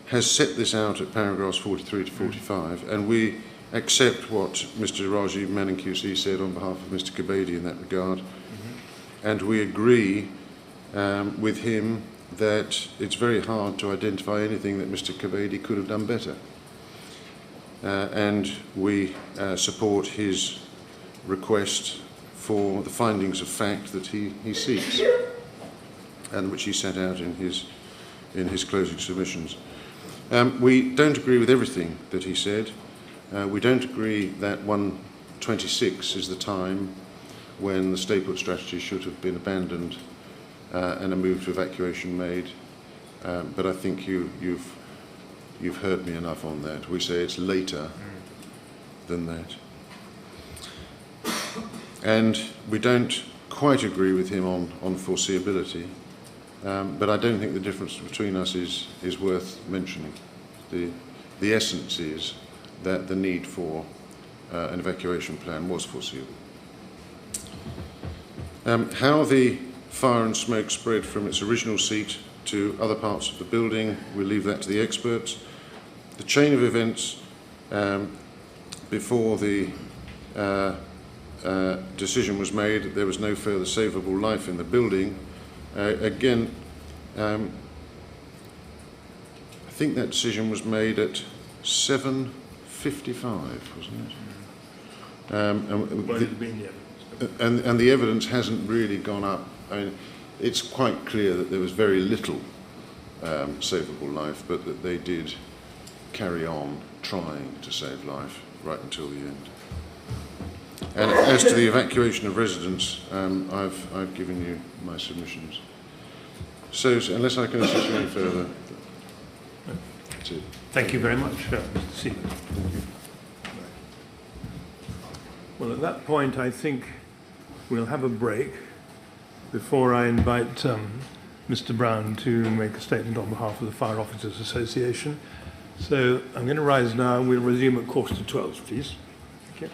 has set this out at paragraphs 43 to 45, and we accept what Mr. Rajiv Menon QC said on behalf of Mr. Kabadi in that regard, and we agree with him that it's very hard to identify anything that Mr. Kabadi could have done better. And we support his request for the findings of fact that he seeks, and which he set out in his closing submissions. We don't agree with everything that he said. We don't agree that 126 is the time when the stay-put strategy should have been abandoned and a move to evacuation made. But I think you've heard me enough on that. We say it's later than that. And we don't quite agree with him on foreseeability, but I don't think the difference between us is worth mentioning. The essence is that the need for an evacuation plan was foreseeable. How the fire and smoke spread from its original seat to other parts of the building, we'll leave that to the experts. The chain of events before the decision was made that there was no further savable life in the building. Again, I think that decision was made at 7:55, wasn't it? And the evidence hasn't really gone up. I mean, it's quite clear that there was very little savable life, but that they did carry on trying to save life right until the end. And as to the evacuation of residents, I've given you my submissions. So unless I can assist you any further, that's it. Thank you very much, Mr. Seaward. Well, at that point, I think we'll have a break before I invite Mr. Browne to make a statement on behalf of the Fire Officers Association. So I'm going to rise now, and we'll resume at 11:45, please. Thank you.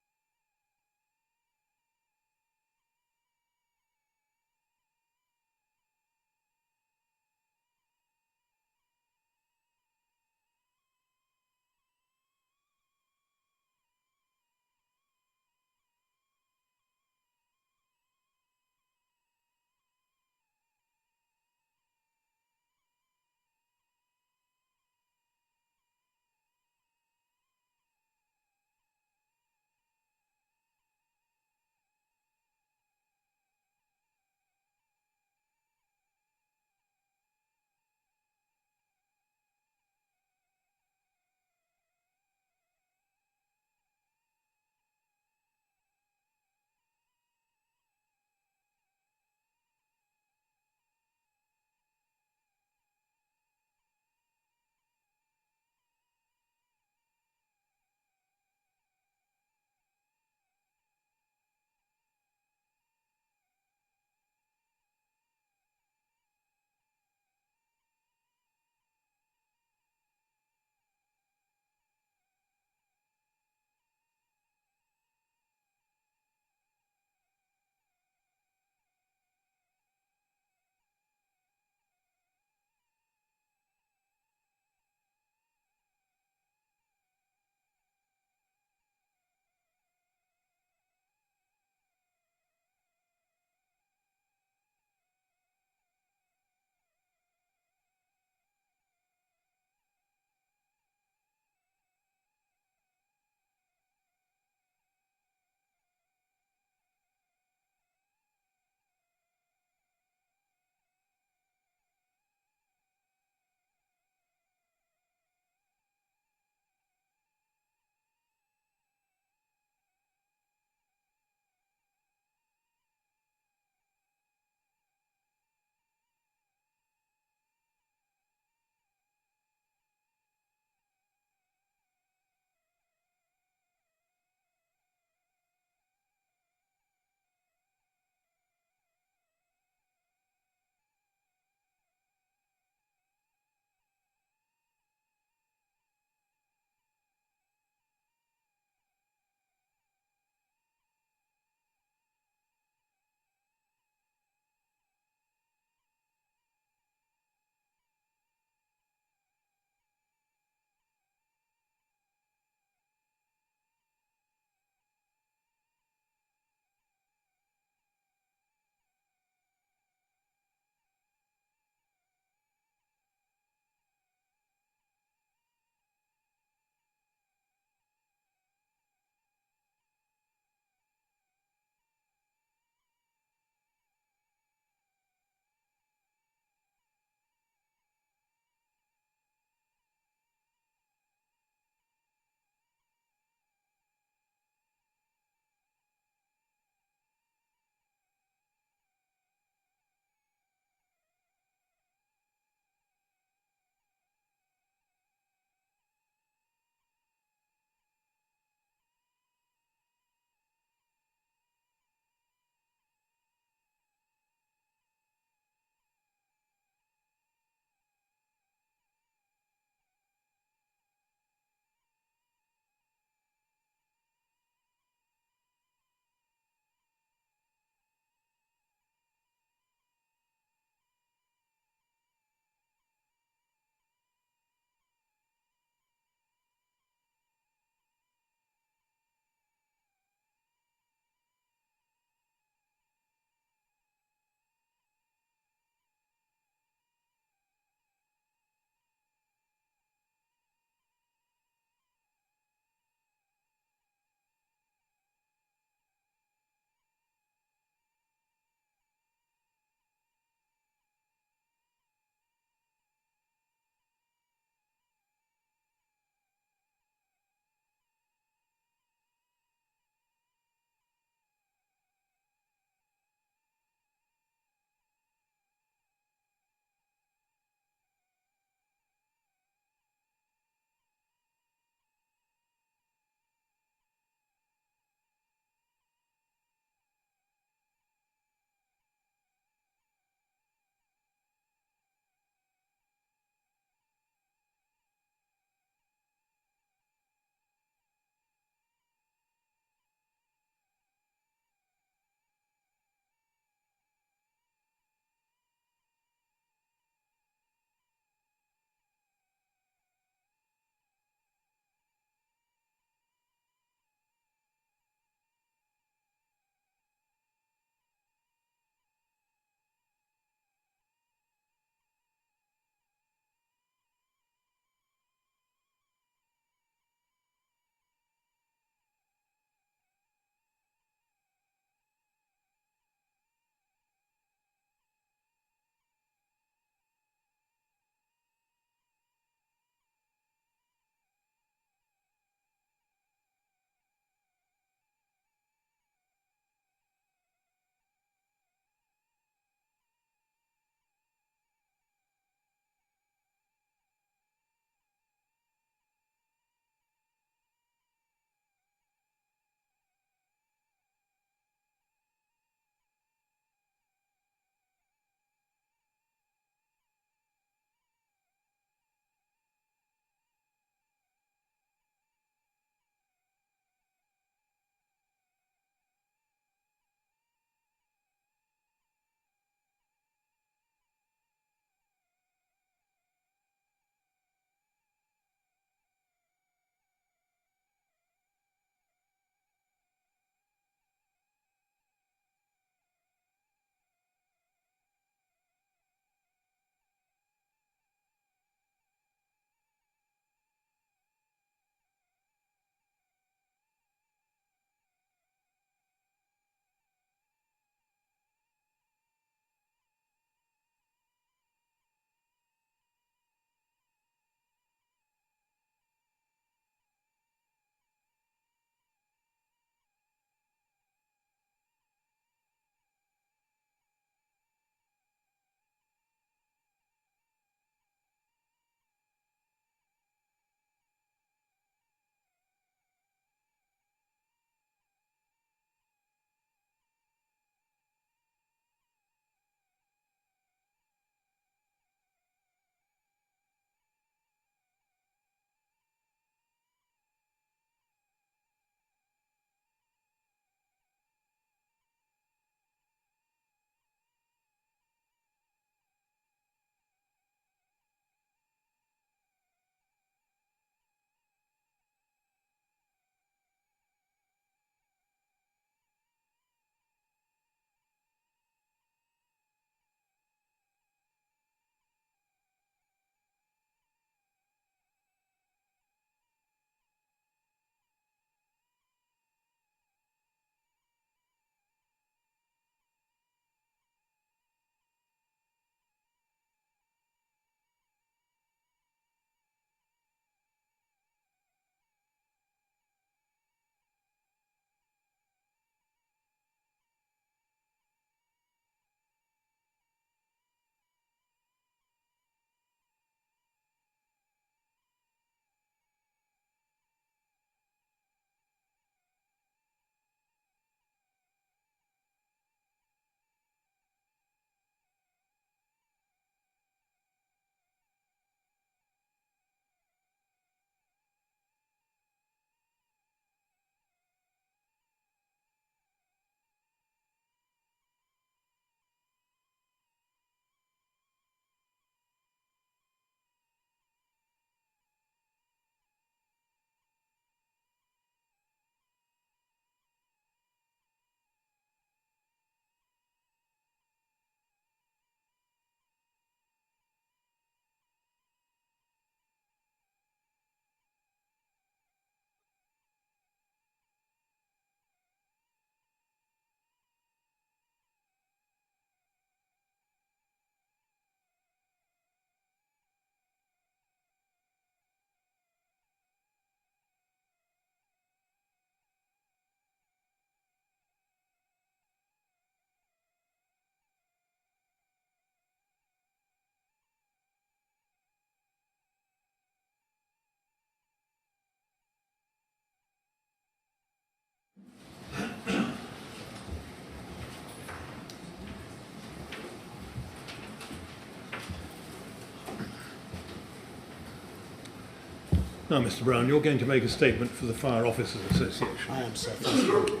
Now, Mr. Browne, you're going to make a statement for the Fire Officers Association. I am, sir. Thank you.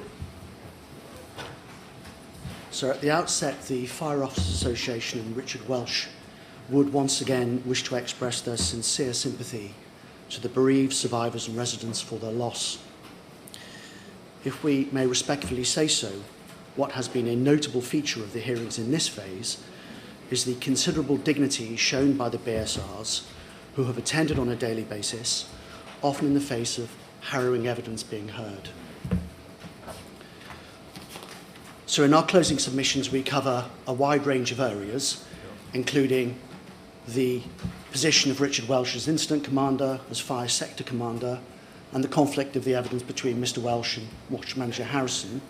So at the outset, the Fire Officers Association and Richard Welsh would once again wish to express their sincere sympathy to the bereaved survivors and residents for their loss. If we may respectfully say so, what has been a notable feature of the hearings in this phase is the considerable dignity shown by the BSRs who have attended on a daily basis, often in the face of harrowing evidence being heard. So in our closing submissions, we cover a wide range of areas, including the position of Richard Welsh as Incident Commander, as Fire Sector Commander, and the conflict of the evidence between Mr. Welsh and Watch Manager Harrison.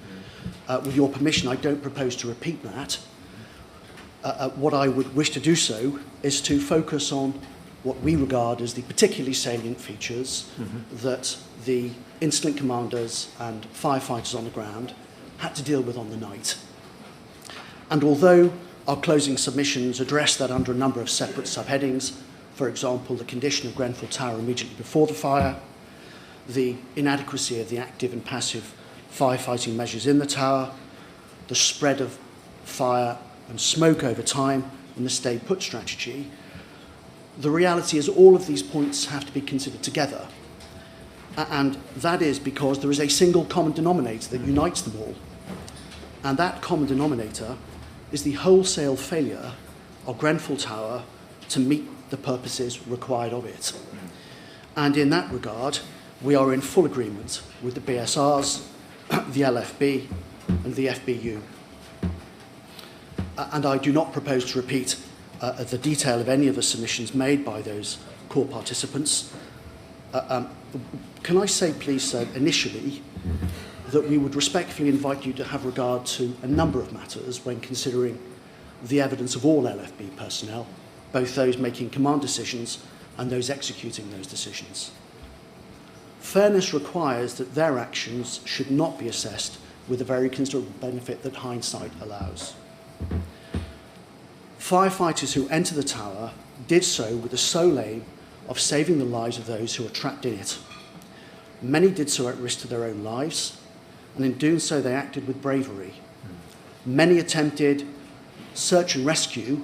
With your permission, I don't propose to repeat that. What I would wish to do so is to focus on what we regard as the particularly salient features that the incident commanders and firefighters on the ground had to deal with on the night. And although our closing submissions address that under a number of separate subheadings, for example, the condition of Grenfell Tower immediately before the fire, the inadequacy of the active and passive firefighting measures in the tower, the spread of fire and smoke over time, and the stay put strategy, the reality is all of these points have to be considered together. And that is because there is a single common denominator that unites them all. And that common denominator is the wholesale failure of Grenfell Tower to meet the purposes required of it. And in that regard, we are in full agreement with the BSRs, the LFB, and the FBU. And I do not propose to repeat the detail of any of the submissions made by those core participants. Can I say, please, sir, initially, that we would respectfully invite you to have regard to a number of matters when considering the evidence of all LFB personnel, both those making command decisions and those executing those decisions. Fairness requires that their actions should not be assessed with a very considerable benefit that hindsight allows. Firefighters who enter the tower did so with the sole aim of saving the lives of those who were trapped in it. Many did so at risk to their own lives, and in doing so they acted with bravery. Many attempted search and rescue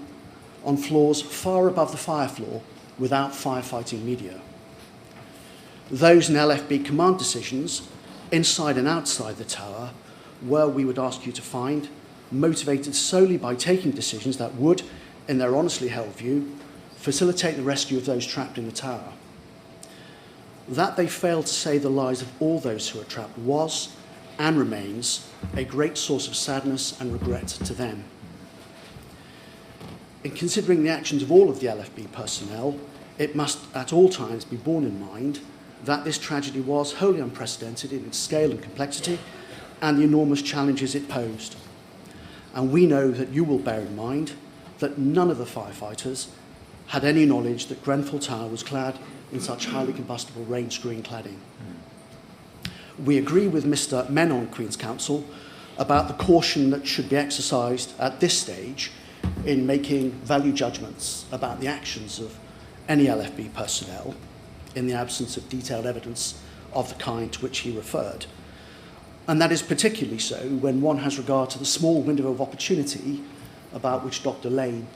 on floors far above the fire floor without firefighting media. Those in LFB command decisions, inside and outside the tower, were, we would ask you to find, motivated solely by taking decisions that would, in their honestly held view, facilitate the rescue of those trapped in the tower. That they failed to save the lives of all those who were trapped was, and remains, a great source of sadness and regret to them. In considering the actions of all of the LFB personnel, it must at all times be borne in mind that this tragedy was wholly unprecedented in its scale and complexity and the enormous challenges it posed. And we know that you will bear in mind that none of the firefighters had any knowledge that Grenfell Tower was clad in such highly combustible rain screen cladding. We agree with Mr. Menon, Queen's Counsel, about the caution that should be exercised at this stage in making value judgments about the actions of any LFB personnel in the absence of detailed evidence of the kind to which he referred. And that is particularly so when one has regard to the small window of opportunity about which Dr. Lane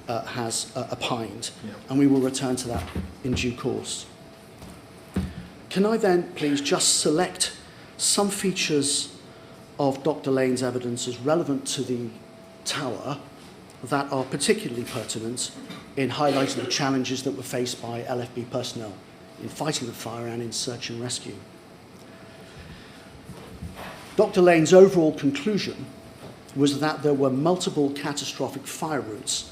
has opined, and we will return to that in due course. Can I then please just select some features of Dr. Lane's evidence as relevant to the tower that are particularly pertinent in highlighting the challenges that were faced by LFB personnel in fighting the fire and in search and rescue. Dr. Lane's overall conclusion was that there were multiple catastrophic fire routes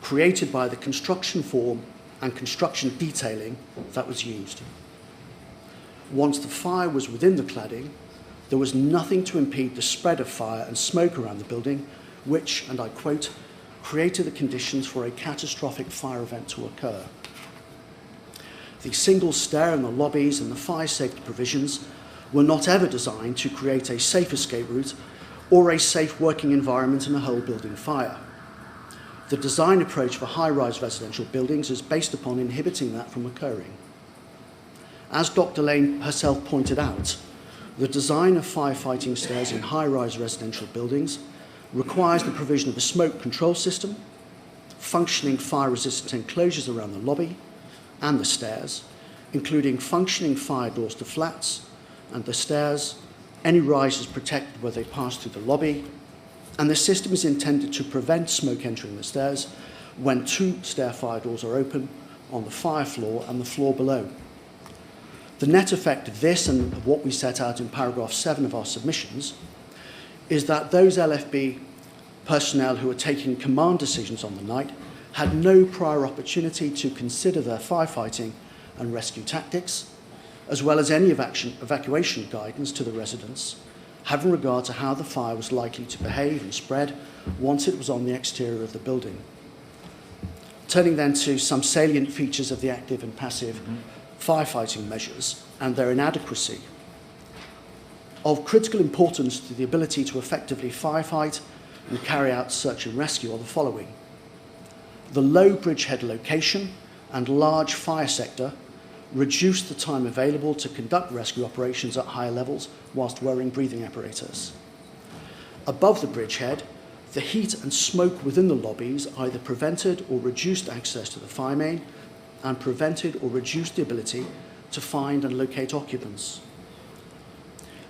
created by the construction form and construction detailing that was used. Once the fire was within the cladding, there was nothing to impede the spread of fire and smoke around the building, which, and I quote, created the conditions for a catastrophic fire event to occur. The single stair in the lobbies and the fire safety provisions were not ever designed to create a safe escape route or a safe working environment in a whole building fire. The design approach for high-rise residential buildings is based upon inhibiting that from occurring. As Dr. Lane herself pointed out, the design of firefighting stairs in high-rise residential buildings requires the provision of a smoke control system, functioning fire-resistant enclosures around the lobby and the stairs, including functioning fire doors to flats and the stairs, any risers protected where they pass through the lobby, and the system is intended to prevent smoke entering the stairs when 2 stair fire doors are open on the fire floor and the floor below. The net effect of this and of what we set out in paragraph 7 of our submissions is that those LFB personnel who are taking command decisions on the night had no prior opportunity to consider their firefighting and rescue tactics, as well as any evacuation guidance to the residents, having regard to how the fire was likely to behave and spread once it was on the exterior of the building. Turning then to some salient features of the active and passive firefighting measures and their inadequacy. Of critical importance to the ability to effectively firefight and carry out search and rescue are the following: the low bridgehead location and large fire sector reduce the time available to conduct rescue operations at higher levels whilst wearing breathing apparatus. Above the bridgehead, the heat and smoke within the lobbies either prevented or reduced access to the fire main and prevented or reduced the ability to find and locate occupants.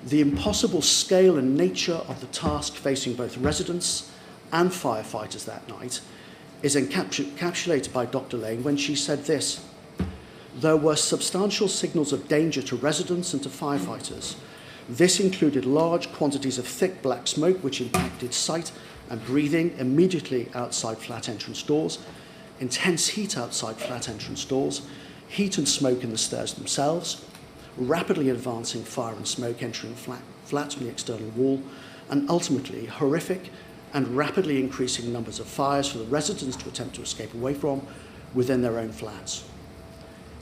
The impossible scale and nature of the task facing both residents and firefighters that night is encapsulated by Dr. Lane when she said this: there were substantial signals of danger to residents and to firefighters. This included large quantities of thick black smoke which impacted sight and breathing immediately outside flat entrance doors, intense heat outside flat entrance doors, heat and smoke in the stairs themselves, rapidly advancing fire and smoke entering flats from the external wall, and ultimately horrific and rapidly increasing numbers of fires for the residents to attempt to escape away from within their own flats.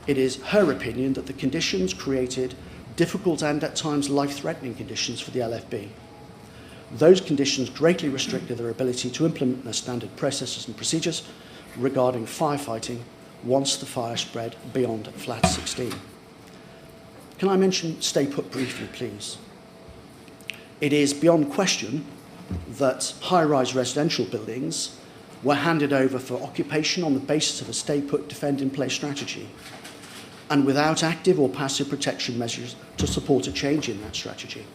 It is her opinion that the conditions created difficult and at times life-threatening conditions for the LFB. Those conditions greatly restricted their ability to implement their standard processes and procedures regarding firefighting once the fire spread beyond flat 16. Can I mention stay put briefly, please? It is beyond question that high-rise residential buildings were handed over for occupation on the basis of a stay put, defend in place strategy, and without active or passive protection measures to support a change in that strategy.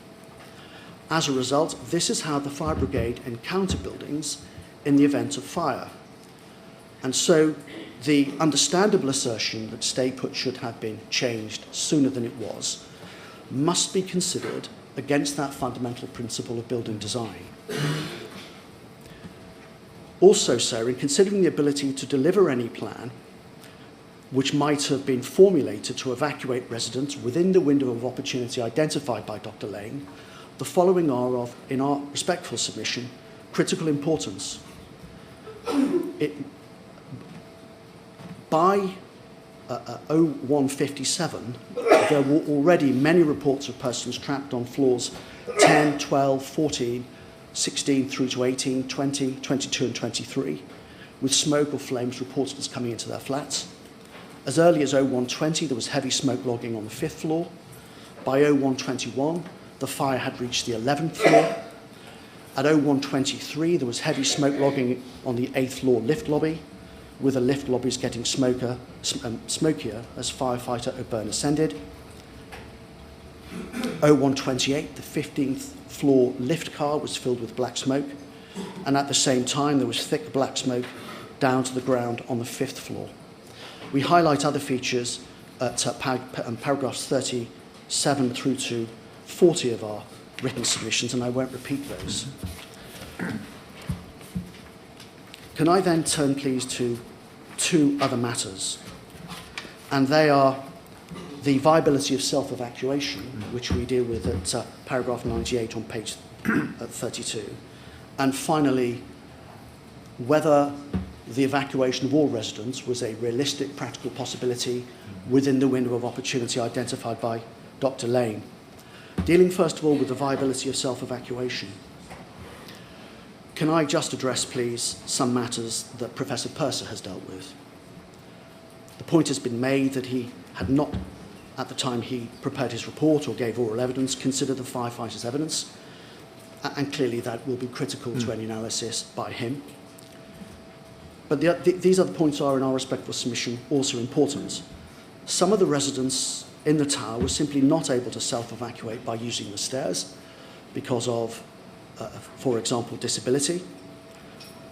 As a result, this is how the fire brigade encounter buildings in the event of fire. And so the understandable assertion that stay put should have been changed sooner than it was must be considered against that fundamental principle of building design. Also, sir, in considering the ability to deliver any plan which might have been formulated to evacuate residents within the window of opportunity identified by Dr. Lane, the following are of, in our respectful submission, critical importance. By 0157, there were already many reports of persons trapped on floors 10, 12, 14, 16 through to 18, 20, 22 and 23, with smoke or flames reported as coming into their flats. As early as 0120, there was heavy smoke logging on the 5th floor. By 0121, the fire had reached the 11th floor. At 0123, there was heavy smoke logging on the 8th floor lift lobby, with the lift lobbies getting smokier as firefighter O'Byrne ascended. 0128, the 15th floor lift car was filled with black smoke, and at the same time there was thick black smoke down to the ground on the 5th floor. We highlight other features at paragraphs 37 through to 40 of our written submissions, and I won't repeat those. Can I then turn, please, to 2 other matters? And they are the viability of self-evacuation, which we deal with at paragraph 98 on page 32, and finally, whether the evacuation of all residents was a realistic, practical possibility within the window of opportunity identified by Dr. Lane. Dealing first of all with the viability of self-evacuation, can I just address, please, some matters that Professor Purser has dealt with? The point has been made that he had not at the time he prepared his report or gave oral evidence, consider the firefighters' evidence, and clearly that will be critical to any analysis by him. But these other points are, in our respectful submission, also important. Some of the residents in the tower were simply not able to self-evacuate by using the stairs because of, for example, disability.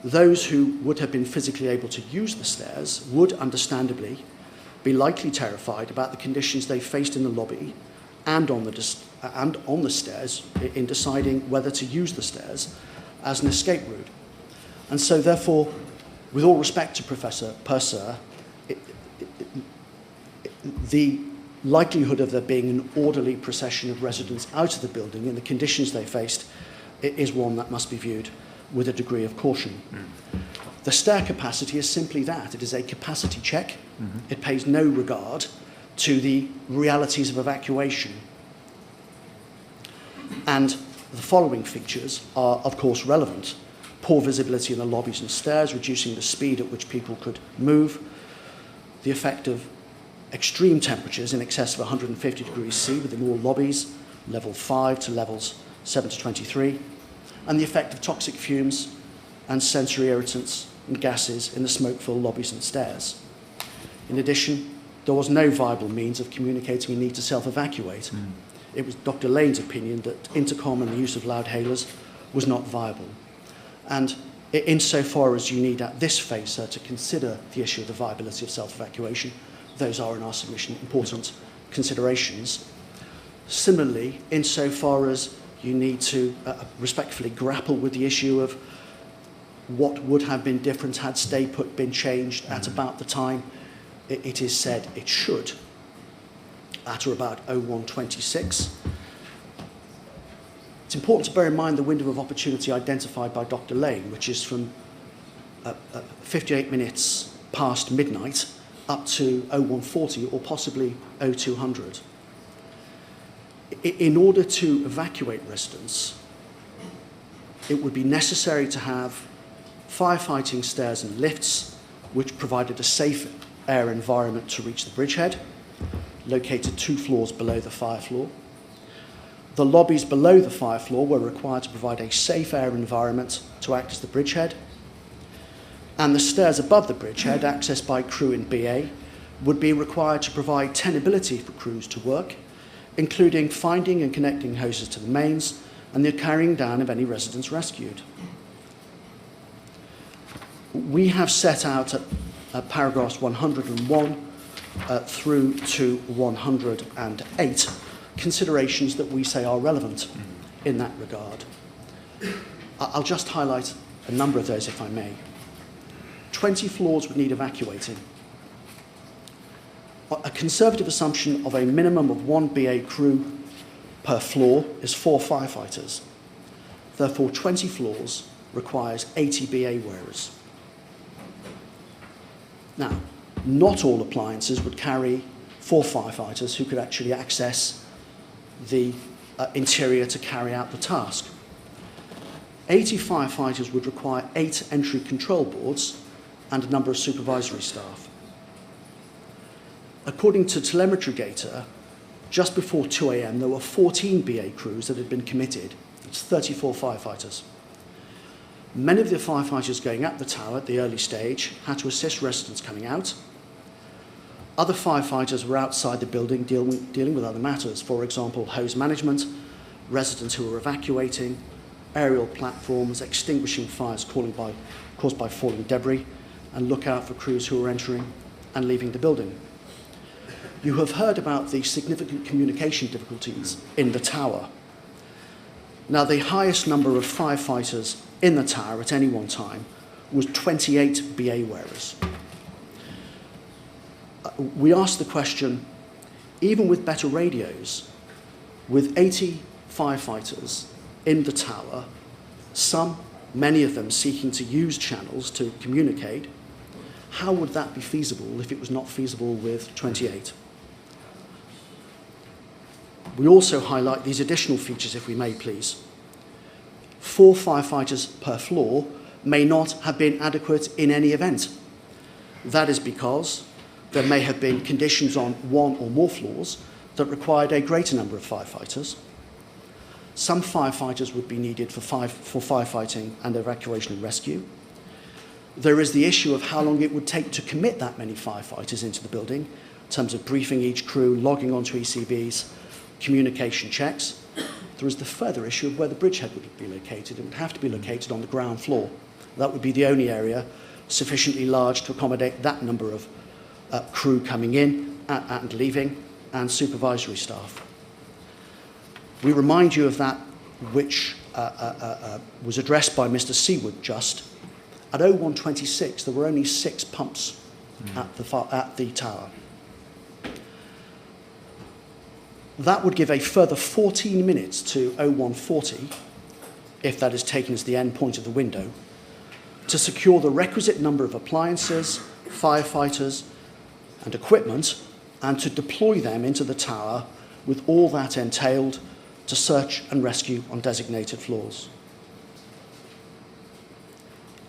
Those who would have been physically able to use the stairs would, understandably, be likely terrified about the conditions they faced in the lobby and on the stairs in deciding whether to use the stairs as an escape route. And so, therefore, with all respect to Professor Purser, the likelihood of there being an orderly procession of residents out of the building in the conditions they faced is one that must be viewed with a degree of caution. The stair capacity is simply that. It is a capacity check. It pays no regard to the realities of evacuation. And the following features are, of course, relevant. Poor visibility in the lobbies and stairs, reducing the speed at which people could move, the effect of extreme temperatures in excess of 150 degrees C within all lobbies, level 5 to levels 7 to 23, and the effect of toxic fumes and sensory irritants and gases in the smoke-filled lobbies and stairs. In addition, there was no viable means of communicating a need to self-evacuate. It was Dr. Lane's opinion that intercom and the use of loud hailers was not viable. And insofar as you need at this phase, sir, to consider the issue of the viability of self-evacuation, those are in our submission important considerations. Similarly, insofar as you need to respectfully grapple with the issue of what would have been different had stay put been changed at about the time it is said it should, at or about 0126. It's important to bear in mind the window of opportunity identified by Dr. Lane, which is from 58 minutes past midnight up to 0140 or possibly 0200. In order to evacuate residents, it would be necessary to have firefighting stairs and lifts which provided a safe air environment to reach the bridgehead, located 2 floors below the fire floor. The lobbies below the fire floor were required to provide a safe air environment to act as the bridgehead. And the stairs above the bridgehead, accessed by crew in BA, would be required to provide tenability for crews to work, including finding and connecting hoses to the mains and the carrying down of any residents rescued. We have set out at paragraphs 101 through to 108 considerations that we say are relevant in that regard. I'll just highlight a number of those, if I may. 20 floors would need evacuating. A conservative assumption of a minimum of 1 BA crew per floor is 4 firefighters. Therefore, 20 floors requires 80 BA wearers. Now, not all appliances would carry 4 firefighters who could actually access the interior to carry out the task. 80 firefighters would require 8 entry control boards and a number of supervisory staff. According to telemetry data, just before 2 a.m. there were 14 BA crews that had been committed. It's 34 firefighters. Many of the firefighters going up the tower at the early stage had to assist residents coming out. Other firefighters were outside the building dealing with other matters, for example, hose management, residents who were evacuating, aerial platforms, extinguishing fires caused by falling debris, and look out for crews who were entering and leaving the building. You have heard about the significant communication difficulties in the tower. Now, the highest number of firefighters in the tower at any one time was 28 BA wearers. We asked the question, even with better radios, with 80 firefighters in the tower, many of them seeking to use channels to communicate, how would that be feasible if it was not feasible with 28? We also highlight these additional features, if we may, please. 4 firefighters per floor may not have been adequate in any event. That is because there may have been conditions on 1 or more floors that required a greater number of firefighters. Some firefighters would be needed for firefighting and evacuation and rescue. There is the issue of how long it would take to commit that many firefighters into the building in terms of briefing each crew, logging onto ECVs, communication checks. There is the further issue of where the bridgehead would be located. It would have to be located on the ground floor. That would be the only area sufficiently large to accommodate that number of crew coming in and leaving, and supervisory staff. We remind you of that which was addressed by Mr. Seaward just. At 0126, there were only 6 pumps at the tower. That would give a further 14 minutes to 0140, if that is taken as the end point of the window, to secure the requisite number of appliances, firefighters, and equipment, and to deploy them into the tower with all that entailed to search and rescue on designated floors.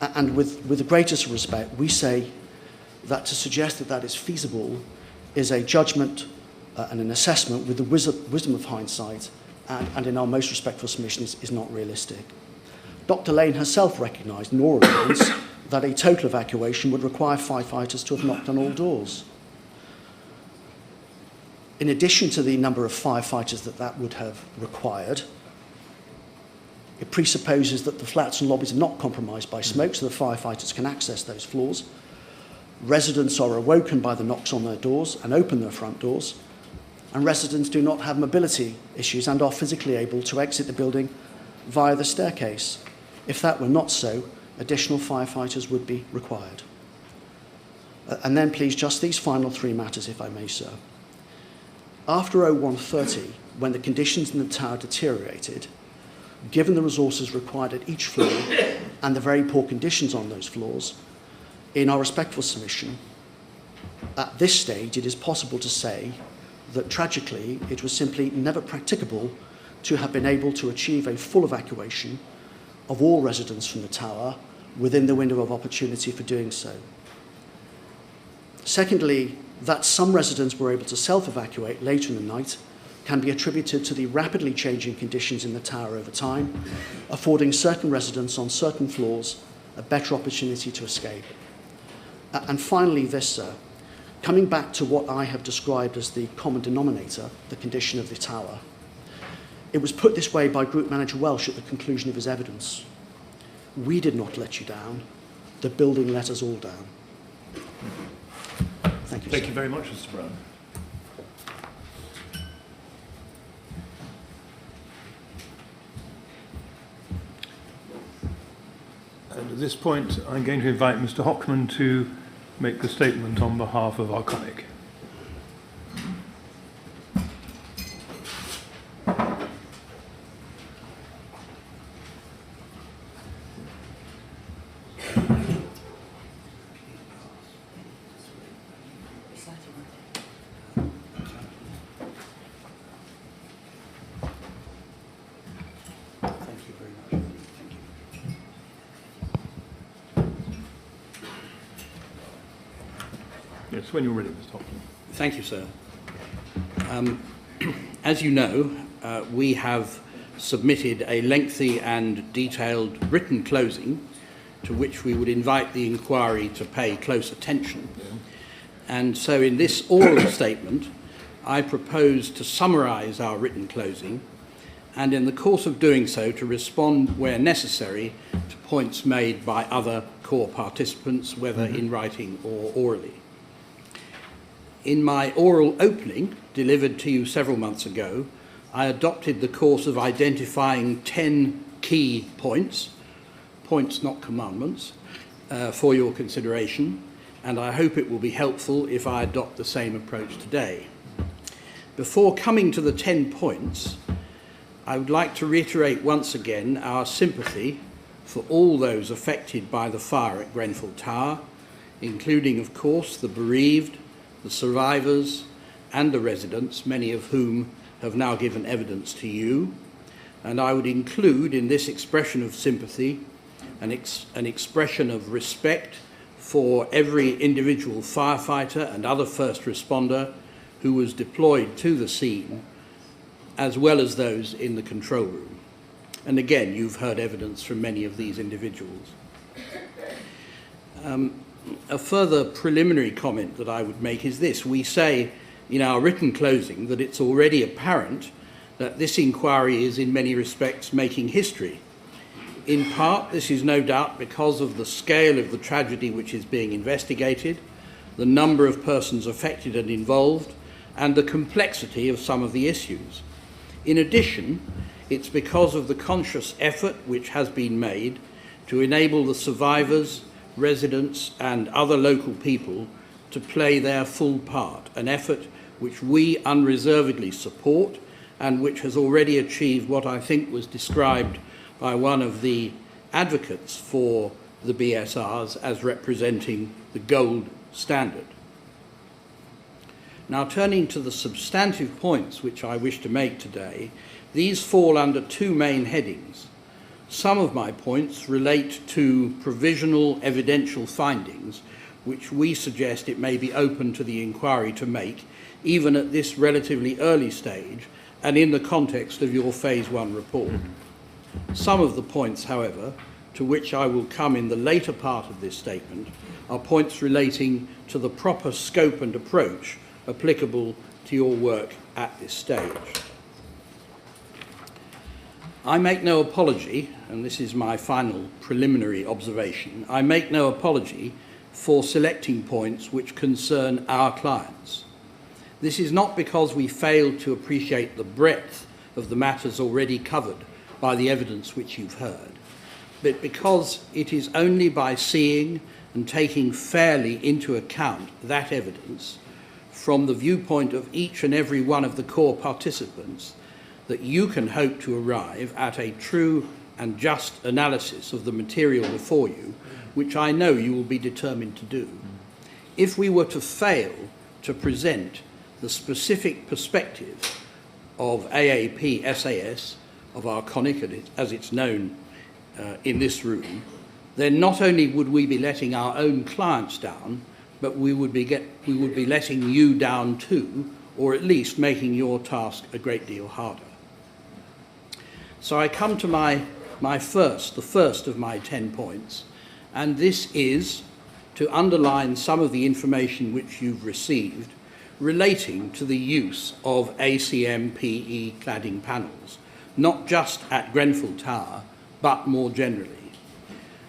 And with the greatest respect, we say that to suggest that that is feasible is a judgment and an assessment with the wisdom of hindsight, and in our most respectful submission is not realistic. Dr. Lane herself recognised in oral evidence that a total evacuation would require firefighters to have knocked on all doors. In addition to the number of firefighters that would have required, it presupposes that the flats and lobbies are not compromised by smoke, so the firefighters can access those floors. Residents are awoken by the knocks on their doors and open their front doors, and residents do not have mobility issues and are physically able to exit the building via the staircase. If that were not so, additional firefighters would be required. And then please, just these final 3 matters, if I may, sir. After 0130, when the conditions in the tower deteriorated, given the resources required at each floor and the very poor conditions on those floors, in our respectful submission, at this stage it is possible to say that tragically it was simply never practicable to have been able to achieve a full evacuation of all residents from the tower within the window of opportunity for doing so. Secondly, that some residents were able to self-evacuate later in the night can be attributed to the rapidly changing conditions in the tower over time, affording certain residents on certain floors a better opportunity to escape. And finally this, sir, coming back to what I have described as the common denominator, the condition of the tower, it was put this way by Group Manager Welsh at the conclusion of his evidence. We did not let you down. The building let us all down. Thank you, Thank sir. you very much, Mr. Browne. And at this point, I'm going to invite Mr. Hockman to make the statement on behalf of Arconic. Thank you very much. Thank you. Yes, when you're ready, Mr. Hockman. Thank you, sir. As you know, we have submitted a lengthy and detailed written closing to which we would invite the inquiry to pay close attention. And so in this oral statement, I propose to summarise our written closing and in the course of doing so to respond where necessary to points made by other core participants, whether in writing or orally. In my oral opening, delivered to you several months ago, I adopted the course of identifying 10 key points not commandments, for your consideration, and I hope it will be helpful if I adopt the same approach today. Before coming to the 10 points, I would like to reiterate once again our sympathy for all those affected by the fire at Grenfell Tower, including, of course, the bereaved, the survivors, and the residents, many of whom have now given evidence to you. And I would include in this expression of sympathy an expression of respect for every individual firefighter and other first responder who was deployed to the scene, as well as those in the control room. And again, you've heard evidence from many of these individuals. A further preliminary comment that I would make is this. We say in our written closing that it's already apparent that this inquiry is in many respects making history. In part, this is no doubt because of the scale of the tragedy which is being investigated, the number of persons affected and involved, and the complexity of some of the issues. In addition, it's because of the conscious effort which has been made to enable the survivors, residents, and other local people to play their full part, an effort which we unreservedly support and which has already achieved what I think was described by one of the advocates for the BSRs as representing the gold standard. Now, turning to the substantive points which I wish to make today, these fall under two main headings. Some of my points relate to provisional evidential findings, which we suggest it may be open to the inquiry to make, even at this relatively early stage, and in the context of your Phase 1 report. Some of the points, however, to which I will come in the later part of this statement, are points relating to the proper scope and approach applicable to your work at this stage. I make no apology, and this is my final preliminary observation, I make no apology for selecting points which concern our clients. This is not because we fail to appreciate the breadth of the matters already covered by the evidence which you've heard, but because it is only by seeing and taking fairly into account that evidence from the viewpoint of each and every one of the core participants that you can hope to arrive at a true and just analysis of the material before you, which I know you will be determined to do. If we were to fail to present the specific perspective of AAP SAS, of Arconic as it's known in this room, then not only would we be letting our own clients down, but we would be letting you down too, or at least making your task a great deal harder. So I come to the first of my 10 points, and this is to underline some of the information which you've received relating to the use of ACM PE cladding panels, not just at Grenfell Tower, but more generally.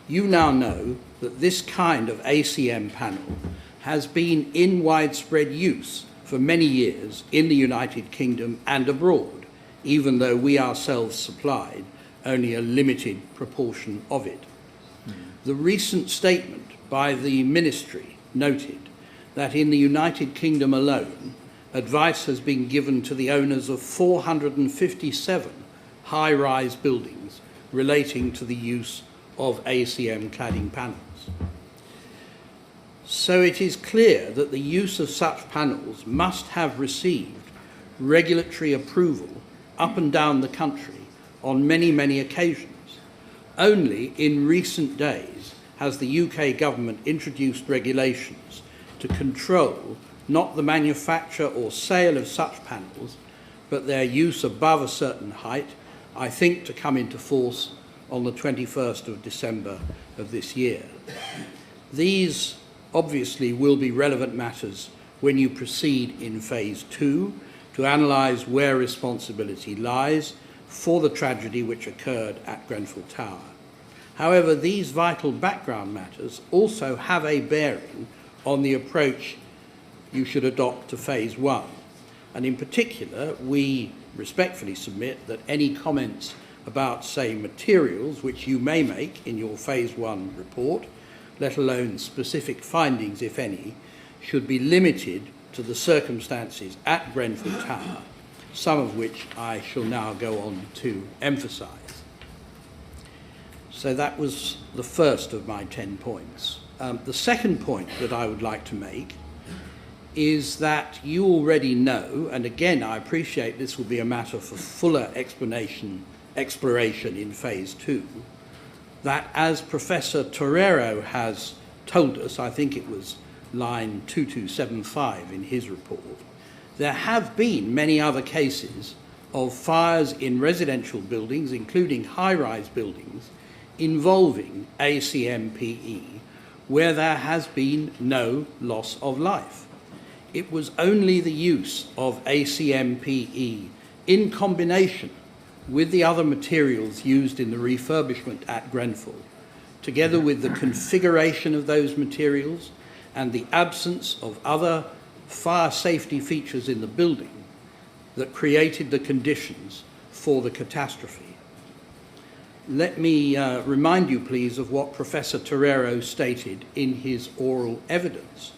You now know that this kind of ACM panel has been in widespread use for many years in the United Kingdom and abroad, even though we ourselves supplied only a limited proportion of it. The recent statement by the Ministry noted that in the United Kingdom alone, advice has been given to the owners of 457 high-rise buildings relating to the use of ACM cladding panels. So it is clear that the use of such panels must have received regulatory approval up and down the country on many, many occasions. Only in recent days has the UK government introduced regulations to control not the manufacture or sale of such panels, but their use above a certain height, I think to come into force on the 21st of December of this year. These obviously will be relevant matters when you proceed in Phase 2 to analyse where responsibility lies for the tragedy which occurred at Grenfell Tower. However, these vital background matters also have a bearing on the approach you should adopt to Phase 1. And in particular, we respectfully submit that any comments about, say, materials which you may make in your Phase 1 report, let alone specific findings, if any, should be limited to the circumstances at Grenfell Tower, some of which I shall now go on to emphasise. So that was the first of my 10 points. The second point that I would like to make is that you already know, and again I appreciate this will be a matter for fuller exploration in Phase 2, that as Professor Torero has told us, I think it was line 2275 in his report, There have been many other cases of fires in residential buildings, including high-rise buildings, involving ACMPE, where there has been no loss of life. It was only the use of ACMPE in combination with the other materials used in the refurbishment at Grenfell, together with the configuration of those materials and the absence of other fire safety features in the building, that created the conditions for the catastrophe. Let me remind you, please, of what Professor Torero stated in his oral evidence.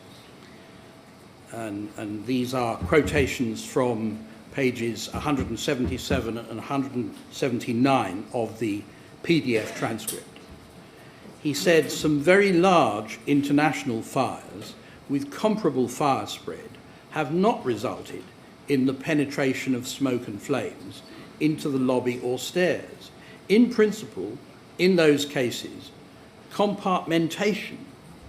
And these are quotations from pages 177 and 179 of the PDF transcript. He said some very large international fires with comparable fire spread have not resulted in the penetration of smoke and flames into the lobby or stairs. In principle, in those cases, compartmentation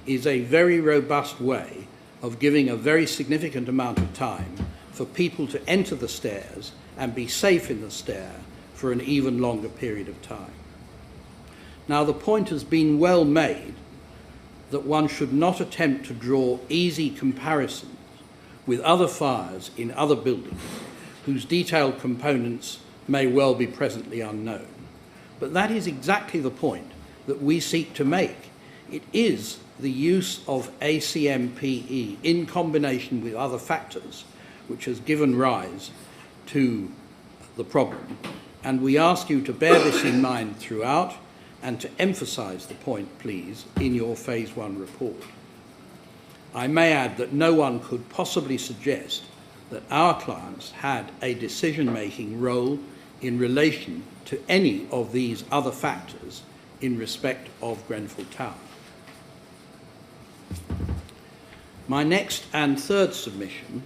is a very robust way of giving a very significant amount of time for people to enter the stairs and be safe in the stair for an even longer period of time. Now, the point has been well made that one should not attempt to draw easy comparisons with other fires in other buildings whose detailed components may well be presently unknown. But that is exactly the point that we seek to make. It is the use of ACMPE in combination with other factors which has given rise to the problem. And we ask you to bear this in mind throughout and to emphasise the point, please, in your Phase 1 report. I may add that no one could possibly suggest that our clients had a decision-making role in relation to any of these other factors in respect of Grenfell Tower. My next and third submission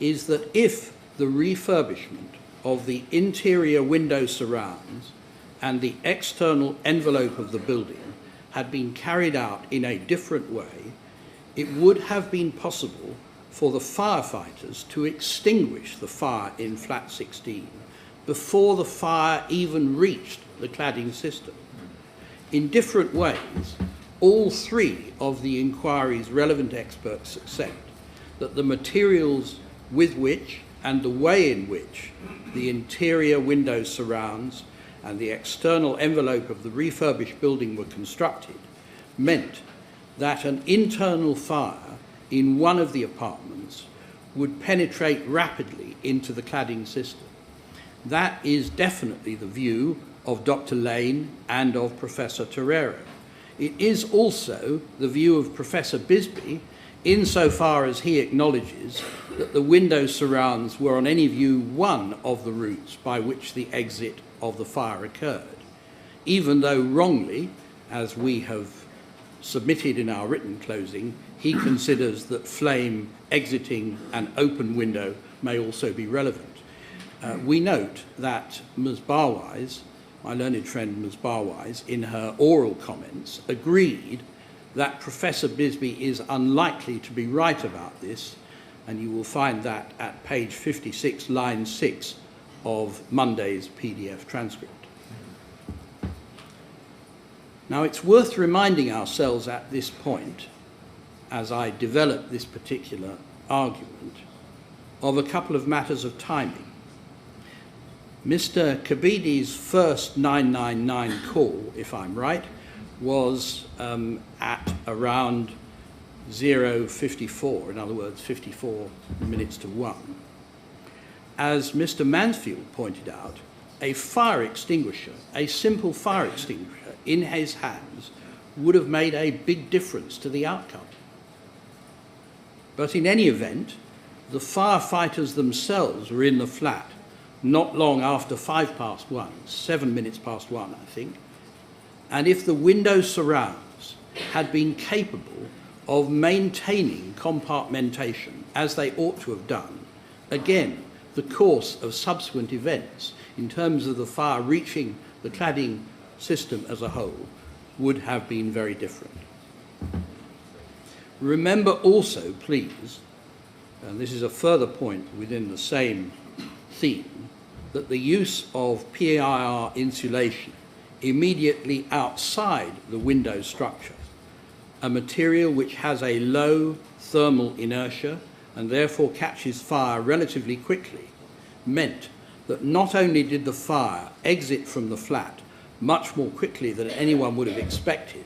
is that if the refurbishment of the interior window surrounds and the external envelope of the building had been carried out in a different way, it would have been possible for the firefighters to extinguish the fire in flat 16 before the fire even reached the cladding system. In different ways, all three of the inquiry's relevant experts accept that the materials with which and the way in which the interior window surrounds and the external envelope of the refurbished building were constructed meant that an internal fire in one of the apartments would penetrate rapidly into the cladding system. That is definitely the view of Dr. Lane and of Professor Torero. It is also the view of Professor Bisbee, insofar as he acknowledges that the window surrounds were on any view one of the routes by which the exit of the fire occurred, even though wrongly, as we have submitted in our written closing, he considers that flame exiting an open window may also be relevant. We note that Ms. Barwise, my learned friend Ms. Barwise, in her oral comments, agreed that Professor Bisbee is unlikely to be right about this, and you will find that at page 56, line 6 of Monday's PDF transcript. Now, it's worth reminding ourselves at this point, as I develop this particular argument, of a couple of matters of timing. Mr. Kabidi's first 999 call, if I'm right, was at around 0:54, in other words, 54 minutes to 1. As Mr. Mansfield pointed out, a fire extinguisher, a simple fire extinguisher in his hands would have made a big difference to the outcome. But in any event, the firefighters themselves were in the flat not long after 1:05, 7 minutes past 1, I think. And if the window surrounds had been capable of maintaining compartmentation as they ought to have done, again, the course of subsequent events in terms of the fire reaching the cladding system as a whole would have been very different. Remember also, please, and this is a further point within the same theme, that the use of PIR insulation immediately outside the window structure, a material which has a low thermal inertia and therefore catches fire relatively quickly, meant that not only did the fire exit from the flat much more quickly than anyone would have expected,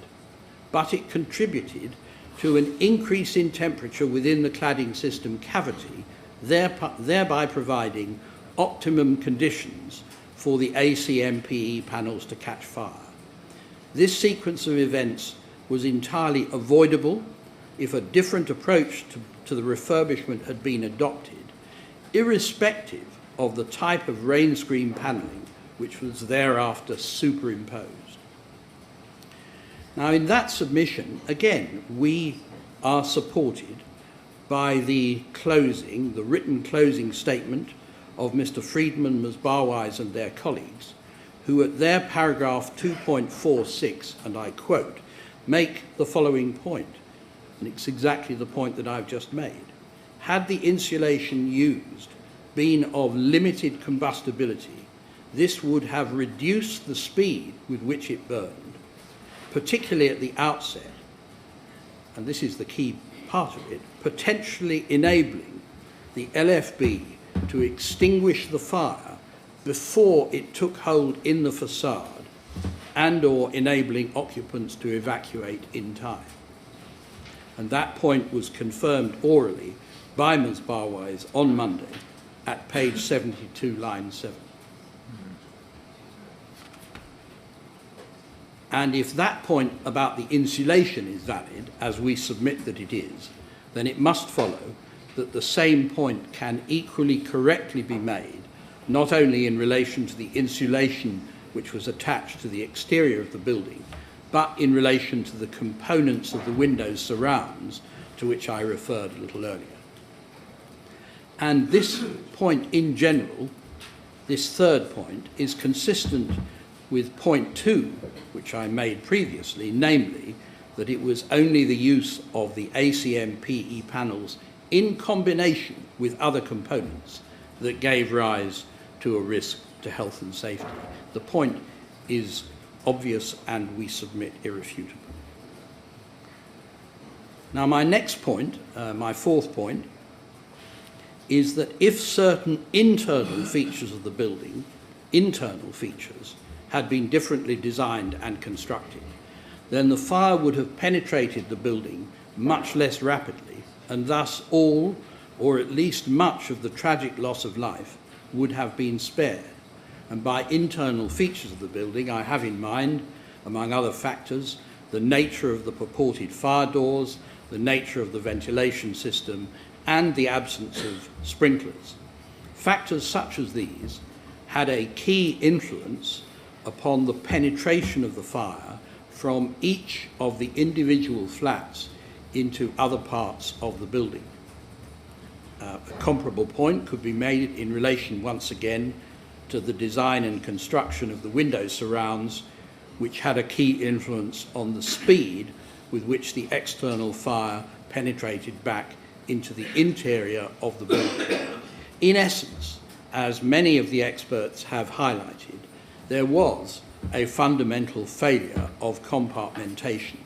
but it contributed to an increase in temperature within the cladding system cavity, thereby providing optimum conditions for the ACMPE panels to catch fire. This sequence of events was entirely avoidable if a different approach to the refurbishment had been adopted, irrespective of the type of rain screen panelling which was thereafter superimposed. Now, in that submission, again, we are supported by the written closing statement of Mr. Friedman, Ms. Barwise and their colleagues, who at their paragraph 2.46, and I quote, make the following point, and it's exactly the point that I've just made. Had the insulation used been of limited combustibility, this would have reduced the speed with which it burned, particularly at the outset, and this is the key part of it, potentially enabling the LFB to extinguish the fire before it took hold in the facade and/or enabling occupants to evacuate in time. And that point was confirmed orally by Ms. Barwise on Monday at page 72, line 7. And if that point about the insulation is valid, as we submit that it is, then it must follow that the same point can equally correctly be made, not only in relation to the insulation which was attached to the exterior of the building, but in relation to the components of the windows surrounds to which I referred a little earlier. And this point in general, this third point, is consistent with point 2, which I made previously, namely that it was only the use of the ACMPE panels in combination with other components that gave rise to a risk to health and safety. The point is obvious and we submit irrefutable. Now my next point, my fourth point, is that if certain internal features of the building, internal features, had been differently designed and constructed, then the fire would have penetrated the building much less rapidly, and thus all, or at least much of the tragic loss of life would have been spared. And by internal features of the building, I have in mind, among other factors, the nature of the purported fire doors, the nature of the ventilation system, and the absence of sprinklers. Factors such as these had a key influence upon the penetration of the fire from each of the individual flats into other parts of the building. A comparable point could be made in relation once again to the design and construction of the window surrounds, which had a key influence on the speed with which the external fire penetrated back into the interior of the building. In essence, as many of the experts have highlighted, there was a fundamental failure of compartmentation,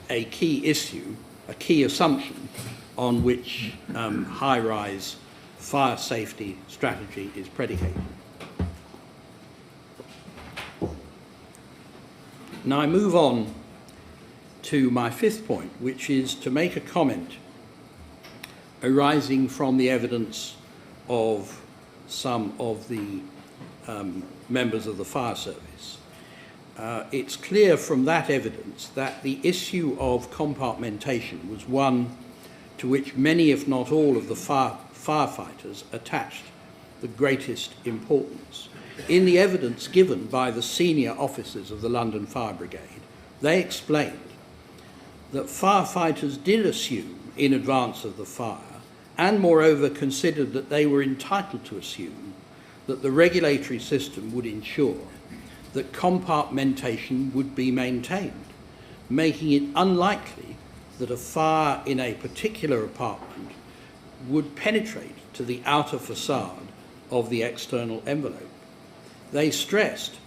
a key issue, a key assumption on which high-rise fire safety strategy is predicated. Now I move on to my fifth point, which is to make a comment arising from the evidence of some of the members of the fire service. It's clear from that evidence that the issue of compartmentation was one to which many, if not all, of the firefighters attached the greatest importance. In the evidence given by the senior officers of the London Fire Brigade, they explained that firefighters did assume in advance of the fire, and moreover considered that they were entitled to assume, that the regulatory system would ensure that compartmentation would be maintained, making it unlikely that a fire in a particular apartment would penetrate to the outer facade of the external envelope. They stressed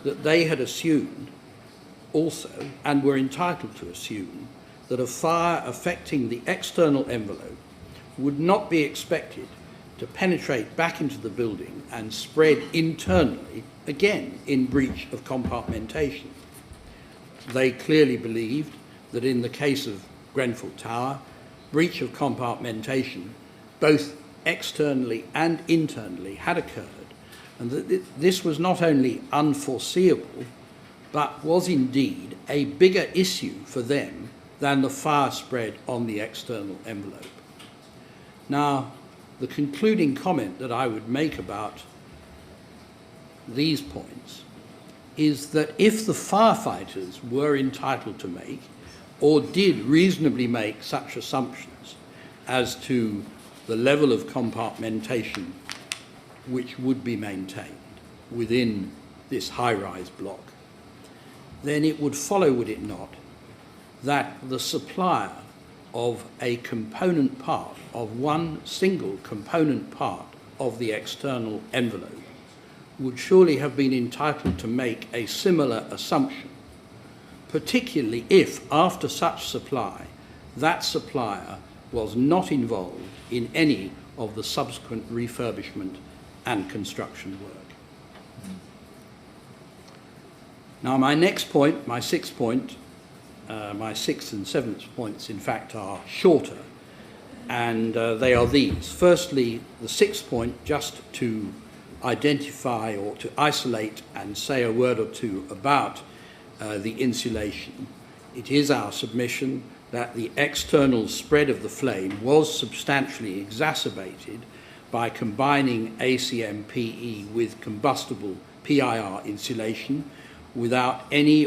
that they had assumed also, and were entitled to assume, that a fire affecting the external envelope would not be expected to penetrate back into the building and spread internally, again in breach of compartmentation. They clearly believed that in the case of Grenfell Tower, breach of compartmentation, both externally and internally, had occurred, and that this was not only unforeseeable, but was indeed a bigger issue for them than the fire spread on the external envelope. Now, the concluding comment that I would make about these points is that if the firefighters were entitled to make, or did reasonably make, such assumptions as to the level of compartmentation which would be maintained within this high-rise block, then it would follow, would it not, that the supplier of a component part, of one single component part of the external envelope, would surely have been entitled to make a similar assumption, particularly if, after such supply, that supplier was not involved in any of the subsequent refurbishment and construction work. Now, my next point, my sixth point, my sixth and seventh points, in fact, are shorter, and they are these. Firstly, the sixth point, just to identify or to isolate and say a word or two about the insulation. It is our submission that the external spread of the flame was substantially exacerbated by combining ACM-PE with combustible PIR insulation without any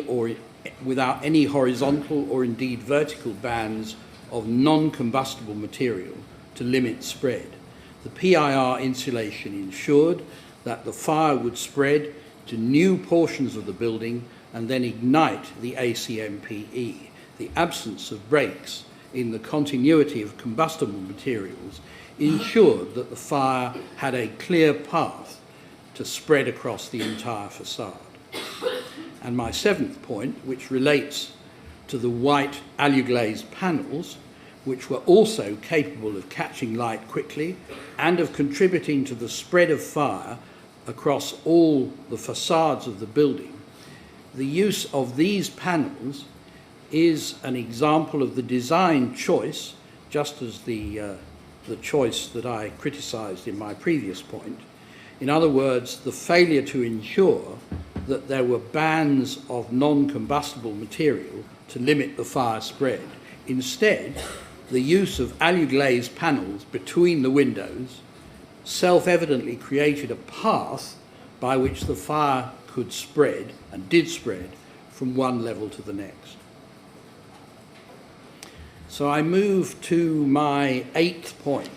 horizontal or indeed vertical bands of non-combustible material to limit spread. The PIR insulation ensured that the fire would spread to new portions of the building and then ignite the ACM-PE. The absence of breaks in the continuity of combustible materials ensured that the fire had a clear path to spread across the entire facade. And my seventh point, which relates to the white alu-glazed panels, which were also capable of catching light quickly and of contributing to the spread of fire across all the facades of the building. The use of these panels is an example of the design choice, just as the choice that I criticised in my previous point. In other words, the failure to ensure that there were bands of non-combustible material to limit the fire spread. Instead, the use of alu-glazed panels between the windows self-evidently created a path by which the fire could spread, and did spread, from one level to the next. So I move to my eighth point.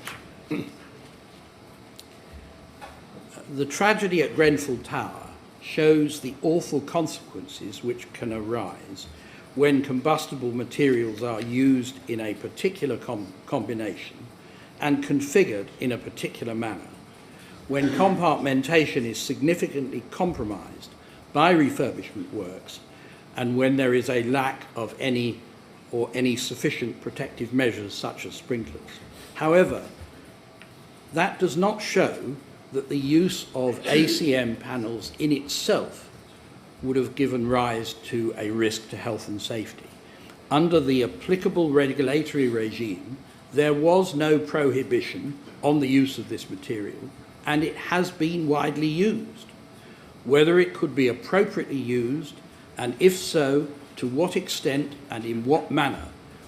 The tragedy at Grenfell Tower shows the awful consequences which can arise when combustible materials are used in a particular combination and configured in a particular manner, when compartmentation is significantly compromised by refurbishment works, and when there is a lack of any sufficient protective measures such as sprinklers. However, that does not show that the use of ACM panels in itself would have given rise to a risk to health and safety. Under the applicable regulatory regime, there was no prohibition on the use of this material, and it has been widely used. Whether it could be appropriately used, and if so, to what extent and in what manner,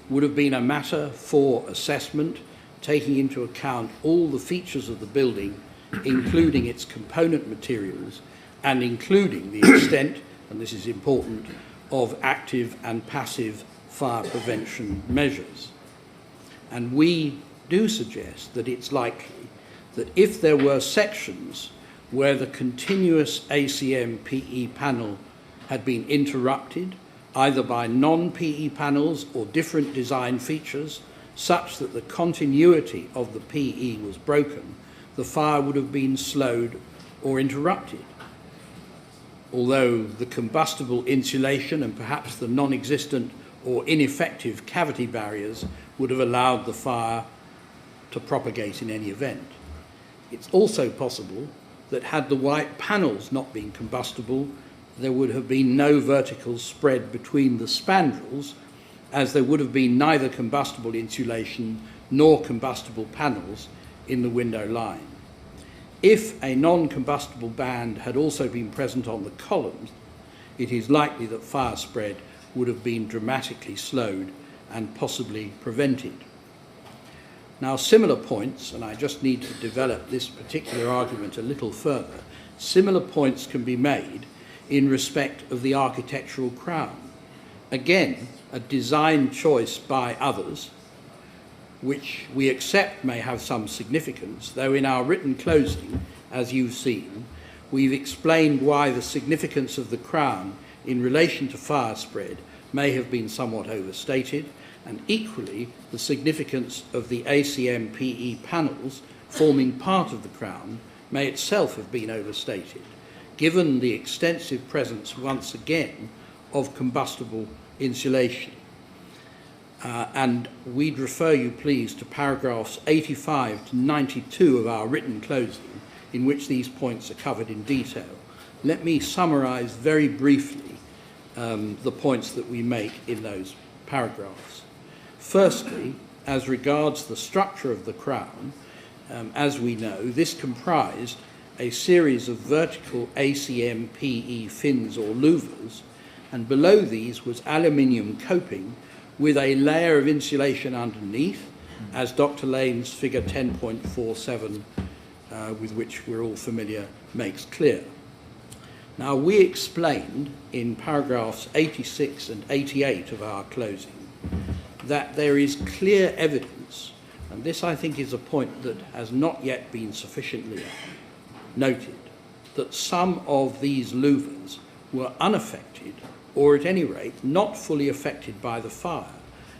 would have been a matter for assessment, taking into account all the features of the building, including its component materials, and including the extent, and this is important, of active and passive fire prevention measures. And we do suggest that it's likely that if there were sections where the continuous ACM-PE panel had been interrupted, either by non-PE panels or different design features, such that the continuity of the PE was broken, the fire would have been slowed or interrupted. Although the combustible insulation and perhaps the non-existent or ineffective cavity barriers would have allowed the fire to propagate in any event. It's also possible that had the white panels not been combustible, there would have been no vertical spread between the spandrels, as there would have been neither combustible insulation nor combustible panels in the window line. If a non-combustible band had also been present on the columns, it is likely that fire spread would have been dramatically slowed and possibly prevented. Now, similar points, and I just need to develop this particular argument a little further, similar points can be made in respect of the architectural crown. Again, a design choice by others, which we accept may have some significance, though in our written closing, as you've seen, we've explained why the significance of the crown in relation to fire spread may have been somewhat overstated, and equally the significance of the ACM PE panels forming part of the crown may itself have been overstated, given the extensive presence, once again, of combustible insulation. And we'd refer you, please, to paragraphs 85 to 92 of our written closing, in which these points are covered in detail. Let me summarise very briefly the points that we make in those paragraphs. Firstly, as regards the structure of the crown, as we know, this comprised a series of vertical ACM PE fins or louvers, and below these was aluminium coping with a layer of insulation underneath, as Dr. Lane's figure 10.47, with which we're all familiar, makes clear. Now, we explained in paragraphs 86 and 88 of our closing that there is clear evidence, and this I think is a point that has not yet been sufficiently noted, that some of these louvers were unaffected, or at any rate not fully affected by the fire.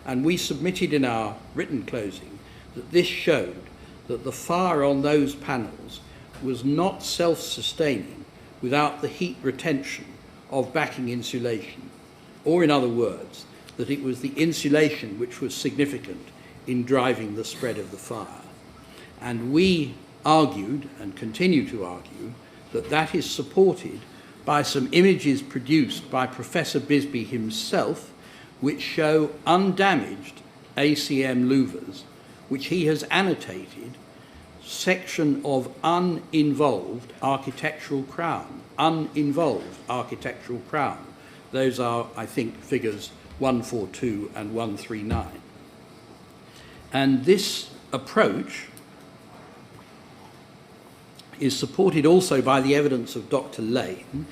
And we submitted in our written closing that this showed that the fire on those panels was not self-sustaining without the heat retention of backing insulation, or in other words, that it was the insulation which was significant in driving the spread of the fire. And we argued, and continue to argue, that that is supported by some images produced by Professor Bisbee himself, which show undamaged ACM louvers, which he has annotated section of uninvolved architectural crown. Uninvolved architectural crown. Those are, I think, figures 142 and 139. And this approach is supported also by the evidence of Dr. Lane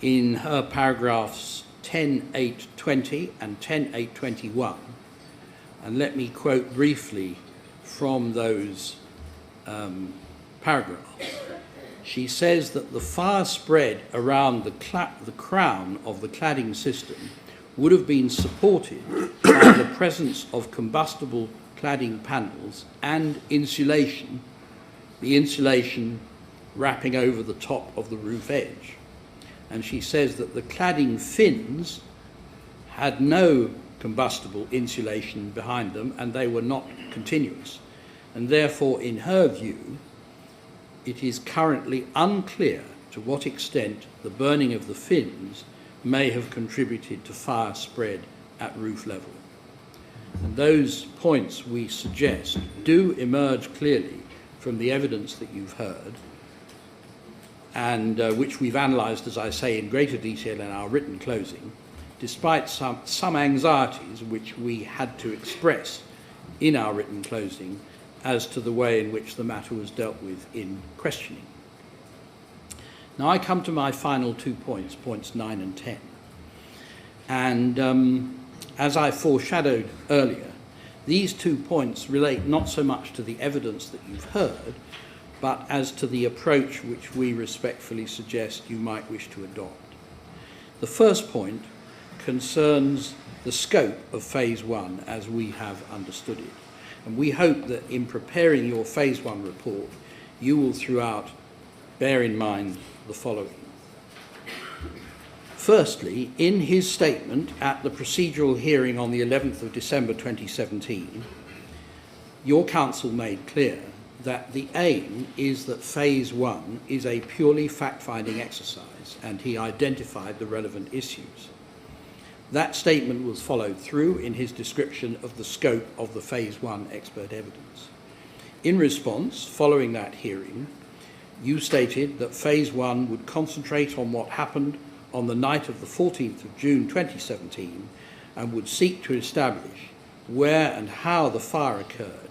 in her paragraphs 10.8.20 and 10.8.21. And let me quote briefly from those paragraphs. She says that the fire spread around the crown of the cladding system would have been supported by the presence of combustible cladding panels and insulation, the insulation wrapping over the top of the roof edge. And she says that the cladding fins had no combustible insulation behind them, and they were not continuous. And therefore, in her view, it is currently unclear to what extent the burning of the fins may have contributed to fire spread at roof level. And those points, we suggest, do emerge clearly from the evidence that you've heard, and which we've analysed, as I say, in greater detail in our written closing, despite some anxieties which we had to express in our written closing as to the way in which the matter was dealt with in questioning. Now I come to my final 2 points, points 9 and 10. And as I foreshadowed earlier, these 2 points relate not so much to the evidence that you've heard, but as to the approach which we respectfully suggest you might wish to adopt. The first point concerns the scope of Phase 1 as we have understood it. And we hope that in preparing your Phase 1 report, you will throughout bear in mind the following. Firstly, in his statement at the procedural hearing on the 11th of December 2017, your counsel made clear that the aim is that Phase 1 is a purely fact-finding exercise, and he identified the relevant issues. That statement was followed through in his description of the scope of the Phase 1 expert evidence. In response, following that hearing, you stated that Phase 1 would concentrate on what happened on the night of the 14th of June 2017 and would seek to establish where and how the fire occurred,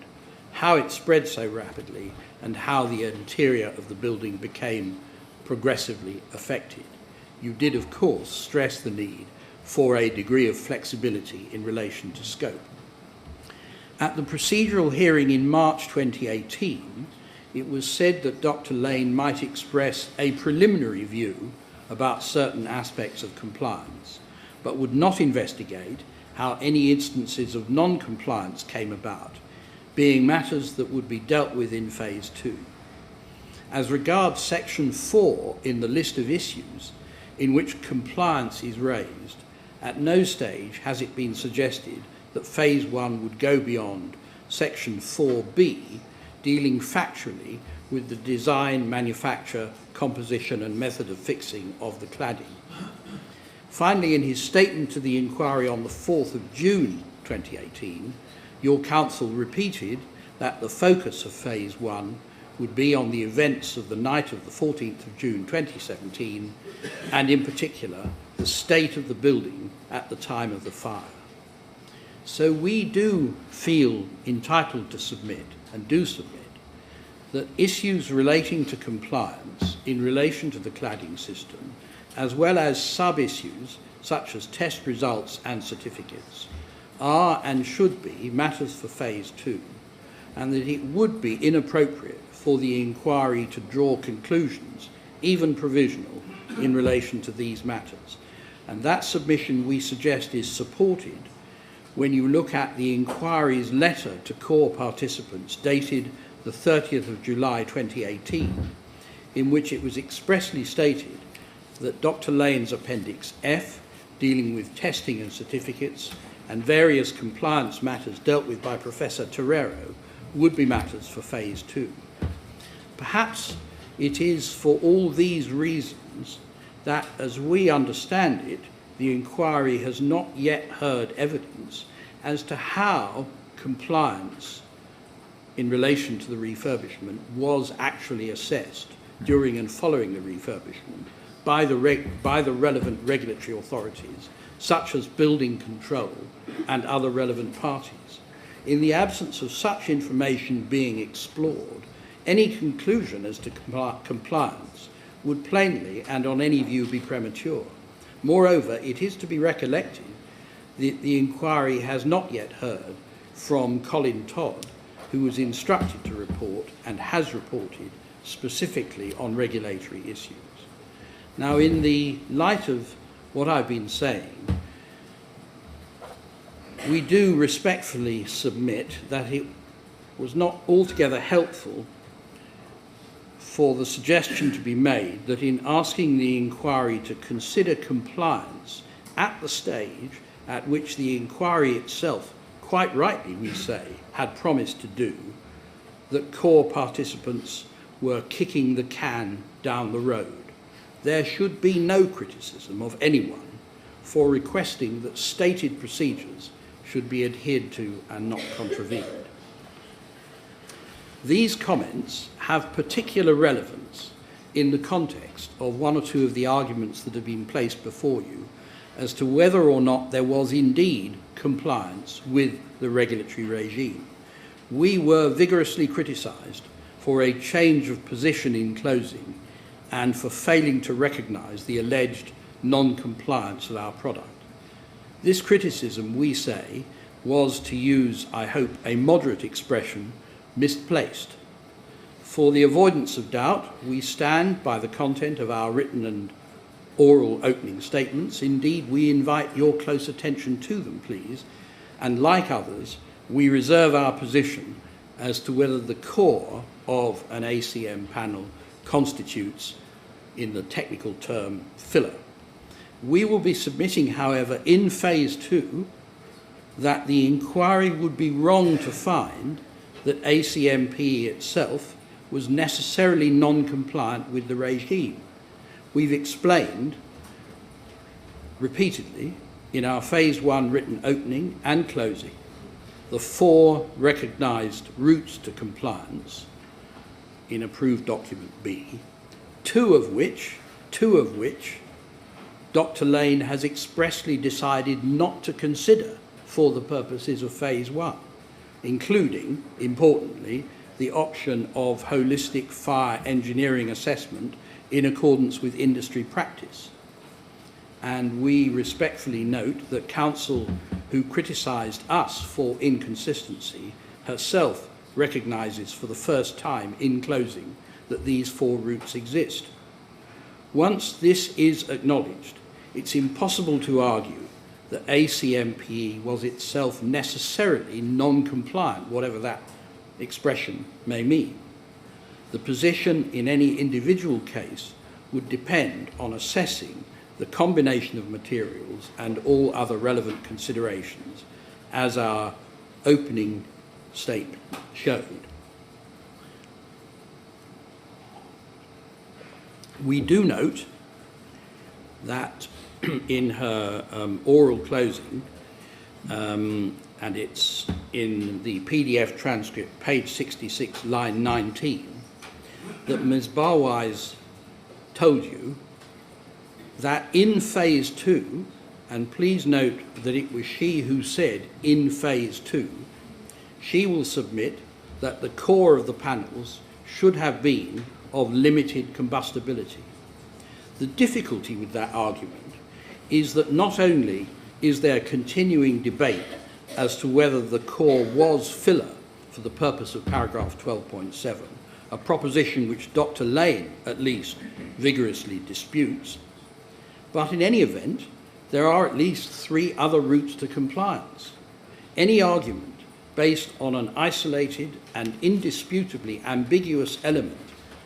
how it spread so rapidly, and how the interior of the building became progressively affected. You did, of course, stress the need for a degree of flexibility in relation to scope. At the procedural hearing in March 2018, it was said that Dr. Lane might express a preliminary view about certain aspects of compliance, but would not investigate how any instances of non-compliance came about, being matters that would be dealt with in Phase 2. As regards Section 4 in the list of issues in which compliance is raised, at no stage has it been suggested that Phase 1 would go beyond Section 4B, dealing factually with the design, manufacture, composition and method of fixing of the cladding. Finally, in his statement to the inquiry on the 4th of June 2018, your counsel repeated that the focus of Phase 1 would be on the events of the night of the 14th of June 2017, and in particular, the state of the building at the time of the fire. So we do feel entitled to submit, and do submit, that issues relating to compliance in relation to the cladding system, as well as sub-issues such as test results and certificates, are and should be matters for Phase 2, and that it would be inappropriate for the inquiry to draw conclusions, even provisional, in relation to these matters. And that submission, we suggest, is supported when you look at the inquiry's letter to core participants dated the 30th of July 2018, in which it was expressly stated that Dr. Lane's Appendix F, dealing with testing and certificates, and various compliance matters dealt with by Professor Torero, would be matters for Phase 2. Perhaps it is for all these reasons that, as we understand it, the inquiry has not yet heard evidence as to how compliance in relation to the refurbishment was actually assessed during and following the refurbishment by the relevant regulatory authorities, such as building control and other relevant parties. In the absence of such information being explored, any conclusion as to compliance would plainly and on any view be premature. Moreover, it is to be recollected that the inquiry has not yet heard from Colin Todd, who was instructed to report and has reported specifically on regulatory issues. Now, in the light of what I've been saying, we do respectfully submit that it was not altogether helpful for the suggestion to be made that in asking the inquiry to consider compliance at the stage at which the inquiry itself, quite rightly we say, had promised to do, that core participants were kicking the can down the road. There should be no criticism of anyone for requesting that stated procedures should be adhered to and not contravened. These comments have particular relevance in the context of one or two of the arguments that have been placed before you as to whether or not there was indeed compliance with the regulatory regime. We were vigorously criticised for a change of position in closing and for failing to recognise the alleged non-compliance of our product. This criticism, we say, was, to use, I hope, a moderate expression, misplaced. For the avoidance of doubt, we stand by the content of our written and oral opening statements. Indeed, we invite your close attention to them, please. And like others, we reserve our position as to whether the core of an ACM panel constitutes, in the technical term, filler. We will be submitting, however, in phase 2, that the inquiry would be wrong to find that ACMP itself was necessarily non-compliant with the regime. We've explained repeatedly in our phase 1 written opening and closing the 4 recognised routes to compliance in approved document B, two of which Dr. Lane has expressly decided not to consider for the purposes of phase 1, including, importantly, the option of holistic fire engineering assessment in accordance with industry practice. And we respectfully note that counsel who criticised us for inconsistency herself recognises for the first time in closing that these 4 routes exist. Once this is acknowledged, it's impossible to argue that ACMPE was itself necessarily non-compliant, whatever that expression may mean. The position in any individual case would depend on assessing the combination of materials and all other relevant considerations, as our opening statement showed. We do note that in her oral closing, and it's in the PDF transcript, page 66, line 19, that Ms. Barwise told you that in phase 2, and please note that it was she who said in phase 2, she will submit that the core of the panels should have been of limited combustibility. The difficulty with that argument is that not only is there continuing debate as to whether the core was filler for the purpose of paragraph 12.7, a proposition which Dr. Lane, at least, vigorously disputes, but in any event, there are at least 3 other routes to compliance. Any argument based on an isolated and indisputably ambiguous element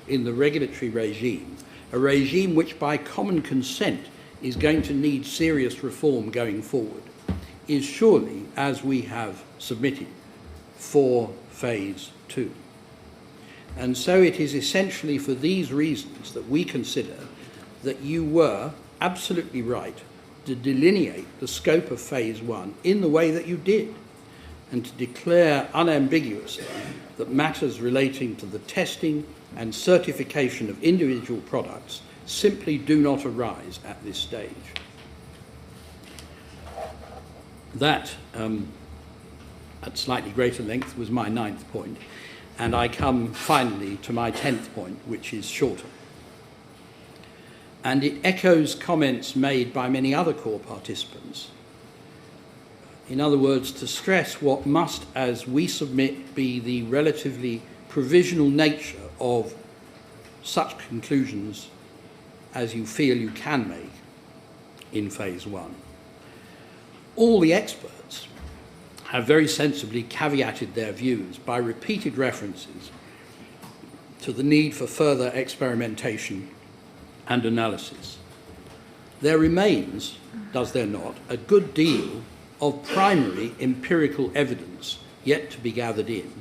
in the regulatory regime, a regime which by common consent is going to need serious reform going forward, is surely, as we have submitted, for phase 2. And so it is essentially for these reasons that we consider that you were absolutely right to delineate the scope of phase 1 in the way that you did, and to declare unambiguously that matters relating to the testing and certification of individual products simply do not arise at this stage. That, at slightly greater length, was my 9th point, and I come finally to my 10th point, which is shorter. And it echoes comments made by many other core participants. In other words, to stress what must, as we submit, be the relatively provisional nature of such conclusions as you feel you can make in phase 1. All the experts have very sensibly caveated their views by repeated references to the need for further experimentation and analysis. There remains, does there not, a good deal of primary empirical evidence yet to be gathered in,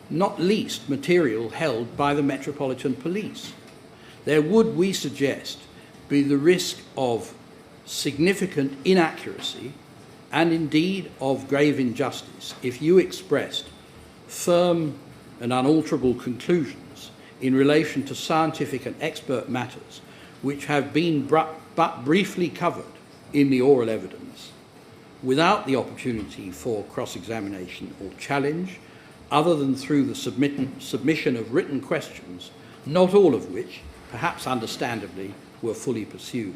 not least material held by the Metropolitan Police. There would, we suggest, be the risk of significant inaccuracy and indeed of grave injustice if you expressed firm and unalterable conclusions in relation to scientific and expert matters which have been but briefly covered in the oral evidence, without the opportunity for cross-examination or challenge, other than through the submission of written questions, not all of which, perhaps understandably, were fully pursued.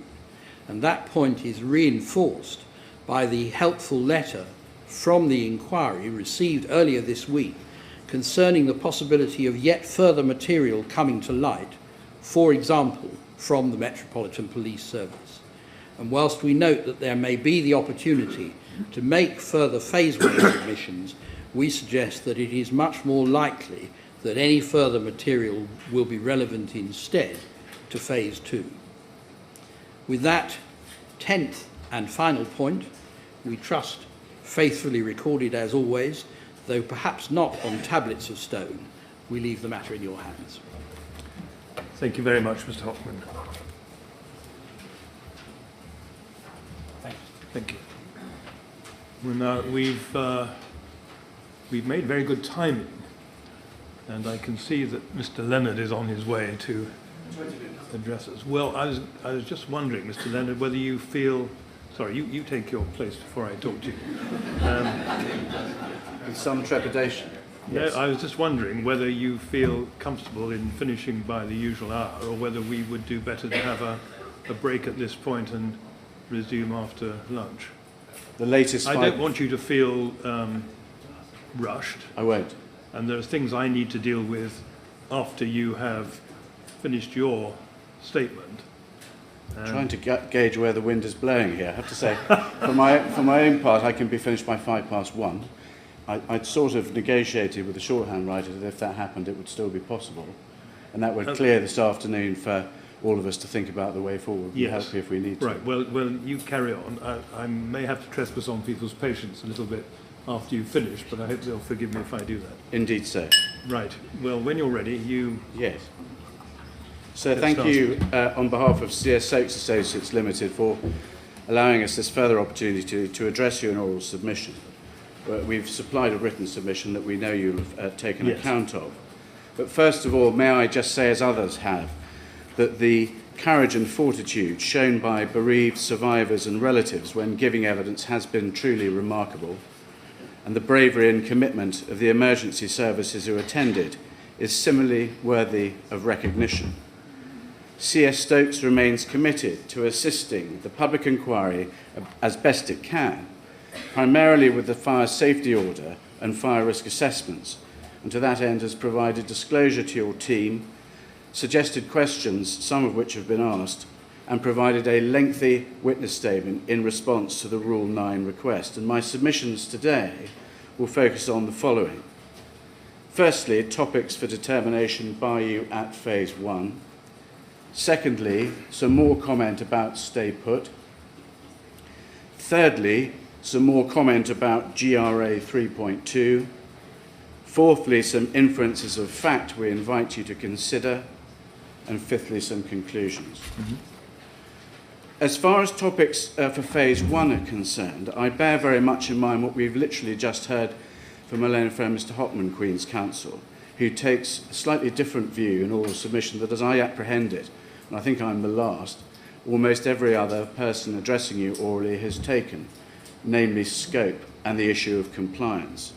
And that point is reinforced by the helpful letter from the inquiry received earlier this week concerning the possibility of yet further material coming to light, for example, from the Metropolitan Police Service. And whilst we note that there may be the opportunity to make further phase 1 submissions, we suggest that it is much more likely that any further material will be relevant instead to phase 2. With that 10th and final point, we trust faithfully recorded as always, though perhaps not on tablets of stone, we leave the matter in your hands. Thank you very much, Mr. Hockman. Thank you. Well, now, we've made very good timing, and I can see that Mr. Leonard is on his way to address us. Well, I was just wondering, Mr. Leonard, whether you feel... Sorry, you take your place before I talk to you. With some trepidation. Yes. No, I was just wondering whether you feel comfortable in finishing by the usual hour, or whether we would do better to have a break at this point and resume after lunch. The latest... I don't want you to feel rushed. I won't. And there are things I need to deal with after you have finished your statement. Trying to gauge where the wind is blowing here. I have to say, for my own part, I can be finished by 1:05. I'd sort of negotiated with the shorthand writer that if that happened, it would still be possible. And that would clear this afternoon for all of us to think about the way forward. We'll help you if we need to. Right, well, you carry on. I may have to trespass on people's patience a little bit after you finish, but I hope they'll forgive me if I do that. Indeed so. Right, well, when you're ready, you... Yes. So thank you on behalf of CS Stokes Associates Limited for allowing us this further opportunity to address you an oral submission. We've supplied a written submission that we know you'll have taken account of. But first of all, may I just say, as others have, that the courage and fortitude shown by bereaved survivors and relatives when giving evidence has been truly remarkable, and the bravery and commitment of the emergency services who attended is similarly worthy of recognition. CS Stokes remains committed to assisting the public inquiry as best it can, primarily with the fire safety order and fire risk assessments, and to that end has provided disclosure to your team, suggested questions, some of which have been asked, and provided a lengthy witness statement in response to the Rule 9 request. And my submissions today will focus on the following. Firstly, topics for determination by you at Phase 1. Secondly, some more comment about stay put. Thirdly, some more comment about GRA 3.2. Fourthly, some inferences of fact we invite you to consider. And fifthly, some conclusions. As far as topics for Phase 1 are concerned, I bear very much in mind what we've literally just heard from my learned friend Mr. Hockman, Queen's Counsel, who takes a slightly different view in oral submission that, as I apprehend it, and I think I'm the last, almost every other person addressing you orally has taken, namely scope and the issue of compliance.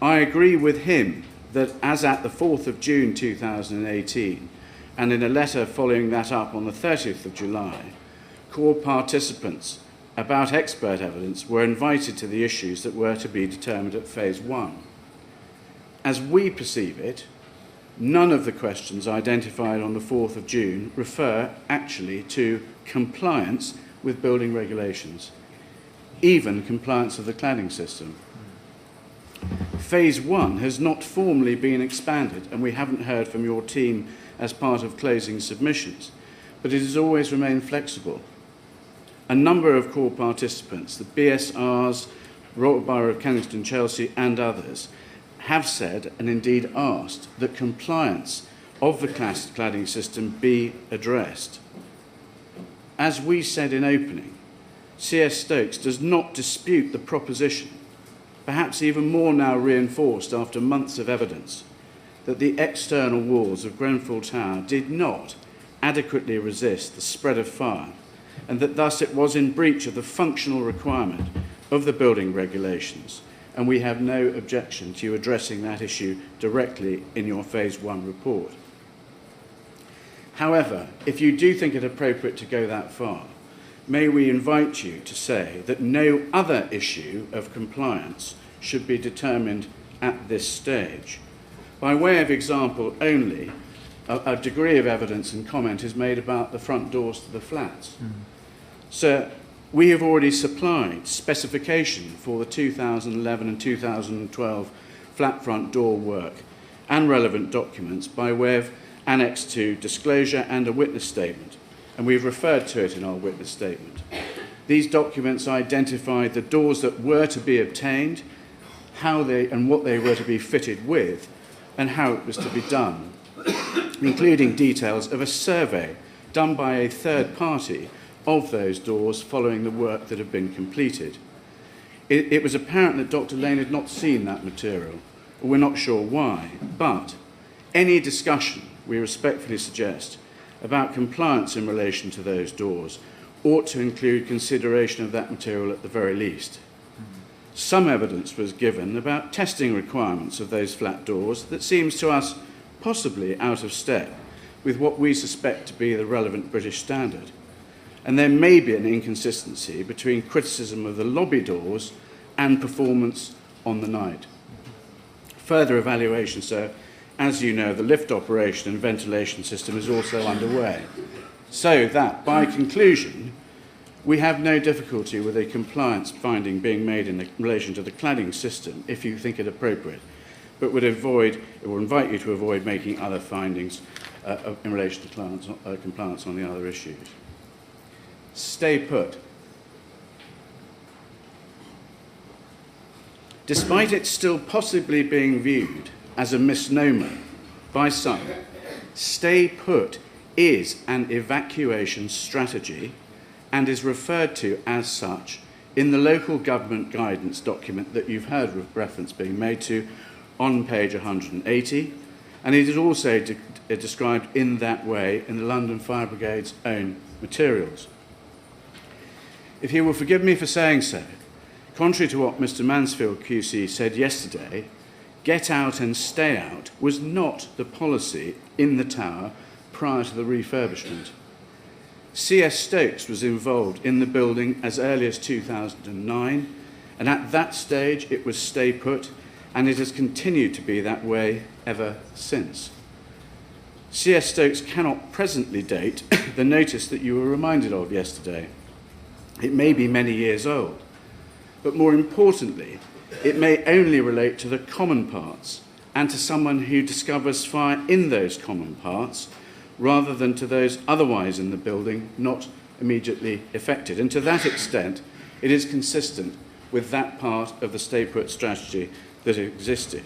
I agree with him that, as at the 4th of June 2018, and in a letter following that up on the 30th of July, core participants about expert evidence were invited to the issues that were to be determined at Phase 1. As we perceive it, none of the questions identified on the 4th of June refer actually to compliance with building regulations, even compliance of the cladding system. Phase 1 has not formally been expanded, and we haven't heard from your team as part of closing submissions, but it has always remained flexible. A number of core participants, the BSRs, Royal Borough of Kennington, Chelsea, and others, have said, and indeed asked, that compliance of the cladding system be addressed. As we said in opening, CS Stokes does not dispute the proposition, perhaps even more now reinforced after months of evidence, that the external walls of Grenfell Tower did not adequately resist the spread of fire, and that thus it was in breach of the functional requirement of the building regulations, and we have no objection to you addressing that issue directly in your Phase 1 report. However, if you do think it appropriate to go that far, may we invite you to say that no other issue of compliance should be determined at this stage. By way of example only, a degree of evidence and comment is made about the front doors to the flats. Sir, we have already supplied specification for the 2011 and 2012 flat front door work and relevant documents by way of Annex 2 disclosure and a witness statement, and we've referred to it in our witness statement. These documents identified the doors that were to be obtained, how they and what they were to be fitted with, and how it was to be done, including details of a survey done by a third party of those doors following the work that had been completed. It was apparent that Dr. Leonard had not seen that material. We're not sure why, but any discussion, we respectfully suggest, about compliance in relation to those doors ought to include consideration of that material at the very least. Some evidence was given about testing requirements of those flat doors that seems to us possibly out of step with what we suspect to be the relevant British standard. And there may be an inconsistency between criticism of the lobby doors and performance on the night. Further evaluation, sir, as you know, the lift operation and ventilation system is also underway, so that, by conclusion, we have no difficulty with a compliance finding being made in relation to the cladding system, if you think it appropriate, but would invite you to avoid making other findings in relation to compliance on the other issues. Stay put. Despite it still possibly being viewed as a misnomer by some, stay put is an evacuation strategy and is referred to as such in the local government guidance document that you've heard reference being made to on page 180, and it is also described in that way in the London Fire Brigade's own materials. If you will forgive me for saying so, contrary to what Mr. Mansfield QC said yesterday, get out and stay out was not the policy in the tower prior to the refurbishment. CS Stokes was involved in the building as early as 2009, and at that stage it was stay put, and it has continued to be that way ever since. CS Stokes cannot presently date the notice that you were reminded of yesterday. It may be many years old, but more importantly, it may only relate to the common parts and to someone who discovers fire in those common parts rather than to those otherwise in the building not immediately affected. And to that extent, it is consistent with that part of the stay put strategy that existed.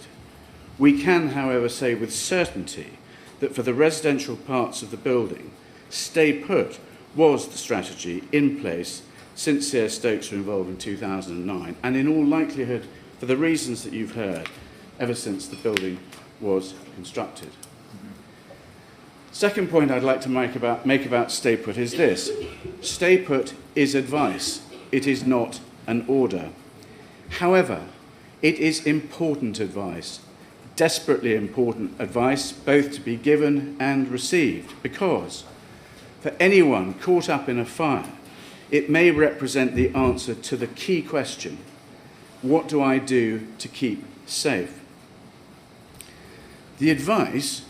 We can, however, say with certainty that for the residential parts of the building, stay put was the strategy in place since CS Stokes were involved in 2009, and in all likelihood, for the reasons that you've heard, ever since the building was constructed. Second point I'd like to make about stay put is this. Stay put is advice. It is not an order. However, it is important advice, desperately important advice, both to be given and received, because for anyone caught up in a fire, it may represent the answer to the key question, what do I do to keep safe? The advice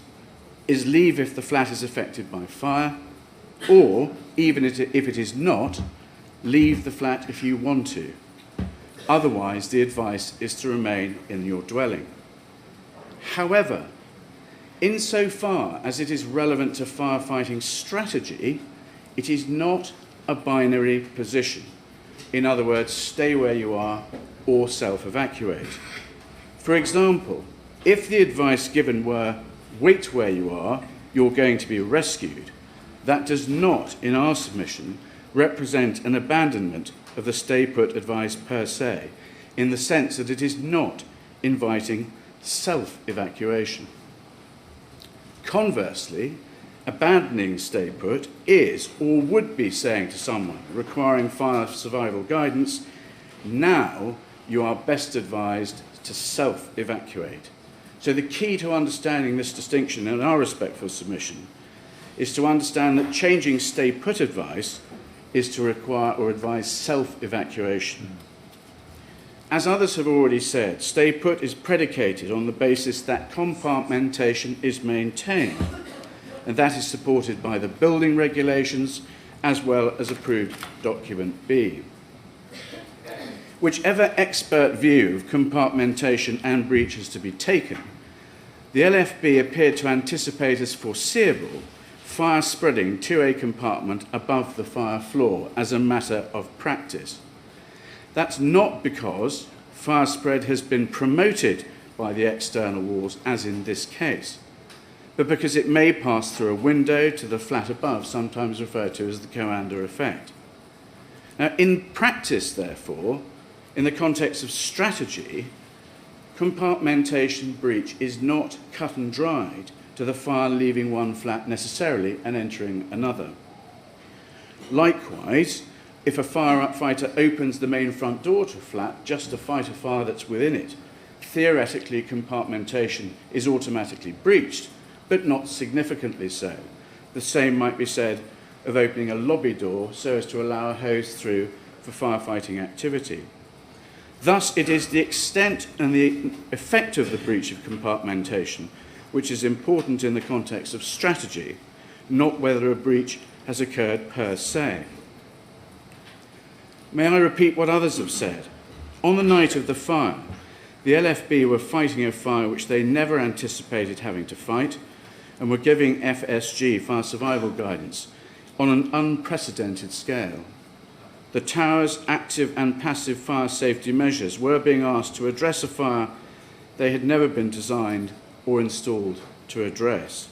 is leave if the flat is affected by fire, or, even if it is not, leave the flat if you want to. Otherwise, the advice is to remain in your dwelling. However, insofar as it is relevant to firefighting strategy, it is not a binary position. In other words, stay where you are or self-evacuate. For example, if the advice given were wait where you are, you're going to be rescued, that does not, in our submission, represent an abandonment of the stay put advice per se, in the sense that it is not inviting self-evacuation. Conversely, abandoning stay put is or would be saying to someone requiring fire survival guidance, now you are best advised to self-evacuate. So the key to understanding this distinction in our respectful submission is to understand that changing stay put advice is to require or advise self-evacuation. As others have already said, stay put is predicated on the basis that compartmentation is maintained, and that is supported by the building regulations as well as approved document B. Whichever expert view of compartmentation and breach is to be taken, the LFB appeared to anticipate as foreseeable fire spreading to a compartment above the fire floor as a matter of practice. That's not because fire spread has been promoted by the external walls, as in this case, but because it may pass through a window to the flat above, sometimes referred to as the Coanda effect. Now, in practice, therefore, in the context of strategy, compartmentation breach is not cut and dried to the fire leaving one flat necessarily and entering another. Likewise, if a firefighter opens the main front door to a flat just to fight a fire that's within it, theoretically compartmentation is automatically breached, but not significantly so. The same might be said of opening a lobby door so as to allow a hose through for firefighting activity. Thus, it is the extent and the effect of the breach of compartmentation which is important in the context of strategy, not whether a breach has occurred per se. May I repeat what others have said? On the night of the fire, the LFB were fighting a fire which they never anticipated having to fight, and were giving FSG, fire survival guidance, on an unprecedented scale. The tower's active and passive fire safety measures were being asked to address a fire they had never been designed or installed to address.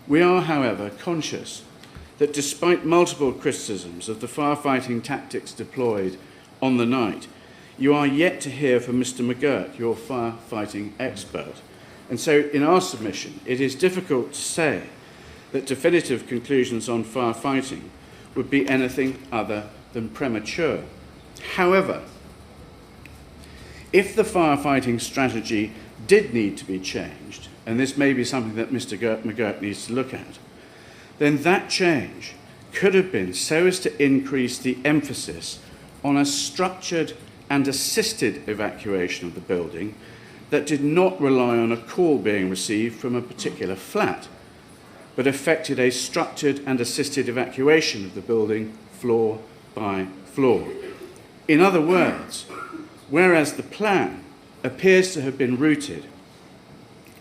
We are, however, conscious that despite multiple criticisms of the firefighting tactics deployed on the night, you are yet to hear from Mr. McGirt, your firefighting expert. And so in our submission, it is difficult to say that definitive conclusions on firefighting would be anything other than premature. However, if the firefighting strategy did need to be changed, and this may be something that Mr. McGirt needs to look at, then that change could have been so as to increase the emphasis on a structured and assisted evacuation of the building that did not rely on a call being received from a particular flat, but effected a structured and assisted evacuation of the building floor by floor. In other words, whereas the plan appears to have been rooted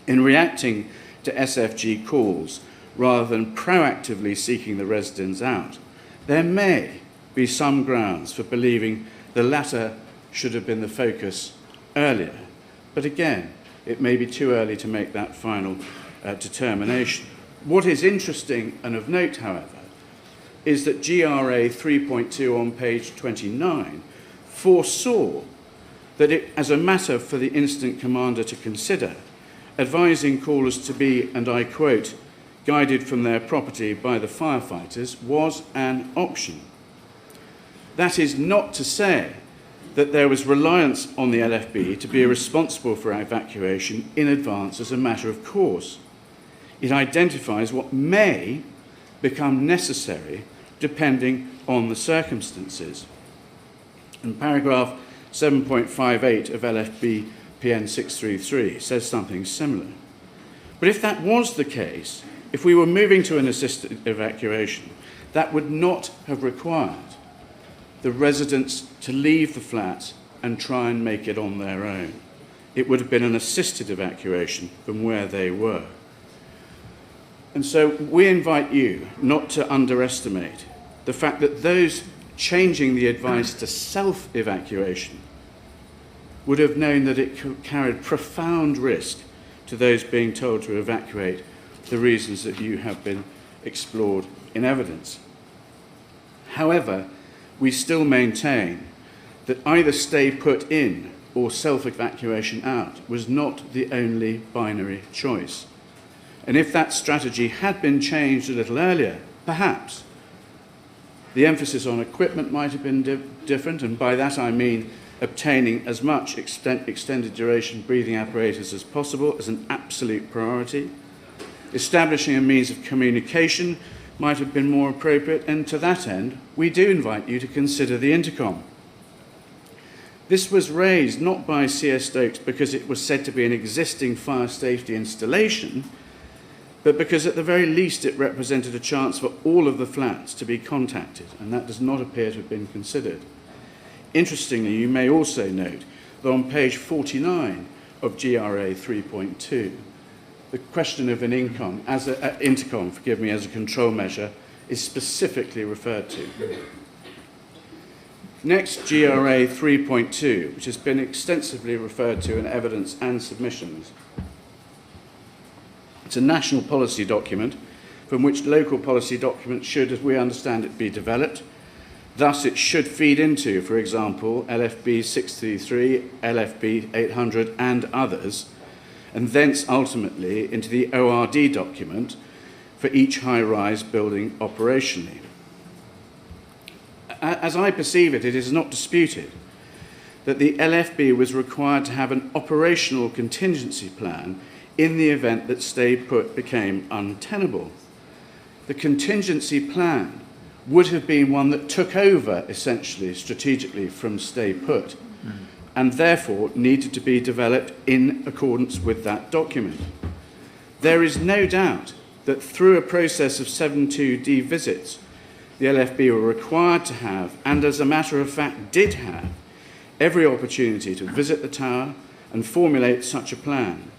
in reacting to SFG calls rather than proactively seeking the residents out, there may be some grounds for believing the latter should have been the focus earlier. But again, it may be too early to make that final determination. What is interesting and of note, however, is that GRA 3.2 on page 29 foresaw that it, as a matter for the incident commander to consider, advising callers to be, and I quote, guided from their property by the firefighters was an option. That is not to say that there was reliance on the LFB to be responsible for evacuation in advance as a matter of course. It identifies what may become necessary depending on the circumstances. And paragraph 7.58 of LFB PN 633 says something similar. But if that was the case, if we were moving to an assisted evacuation, that would not have required the residents to leave the flat and try and make it on their own. It would have been an assisted evacuation from where they were. And so we invite you not to underestimate the fact that those changing the advice to self-evacuation would have known that it carried profound risk to those being told to evacuate for the reasons that you have been explored in evidence. However, we still maintain that either stay put in or self-evacuation out was not the only binary choice. And if that strategy had been changed a little earlier, perhaps the emphasis on equipment might have been different, and by that I mean obtaining as much extended duration breathing apparatus as possible as an absolute priority. Establishing a means of communication might have been more appropriate, and to that end, we do invite you to consider the intercom. This was raised not by CS Stokes because it was said to be an existing fire safety installation, but because at the very least it represented a chance for all of the flats to be contacted, and that does not appear to have been considered. Interestingly, you may also note that on page 49 of GRA 3.2, the question of an intercom as a control measure is specifically referred to. Next, GRA 3.2, which has been extensively referred to in evidence and submissions. It's a national policy document from which local policy documents should, as we understand it, be developed. Thus, it should feed into, for example, LFB 633, LFB 800 and others, and thence ultimately into the ORD document for each high-rise building operationally. As I perceive it, it is not disputed that the LFB was required to have an operational contingency plan in the event that stay put became untenable. The contingency plan would have been one that took over, essentially, strategically from stay put, and therefore needed to be developed in accordance with that document. There is no doubt that through a process of 72D visits, the LFB were required to have, and as a matter of fact did have, every opportunity to visit the tower and formulate such a plan.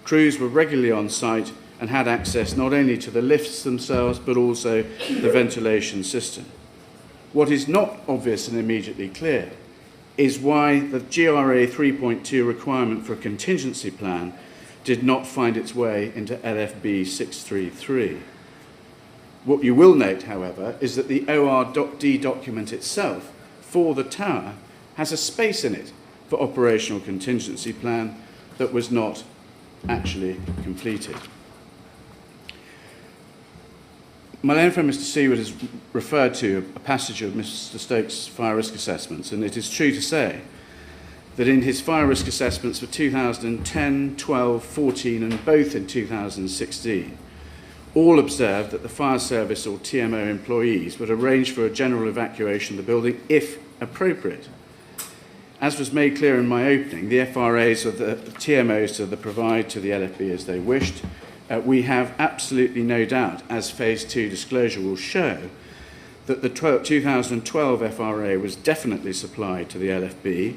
Crews were regularly on site and had access not only to the lifts themselves, but also the ventilation system. What is not obvious and immediately clear is why the GRA 3.2 requirement for a contingency plan did not find its way into LFB 633. What you will note, however, is that the ORD document itself for the tower has a space in it for operational contingency plan that was not actually completed. My learned friend Mr. Seaward has referred to a passage of Mr. Stokes' fire risk assessments, and it is true to say that in his fire risk assessments for 2010, 12, 14 and both in 2016, all observed that the fire service or TMO employees would arrange for a general evacuation of the building if appropriate. As was made clear in my opening, the FRAs or the TMOs to provide to the LFB as they wished. We have absolutely no doubt, as Phase 2 disclosure will show, that the 2012 FRA was definitely supplied to the LFB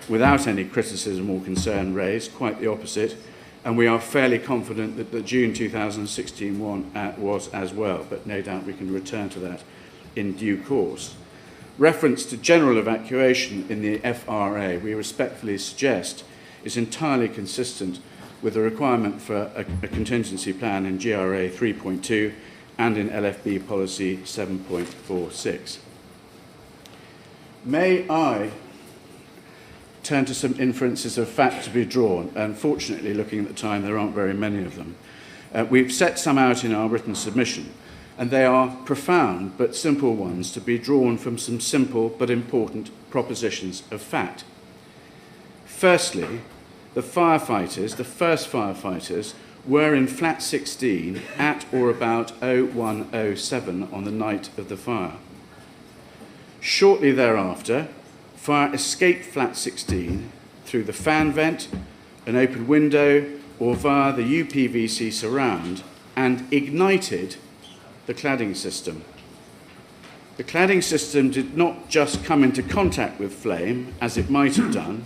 without any criticism or concern raised, quite the opposite, and we are fairly confident that the June 2016 one was as well, but no doubt we can return to that in due course. Reference to general evacuation in the FRA, we respectfully suggest, is entirely consistent with the requirement for a contingency plan in GRA 3.2 and in LFB policy 7.46. May I turn to some inferences of fact to be drawn? Unfortunately, looking at the time, there aren't very many of them. We've set some out in our written submission, and they are profound but simple ones to be drawn from some simple but important propositions of fact. Firstly, the firefighters, the first firefighters, were in flat 16 at or about 0107 on the night of the fire. Shortly thereafter, fire escaped flat 16 through the fan vent, an open window, or via the UPVC surround and ignited the cladding system. The cladding system did not just come into contact with flame, as it might have done,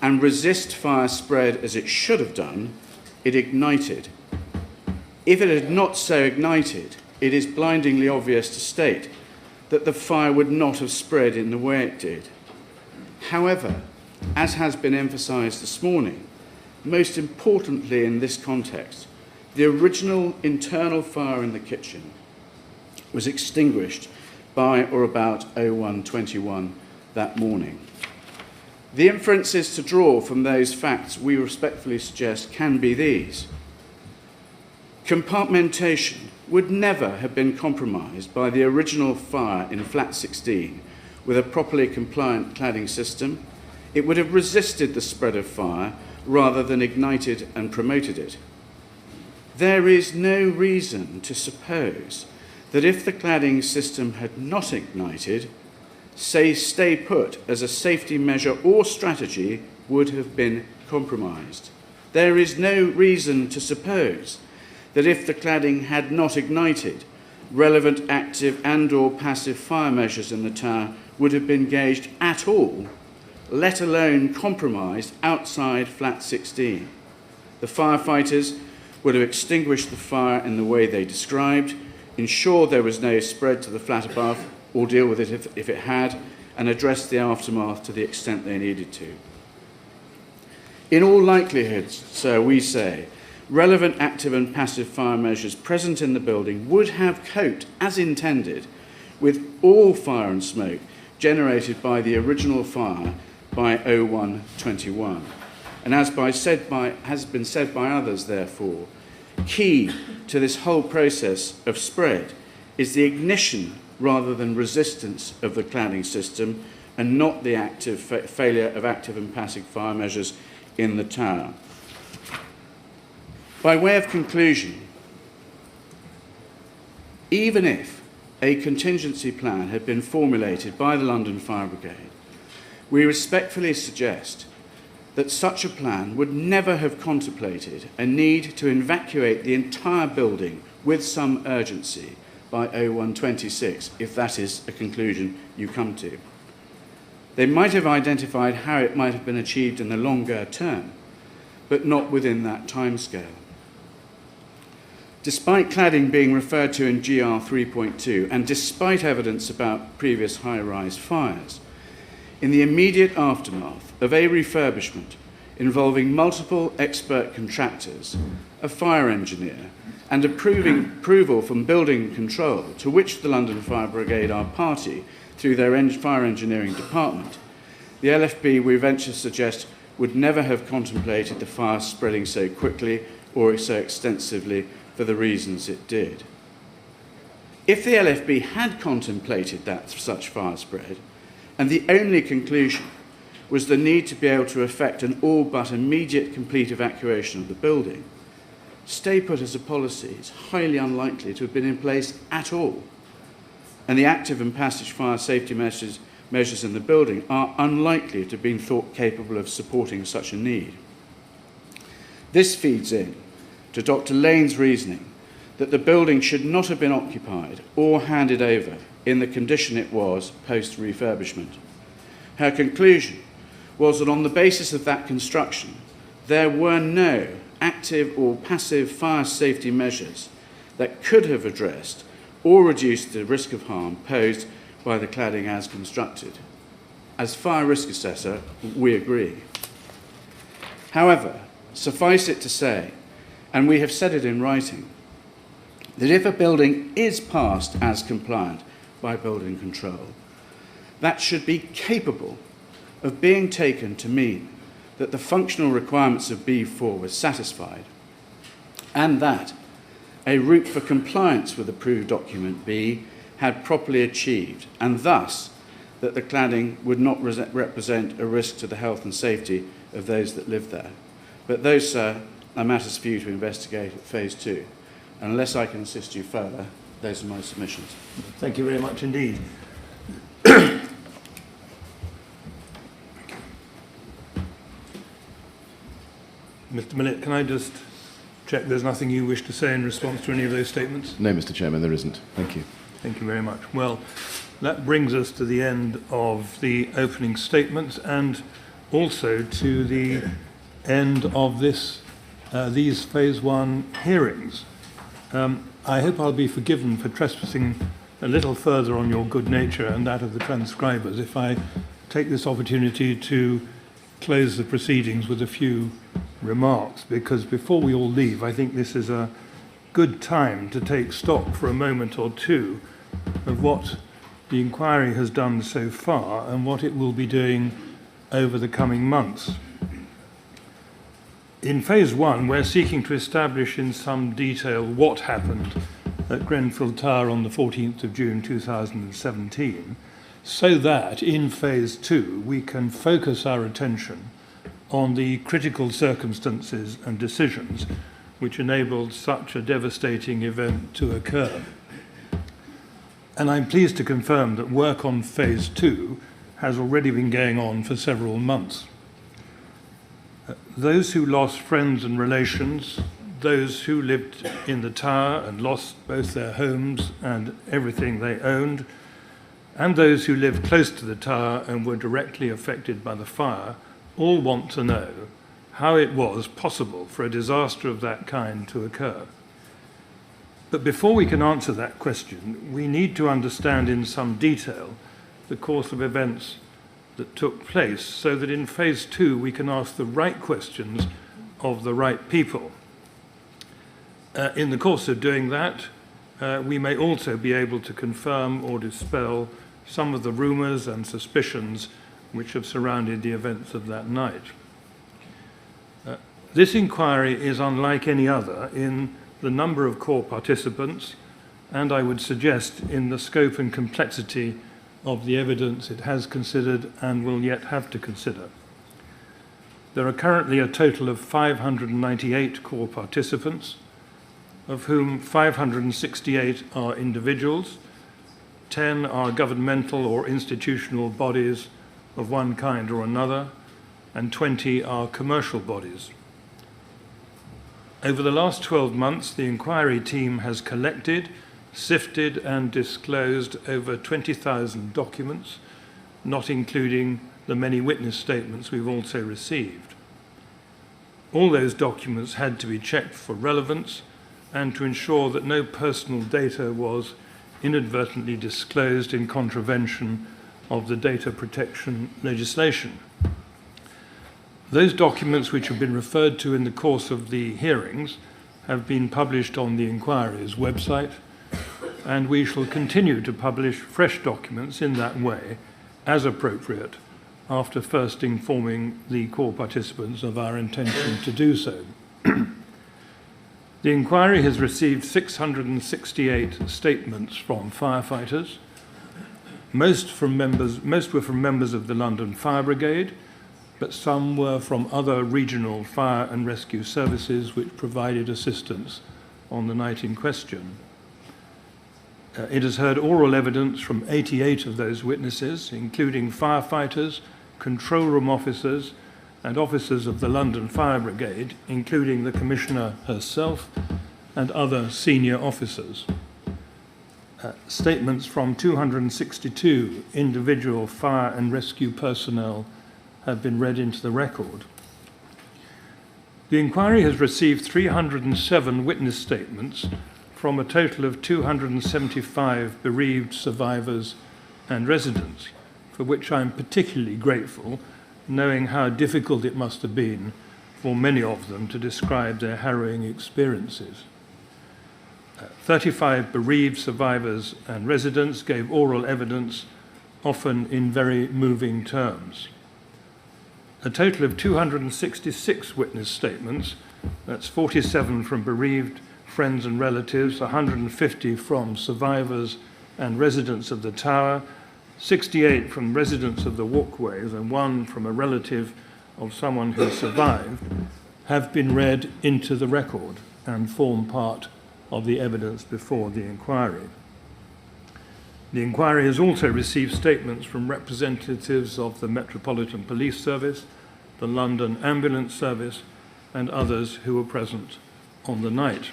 and resist fire spread as it should have done, it ignited. If it had not so ignited, it is blindingly obvious to state that the fire would not have spread in the way it did. However, as has been emphasised this morning, most importantly in this context, the original internal fire in the kitchen was extinguished by or about 0121 that morning. The inferences to draw from those facts we respectfully suggest can be these. Compartmentation would never have been compromised by the original fire in flat 16 with a properly compliant cladding system. It would have resisted the spread of fire rather than ignited and promoted it. There is no reason to suppose that if the cladding system had not ignited, stay put as a safety measure or strategy would have been compromised. There is no reason to suppose that if the cladding had not ignited, relevant active and/or passive fire measures in the tower would have been engaged at all, let alone compromised outside flat 16. The firefighters would have extinguished the fire in the way they described, ensured there was no spread to the flat above, or deal with it if it had, and addressed the aftermath to the extent they needed to. In all likelihood, sir, we say, relevant active and passive fire measures present in the building would have coped, as intended, with all fire and smoke generated by the original fire by 01/21. And as has been said by others, therefore, key to this whole process of spread is the ignition rather than resistance of the cladding system, and not the active failure of active and passive fire measures in the tower. By way of conclusion, even if a contingency plan had been formulated by the London Fire Brigade, we respectfully suggest that such a plan would never have contemplated a need to evacuate the entire building with some urgency by 01/26, if that is a conclusion you come to. They might have identified how it might have been achieved in the longer term, but not within that timescale. Despite cladding being referred to in GR 3.2, and despite evidence about previous high-rise fires, in the immediate aftermath of a refurbishment involving multiple expert contractors, a fire engineer, and approval from building control, to which the London Fire Brigade are party through their fire engineering department, the LFB, we venture to suggest, would never have contemplated the fire spreading so quickly or so extensively for the reasons it did. If the LFB had contemplated that such fire spread, and the only conclusion was the need to be able to effect an all but immediate complete evacuation of the building, stay put as a policy is highly unlikely to have been in place at all, and the active and passive fire safety measures in the building are unlikely to have been thought capable of supporting such a need. This feeds in to Dr. Lane's reasoning that the building should not have been occupied or handed over in the condition it was post-refurbishment. Her conclusion was that on the basis of that construction, there were no active or passive fire safety measures that could have addressed or reduced the risk of harm posed by the cladding as constructed. As fire risk assessor, we agree. However, suffice it to say, and we have said it in writing, that if a building is passed as compliant by building control, that should be capable of being taken to mean that the functional requirements of B4 were satisfied, and that a route for compliance with approved document B had properly achieved, and thus that the cladding would not represent a risk to the health and safety of those that live there. But those, sir, are matters for you to investigate at phase 2. And unless I can assist you further, those are my submissions. Thank you very much indeed. Mr. Millett, can I just check there's nothing you wish to say in response to any of those statements? No, Mr. Chairman, there isn't. Thank you. Thank you very much. Well, that brings us to the end of the opening statements and also to the end of these Phase 1 hearings. I hope I'll be forgiven for trespassing a little further on your good nature and that of the transcribers if I take this opportunity to close the proceedings with a few remarks, because before we all leave, I think this is a good time to take stock for a moment or two of what the inquiry has done so far and what it will be doing over the coming months. In Phase 1, we're seeking to establish in some detail what happened at Grenfell Tower on the 14th of June 2017, so that in Phase 2 we can focus our attention on the critical circumstances and decisions which enabled such a devastating event to occur. And I'm pleased to confirm that work on Phase 2 has already been going on for several months. Those who lost friends and relations, those who lived in the tower and lost both their homes and everything they owned, and those who lived close to the tower and were directly affected by the fire, all want to know how it was possible for a disaster of that kind to occur. But before we can answer that question, we need to understand in some detail the course of events that took place, so that in phase 2 we can ask the right questions of the right people. In the course of doing that, we may also be able to confirm or dispel some of the rumours and suspicions which have surrounded the events of that night. This inquiry is unlike any other in the number of core participants, and I would suggest in the scope and complexity of the evidence it has considered and will yet have to consider. There are currently a total of 598 core participants, of whom 568 are individuals, 10 are governmental or institutional bodies of one kind or another, and 20 are commercial bodies. Over the last 12 months, the inquiry team has collected, sifted and disclosed over 20,000 documents, not including the many witness statements we've also received. All those documents had to be checked for relevance and to ensure that no personal data was inadvertently disclosed in contravention of the data protection legislation. Those documents which have been referred to in the course of the hearings have been published on the inquiry's website, and we shall continue to publish fresh documents in that way, as appropriate, after first informing the core participants of our intention to do so. The inquiry has received 668 statements from firefighters. Most were from members of the London Fire Brigade, but some were from other regional fire and rescue services which provided assistance on the night in question. It has heard oral evidence from 88 of those witnesses, including firefighters, control room officers, and officers of the London Fire Brigade, including the Commissioner herself and other senior officers. Statements from 262 individual fire and rescue personnel have been read into the record. The inquiry has received 307 witness statements from a total of 275 bereaved survivors and residents, for which I'm particularly grateful, knowing how difficult it must have been for many of them to describe their harrowing experiences. 35 bereaved survivors and residents gave oral evidence, often in very moving terms. A total of 266 witness statements, that's 47 from bereaved friends and relatives, 150 from survivors and residents of the tower, 68 from residents of the walkways, and 1 from a relative of someone who survived, have been read into the record and form part of the evidence before the inquiry. The inquiry has also received statements from representatives of the Metropolitan Police Service, the London Ambulance Service, and others who were present on the night.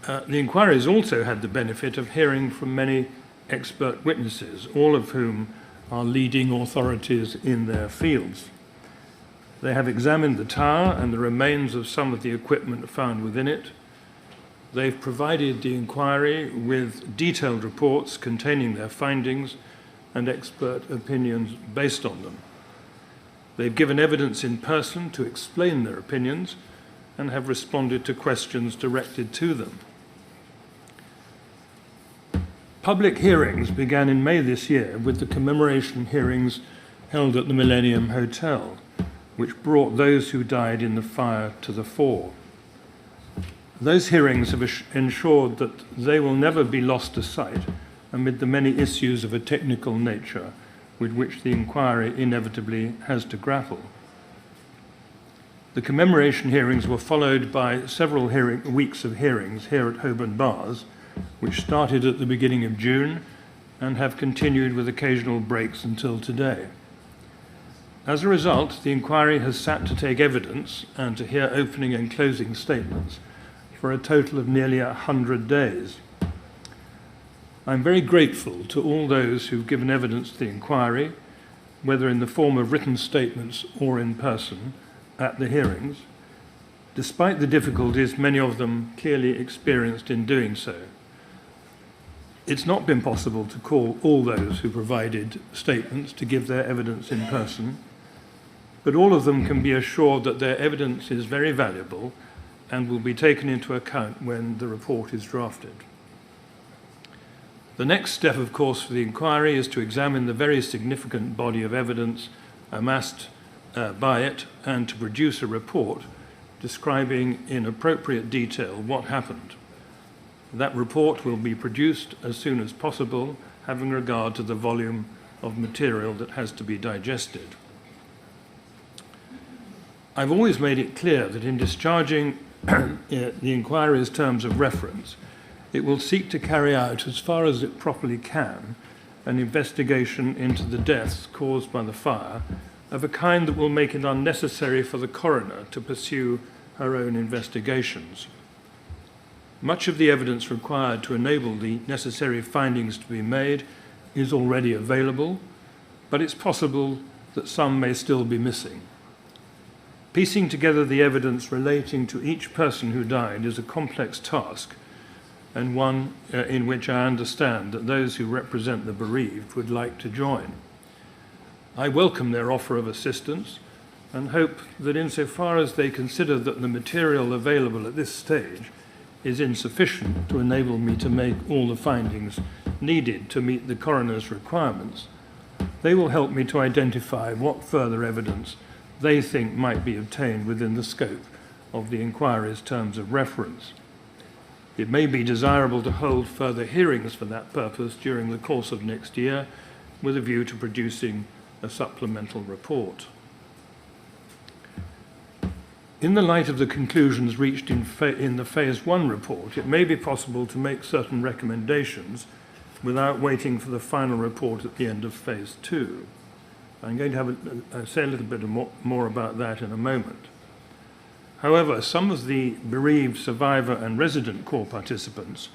The inquiry has also had the benefit of hearing from many expert witnesses, all of whom are leading authorities in their fields. They have examined the tower and the remains of some of the equipment found within it. They've provided the inquiry with detailed reports containing their findings and expert opinions based on them. They've given evidence in person to explain their opinions and have responded to questions directed to them. Public hearings began in May this year with the commemoration hearings held at the Millennium Hotel, which brought those who died in the fire to the fore. Those hearings have ensured that they will never be lost to sight amid the many issues of a technical nature with which the inquiry inevitably has to grapple. The commemoration hearings were followed by several weeks of hearings here at Holborn Bars, which started at the beginning of June and have continued with occasional breaks until today. As a result, the inquiry has sat to take evidence and to hear opening and closing statements for a total of nearly 100 days. I'm very grateful to all those who've given evidence to the inquiry, whether in the form of written statements or in person at the hearings, despite the difficulties many of them clearly experienced in doing so. It's not been possible to call all those who provided statements to give their evidence in person, but all of them can be assured that their evidence is very valuable and will be taken into account when the report is drafted. The next step, of course, for the inquiry is to examine the very significant body of evidence amassed by it and to produce a report describing in appropriate detail what happened. That report will be produced as soon as possible, having regard to the volume of material that has to be digested. I've always made it clear that in discharging the inquiry's terms of reference, it will seek to carry out, as far as it properly can, an investigation into the deaths caused by the fire of a kind that will make it unnecessary for the coroner to pursue her own investigations. Much of the evidence required to enable the necessary findings to be made is already available, but it's possible that some may still be missing. Piecing together the evidence relating to each person who died is a complex task, and one in which I understand that those who represent the bereaved would like to join. I welcome their offer of assistance and hope that insofar as they consider that the material available at this stage is insufficient to enable me to make all the findings needed to meet the coroner's requirements, they will help me to identify what further evidence they think might be obtained within the scope of the inquiry's terms of reference. It may be desirable to hold further hearings for that purpose during the course of next year, with a view to producing a supplemental report. In the light of the conclusions reached in the Phase 1 report, it may be possible to make certain recommendations without waiting for the final report at the end of Phase 2. I'm going to say a little bit more about that in a moment. However, some of the bereaved survivor and resident corps participants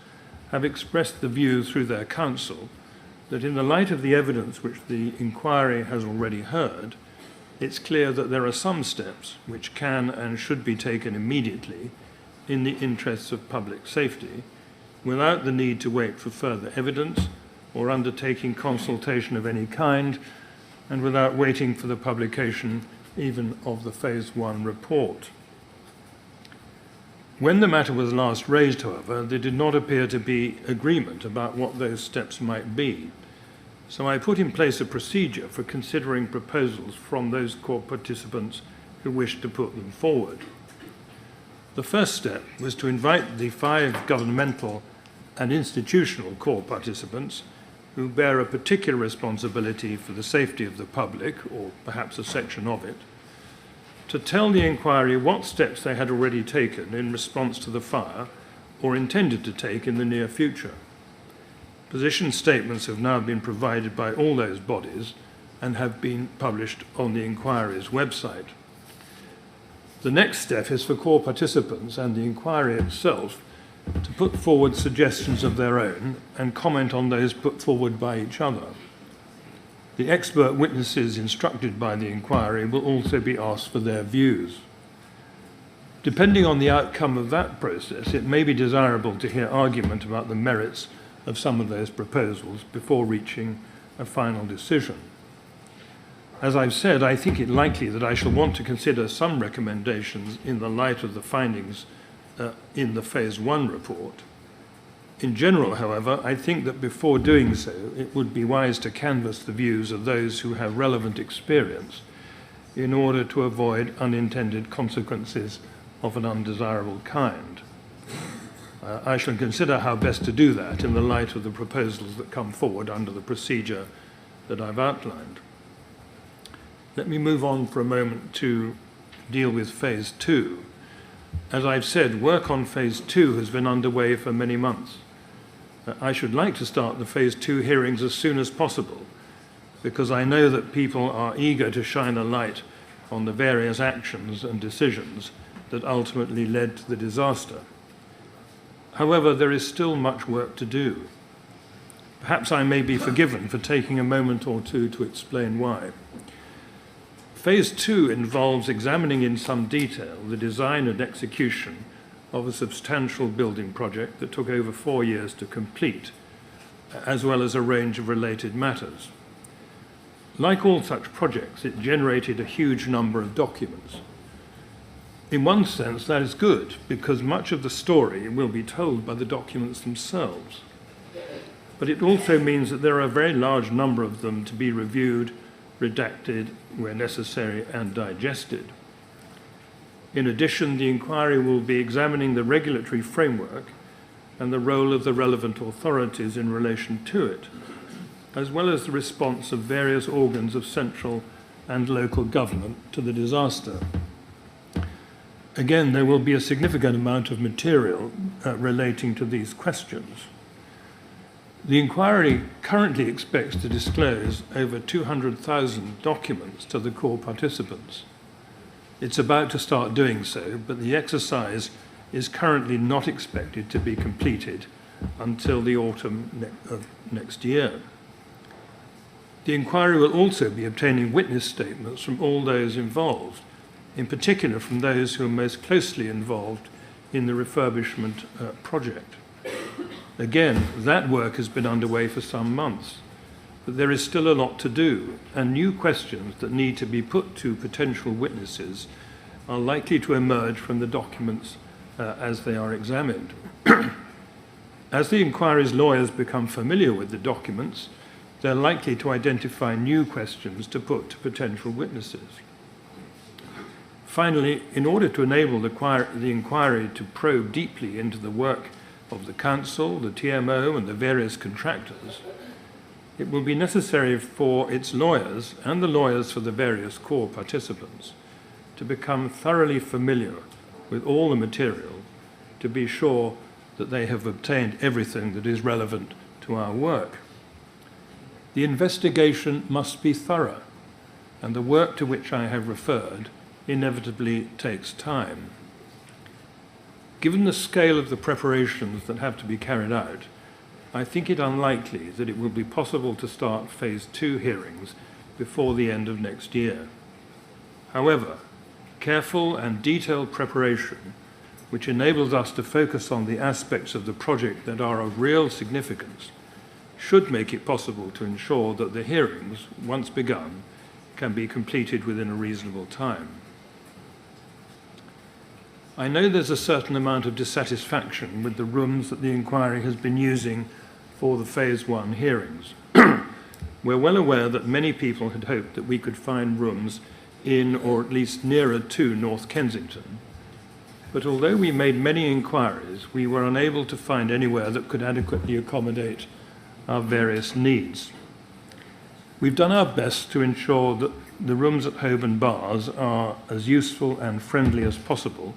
have expressed the view through their counsel that in the light of the evidence which the inquiry has already heard, it's clear that there are some steps which can and should be taken immediately in the interests of public safety, without the need to wait for further evidence or undertaking consultation of any kind, and without waiting for the publication even of the Phase 1 report. When the matter was last raised, however, there did not appear to be agreement about what those steps might be. So I put in place a procedure for considering proposals from those corps participants who wished to put them forward. The first step was to invite the 5 governmental and institutional corps participants who bear a particular responsibility for the safety of the public, or perhaps a section of it, to tell the inquiry what steps they had already taken in response to the fire or intended to take in the near future. Position statements have now been provided by all those bodies and have been published on the inquiry's website. The next step is for corps participants and the inquiry itself to put forward suggestions of their own and comment on those put forward by each other. The expert witnesses instructed by the inquiry will also be asked for their views. Depending on the outcome of that process, it may be desirable to hear argument about the merits of some of those proposals before reaching a final decision. As I've said, I think it likely that I shall want to consider some recommendations in the light of the findings in the Phase 1 report. In general, however, I think that before doing so, it would be wise to canvass the views of those who have relevant experience in order to avoid unintended consequences of an undesirable kind. I shall consider how best to do that in the light of the proposals that come forward under the procedure that I've outlined. Let me move on for a moment to deal with Phase 2. As I've said, work on Phase 2 has been underway for many months. I should like to start the Phase 2 hearings as soon as possible, because I know that people are eager to shine a light on the various actions and decisions that ultimately led to the disaster. However, there is still much work to do. Perhaps I may be forgiven for taking a moment or two to explain why. Phase 2 involves examining in some detail the design and execution of a substantial building project that took over 4 years to complete, as well as a range of related matters. Like all such projects, it generated a huge number of documents. In one sense, that is good, because much of the story will be told by the documents themselves. But it also means that there are a very large number of them to be reviewed, redacted where necessary, and digested. In addition, the inquiry will be examining the regulatory framework and the role of the relevant authorities in relation to it, as well as the response of various organs of central and local government to the disaster. Again, there will be a significant amount of material relating to these questions. The inquiry currently expects to disclose over 200,000 documents to the core participants. It's about to start doing so, but the exercise is currently not expected to be completed until the autumn of next year. The inquiry will also be obtaining witness statements from all those involved, in particular from those who are most closely involved in the refurbishment project. Again, that work has been underway for some months, but there is still a lot to do, and new questions that need to be put to potential witnesses are likely to emerge from the documents as they are examined. As the inquiry's lawyers become familiar with the documents, they're likely to identify new questions to put to potential witnesses. Finally, in order to enable the inquiry to probe deeply into the work of the Council, the TMO, and the various contractors, it will be necessary for its lawyers and the lawyers for the various core participants to become thoroughly familiar with all the material to be sure that they have obtained everything that is relevant to our work. The investigation must be thorough, and the work to which I have referred inevitably takes time. Given the scale of the preparations that have to be carried out, I think it unlikely that it will be possible to start Phase 2 hearings before the end of next year. However, careful and detailed preparation, which enables us to focus on the aspects of the project that are of real significance, should make it possible to ensure that the hearings, once begun, can be completed within a reasonable time. I know there's a certain amount of dissatisfaction with the rooms that the inquiry has been using for the Phase 1 hearings. We're well aware that many people had hoped that we could find rooms in or at least nearer to North Kensington. But although we made many inquiries, we were unable to find anywhere that could adequately accommodate our various needs. We've done our best to ensure that the rooms at Holborn Bars are as useful and friendly as possible,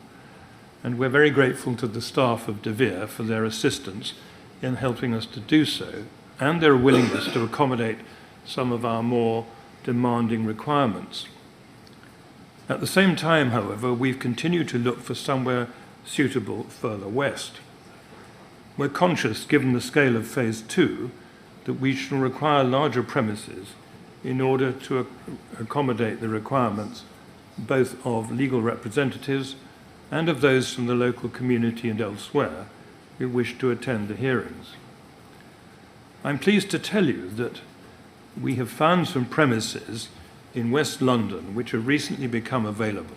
and we're very grateful to the staff of De Vere for their assistance in helping us to do so, and their willingness to accommodate some of our more demanding requirements. At the same time, however, we've continued to look for somewhere suitable further west. We're conscious, given the scale of Phase 2, that we shall require larger premises in order to accommodate the requirements both of legal representatives and of those from the local community and elsewhere who wish to attend the hearings. I'm pleased to tell you that we have found some premises in West London which have recently become available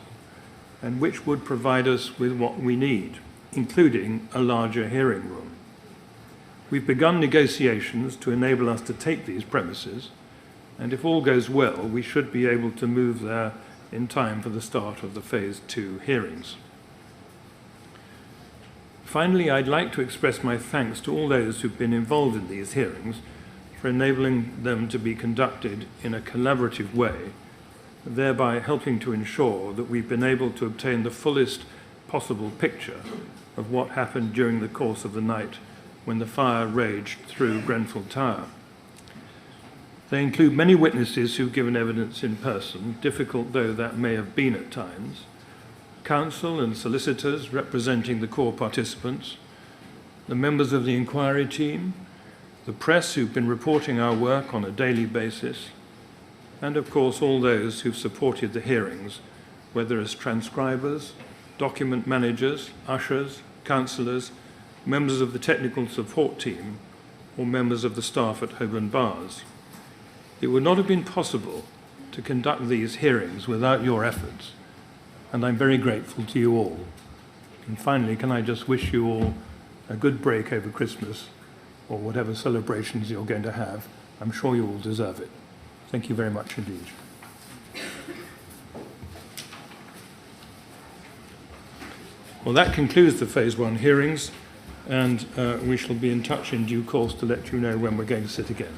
and which would provide us with what we need, including a larger hearing room. We've begun negotiations to enable us to take these premises, and if all goes well, we should be able to move there in time for the start of the Phase 2 hearings. Finally, I'd like to express my thanks to all those who've been involved in these hearings for enabling them to be conducted in a collaborative way, thereby helping to ensure that we've been able to obtain the fullest possible picture of what happened during the course of the night when the fire raged through Grenfell Tower. They include many witnesses who've given evidence in person, difficult though that may have been at times, counsel and solicitors representing the core participants, the members of the inquiry team, the press who've been reporting our work on a daily basis, and of course all those who've supported the hearings, whether as transcribers, document managers, ushers, counsellors, members of the technical support team, or members of the staff at Holborn Bars. It would not have been possible to conduct these hearings without your efforts, and I'm very grateful to you all. And finally, can I just wish you all a good break over Christmas, or whatever celebrations you're going to have. I'm sure you all deserve it. Thank you very much indeed. Well, that concludes the Phase 1 hearings, and we shall be in touch in due course to let you know when we're going to sit again.